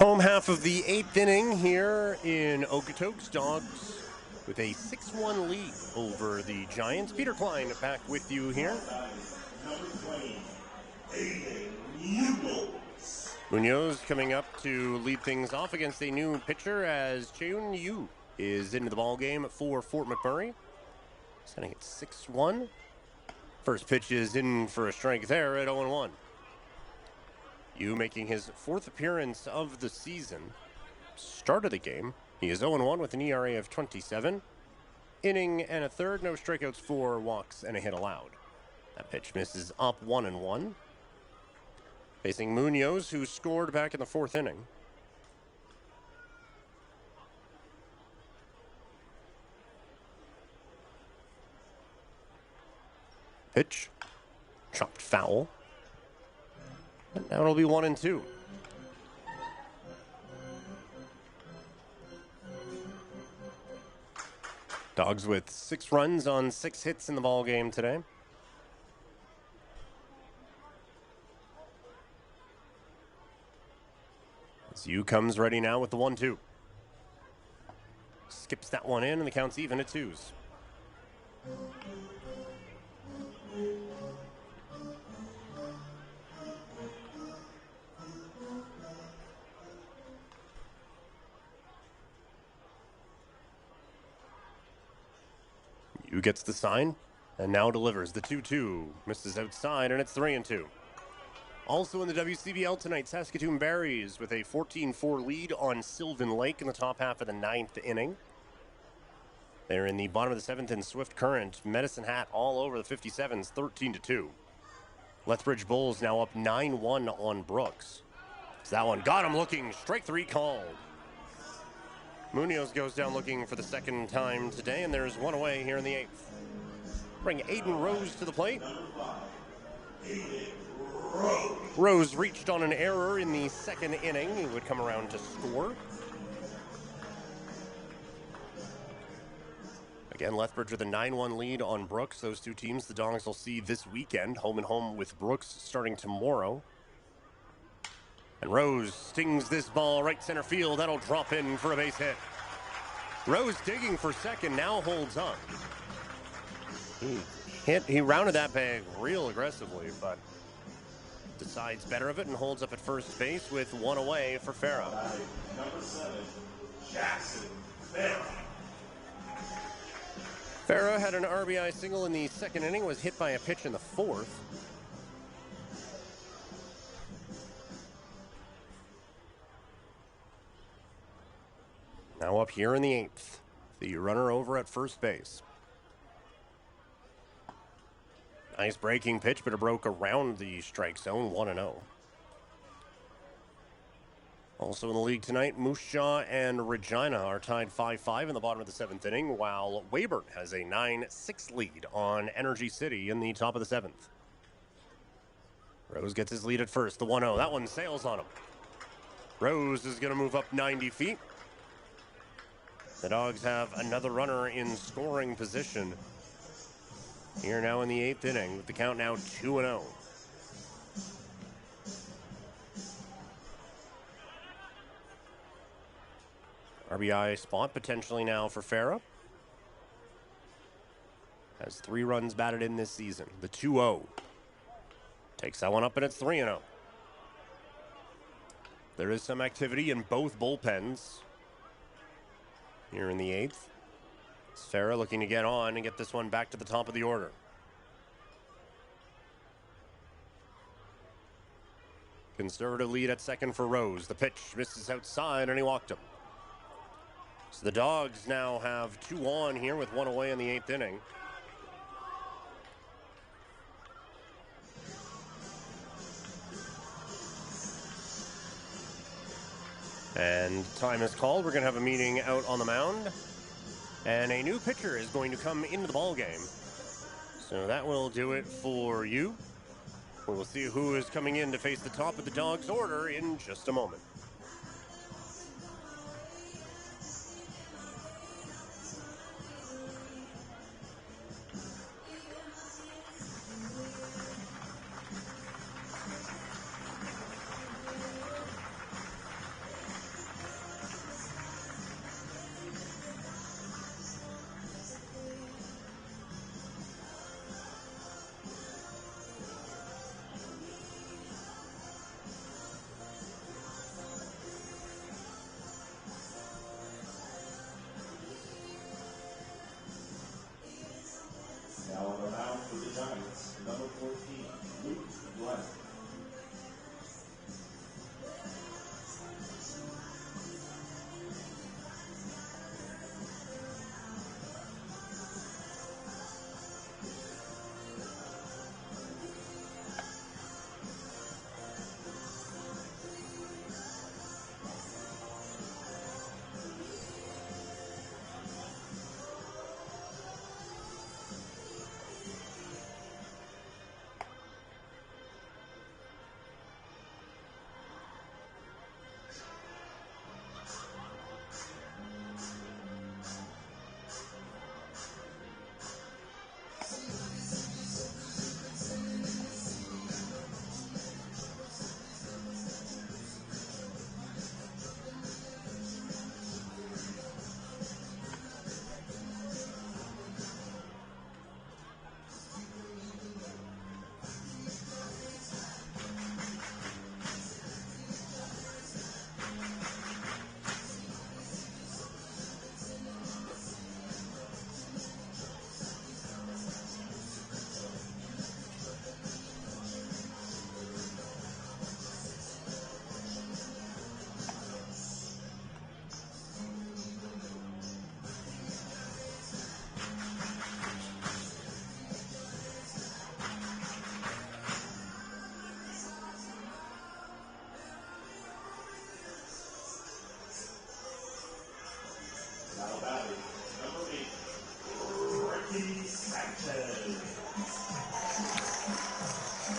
Home half of the 8th inning here in Okotoks. Dawgs with a 6-1 lead over the Giants. Peter Klein back with you here. Munoz coming up to lead things off against a new pitcher as Cheun Yu is into the ball game for Fort McMurray. Setting it 6-1. First pitch is in for a strike there at 0-1. Yu making his 4th appearance of the season. Start of the game, he is 0-1 with an ERA of 27. Inning and a third, no strikeouts, 4 walks, and a hit allowed. That pitch misses up 1-1. Facing Munoz, who scored back in the 4th inning. Pitch. Chopped foul. And now it'll be 1-2. Dawgs with 6 runs on 6 hits in the ball game today. As Yu comes ready now with the 1-2. Skips that one in, and the count's even at 2s. Yu gets the sign, and now delivers the 2-2. Misses outside, and it's 3-2. Also in the WCBL tonight, Saskatchewan Berries with a 14-4 lead on Sylvan Lake in the top half of the 9th inning. They're in the bottom of the 7th in Swift Current. Medicine Hat all over the 57s, 13-2. Lethbridge Bulls now up 9-1 on Brooks. So that one got him looking. Strike 3 called. Munoz goes down looking for the 2nd time today, and there's 1 away here in the 8th. Bring Aiden Rose to the plate. Rose reached on an error in the 2nd inning. He would come around to score. Again, Lethbridge with a 9-1 lead on Brooks. Those 2 teams the Dawgs will see this weekend. Home and home with Brooks starting tomorrow. And Rose stings this ball right center field. That'll drop in for a base hit. Rose digging for second, now holds on. He rounded that bag real aggressively, but decides better of it and holds up at first base with 1 away for Farah. Number 7, Jackson Farah. Farah had an RBI single in the 2nd inning, was hit by a pitch in the 4th. Now up here in the 8th, the runner over at first base. Nice breaking pitch, but it broke around the strike zone, 1-0. Also in the league tonight, Moose Jaw and Regina are tied 5-5 in the bottom of the 7th inning, while Weyburn has a 9-6 lead on Energy City in the top of the 7th. Rose gets his lead at first, the 1-0. That one sails on him. Rose is going to move up 90 feet. The Dawgs have another runner in scoring position here now in the 8th inning, with the count now 2-0. RBI spot potentially now for Farah. Has 3 runs batted in this season. The 2-0. Takes that one up, and it's 3-0. There is some activity in both bullpens here in the 8th. Farah looking to get on and get this one back to the top of the order. Conservative lead at second for Rose. The pitch misses outside, and he walked him. So the Dawgs now have 2 on here with 1 away in the 8th inning. And time is called. We're going to have a meeting out on the mound. And a new pitcher is going to come into the ball game. So that will do it for you. We will see who is coming in to face the top of the Dawgs order in just a moment.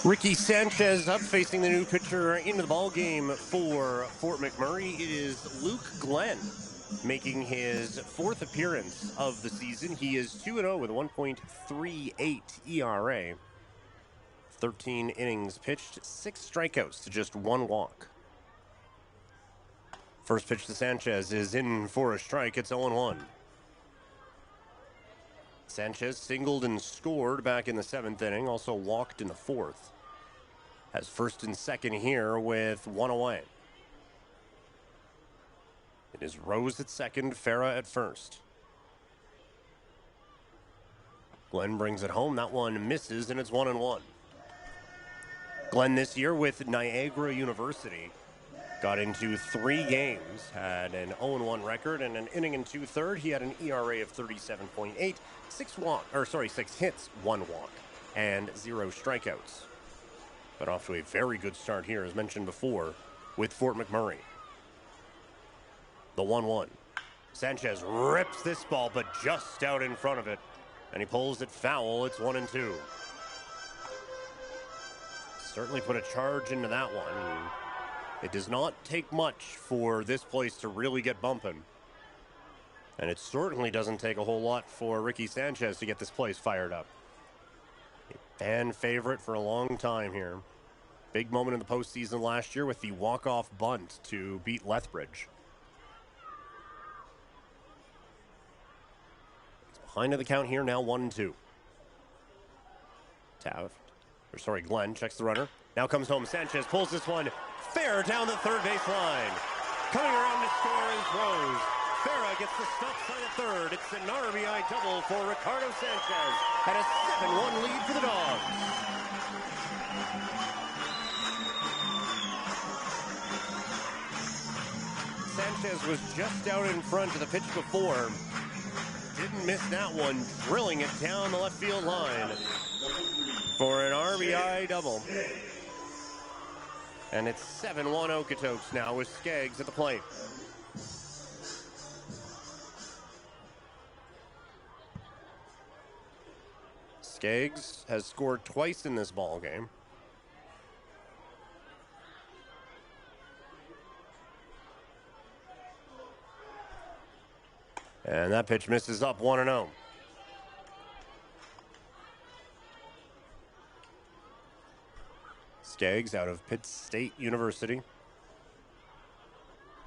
Ricky Sanchez up facing the new pitcher into the ball game for Fort McMurray. It is Luke Glenn making his fourth appearance of the season. He is 2-0 with a 1.38 ERA. 13 innings pitched, 6 strikeouts to just 1 walk. First pitch to Sanchez is in for a strike. It's 0-1. Sanchez singled and scored back in the 7th inning, also walked in the 4th. Has first and second here with 1 away. It is Rose at second, Farah at first. Glenn brings it home. That one misses, and it's 1-1. Glenn this year with Niagara University got into 3 games, had an 0-1 record and an inning and 2/3. He had an ERA of 37.8, 6 hits, 1 walk, and 0 strikeouts. But off to a very good start here, as mentioned before, with Fort McMurray. The 1-1. Sanchez rips this ball, but just out in front of it, and he pulls it foul. It's 1-2. Certainly put a charge into that one. It does not take much for this place to really get bumping. And it certainly doesn't take a whole lot for Ricky Sanchez to get this place fired up. A fan favorite for a long time here. Big moment in the postseason last year with the walk-off bunt to beat Lethbridge. It's behind the count here now, 1-2. Glenn checks the runner. Now comes home. Sanchez pulls this one fair down the third base line. Coming around to score is Rose. Farah gets the stop sign at third. It's an RBI double for Ricardo Sanchez at a 7-1 lead for the Dawgs. Sanchez was just out in front of the pitch before. Didn't miss that one, drilling it down the left field line for an RBI double. And it's 7-1 Okotoks now with Skaggs at the plate. Skaggs has scored twice in this ball game. And that pitch misses up 1-0. Skaggs out of Pitt State University.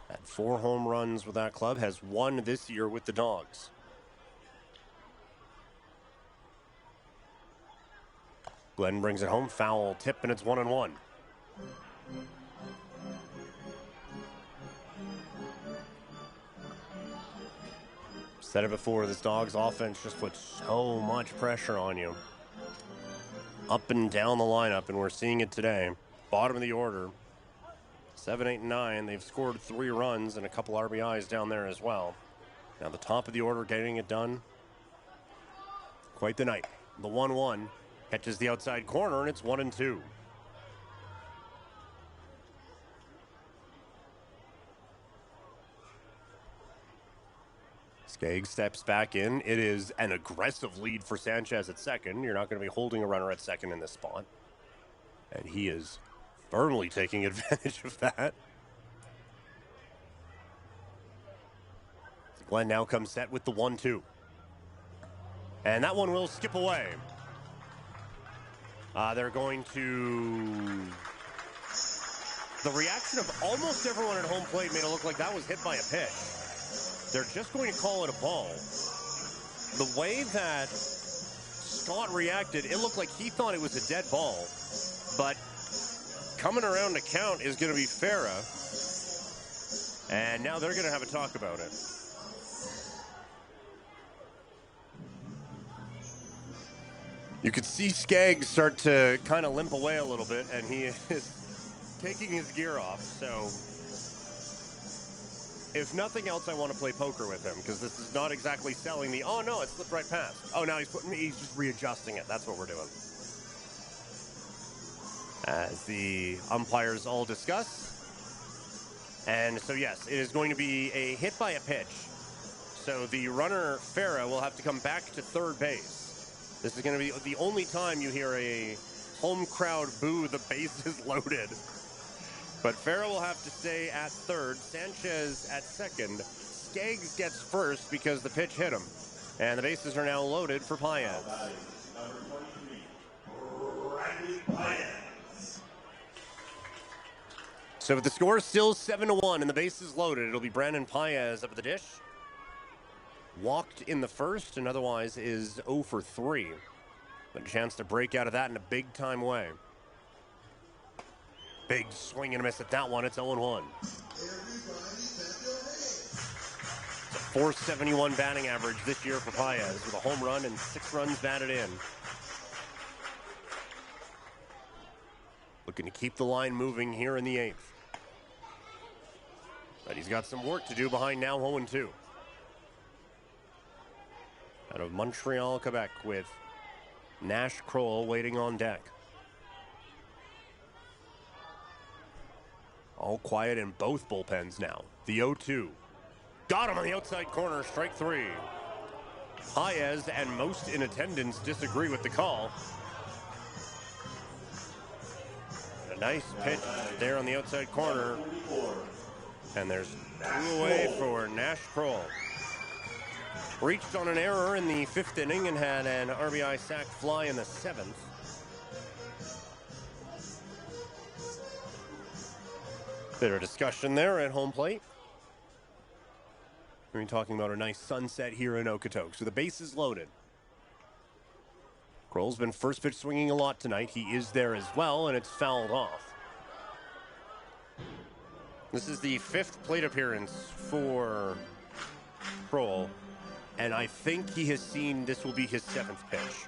Had 4 home runs with that club. Has 1 this year with the Dawgs. Glenn brings it home. Foul tip, and it's 1-1. Said it before, this Dawgs offense just puts so much pressure on you. Up and down the lineup, and we're seeing it today. Bottom of the order, 7, 8, and 9. They've scored 3 runs and a couple RBIs down there as well. Now the top of the order getting it done. Quite the night. The 1-1 catches the outside corner, and it's 1-2. Skaggs steps back in. It is an aggressive lead for Sanchez at second. You're not going to be holding a runner at second in this spot. And he is firmly taking advantage of that. Glenn now comes set with the 1-2. And that one will skip away. They're going to... The reaction of almost everyone at home plate made it look like that was hit by a pitch. They're just going to call it a ball. The way that Scott reacted, it looked like he thought it was a dead ball. But coming around to count is going to be Farah. And now they're going to have a talk about it. You could see Skaggs start to kind of limp away a little bit, and he is taking his gear off, so... If nothing else, I want to play poker with him, because this is not exactly selling the, oh no, it slipped right past. Oh, now he's just readjusting it. That's what we're doing. As the umpires all discuss. And so yes, it is going to be a hit by a pitch. So the runner, Farah, will have to come back to third base. This is going to be the only time you hear a home crowd boo the bases loaded. But Farrell will have to stay at third, Sanchez at second. Skaggs gets first because the pitch hit him. And the bases are now loaded for Paez. Number 23, Bradley Paez. So the score is still 7-1 and the bases loaded. It'll be Brandon Paez up at the dish. Walked in the first and otherwise is 0 for 3. But a chance to break out of that in a big-time way. Big swing and a miss at that one. It's 0-1. It's a .471 batting average this year for Paez with a home run and 6 runs batted in. Looking to keep the line moving here in the 8th. But he's got some work to do behind now 0-2. Out of Montreal, Quebec with Nash Kroll waiting on deck. All quiet in both bullpens now. The 0-2. Got him on the outside corner, strike 3. Paez and most in attendance disagree with the call. A nice pitch there on the outside corner. And there's 2 away for Nash Kroll. Reached on an error in the 5th inning and had an RBI sac fly in the 7th. Bit of discussion there at home plate. We're talking about a nice sunset here in Okotoks with the bases loaded. Kroll's been first pitch swinging a lot tonight. He is there as well, and it's fouled off. This is the 5th plate appearance for Kroll, and I think he has seen this will be his 7th pitch.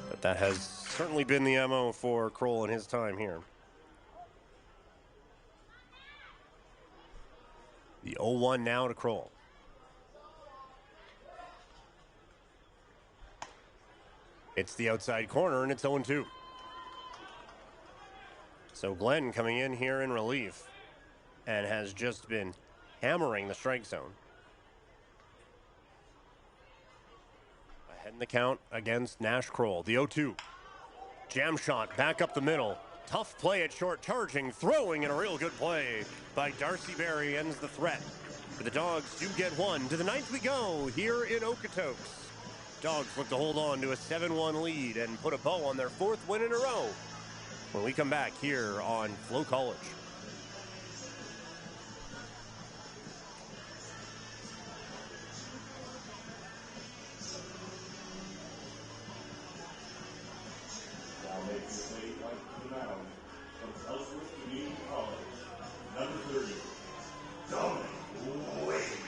But that has certainly been the MO for Kroll in his time here. The 0-1 now to Kroll. It's the outside corner, and it's 0-2. So Glenn coming in here in relief and has just been hammering the strike zone. Ahead in the count against Nash Kroll. The 0-2. Jam shot back up the middle. Tough play at short, charging, throwing, and a real good play by Darcy Berry ends the threat. But the Dogs do get one. To the 9th we go here in Okotoks. Dogs look to hold on to a 7-1 lead and put a bow on their 4th win in a row when we come back here on FloCollege. Now making his way right to the mound from Ellsworth Community College, number 30, Dominic Wade.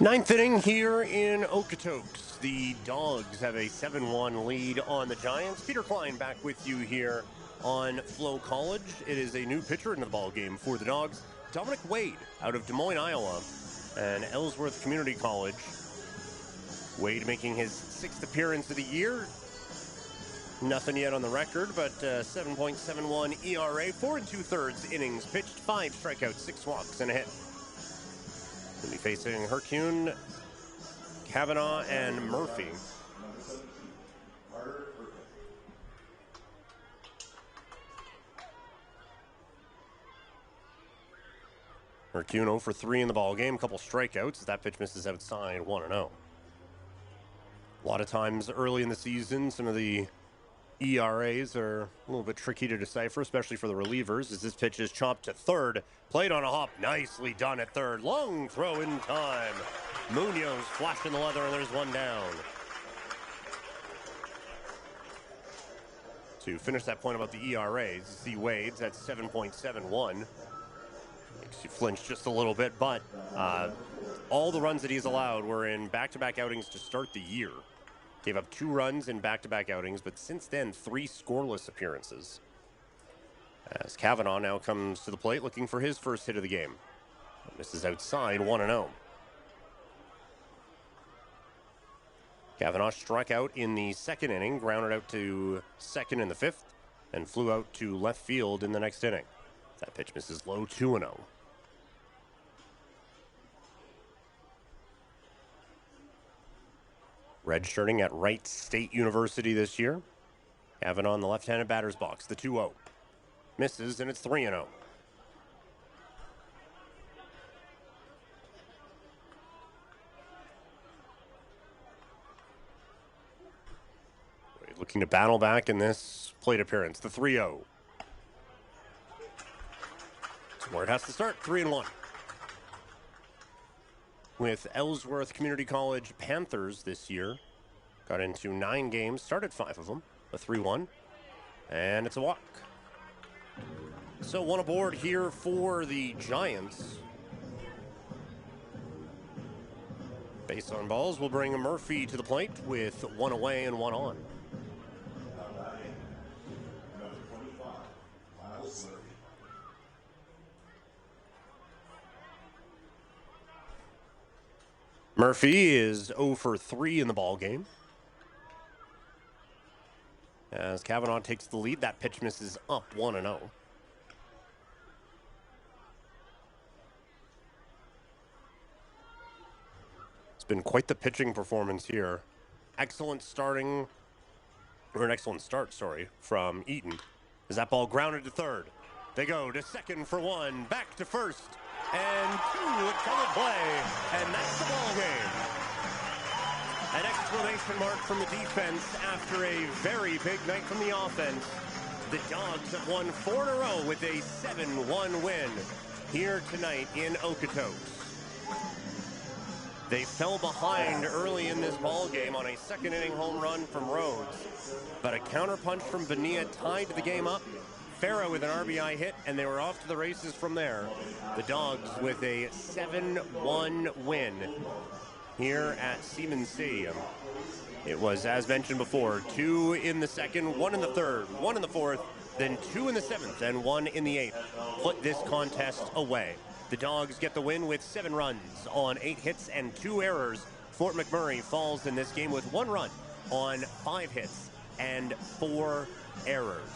Ninth inning here in Okotoks. The Dogs have a 7-1 lead on the Giants. Peter Klein back with you here on FloCollege. It is a new pitcher in the ball game for the Dogs. Dominic Wade out of Des Moines, Iowa, and Ellsworth Community College. Wade making his sixth appearance of the year. Nothing yet on the record, but 7.71 ERA, 4 2/3 innings pitched, 5 strikeouts, 6 walks, and a hit. We'll be facing Hercune, Kavanaugh, and Murphy. Hercune 0 for 3 in the ball game, couple strikeouts as that pitch misses outside, 1-0. A lot of times early in the season, some of the ERAs are a little bit tricky to decipher, especially for the relievers, as this pitch is chopped to third. Played on a hop, nicely done at third. Long throw in time. Munoz flashing the leather, and there's one down. To finish that point about the ERAs, see Wade's at 7.71. Makes you flinch just a little bit, but all the runs that he's allowed were in back-to-back outings to start the year. Gave up 2 runs in back-to-back outings, but since then, 3 scoreless appearances. As Kavanaugh now comes to the plate looking for his first hit of the game. Misses outside, 1-0. Kavanaugh struck out in the second inning, grounded out to second in the 5th, and flew out to left field in the next inning. That pitch misses low, 2-0. Redshirting at Wright State University this year. Kavanaugh in the left-handed batter's box, the 2-0. Misses, and it's 3-0. Looking to battle back in this plate appearance, the 3-0. That's where it has to start, 3-1. With Ellsworth Community College Panthers this year. Got into 9 games, started 5 of them, a 3-1, and it's a walk. So 1 aboard here for the Giants. Base on balls will bring Murphy to the plate with 1 away and 1 on. Murphy is 0 for 3 in the ball game. As Kavanaugh takes the lead, that pitch misses up 1-0. It's been quite the pitching performance here. An excellent start, from Eaton. As that ball grounded to third. They go to second for 1, back to first. And 2 at double play, and that's the ball game. An exclamation mark from the defense after a very big night from the offense. The Dawgs have won 4 in a row with a 7-1 win here tonight in Okotoks. They fell behind early in this ball game on a second inning home run from Rhodes, but a counterpunch from Bonilla tied the game up. Farah with an RBI hit, and they were off to the races from there. The Dawgs with a 7-1 win here at Siemens Stadium. It was, as mentioned before, 2 in the second, 1 in the third, 1 in the fourth, then 2 in the 7th, and 1 in the 8th. Put this contest away. The Dawgs get the win with 7 runs on 8 hits and 2 errors. Fort McMurray falls in this game with 1 run on 5 hits and 4 errors.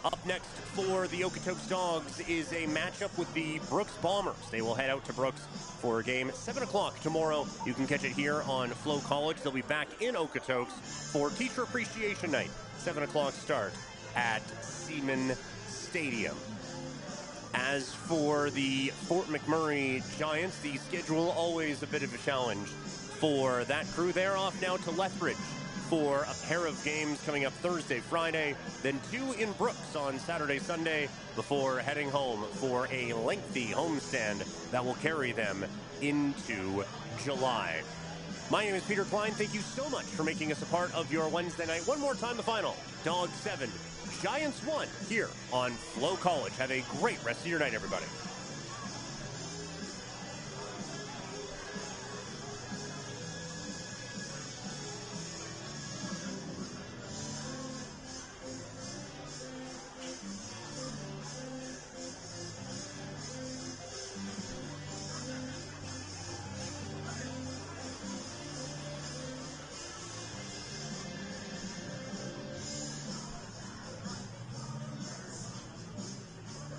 Up next for the Okotoks Dawgs is a matchup with the Brooks Bombers. They will head out to Brooks for a game 7 o'clock tomorrow. You can catch it here on FloCollege. They'll be back in Okotoks for Teacher Appreciation Night. 7 o'clock start at Siemens Stadium. As for the Fort McMurray Giants, the schedule always a bit of a challenge for that crew. They're off now to Lethbridge for a pair of games coming up Thursday, Friday, then 2 in Brooks on Saturday, Sunday, before heading home for a lengthy homestand that will carry them into July. My name is Peter Klein. Thank you so much for making us a part of your Wednesday night. One more time, the final. Dawgs 7, Giants 1 here on FloCollege. Have a great rest of your night, everybody.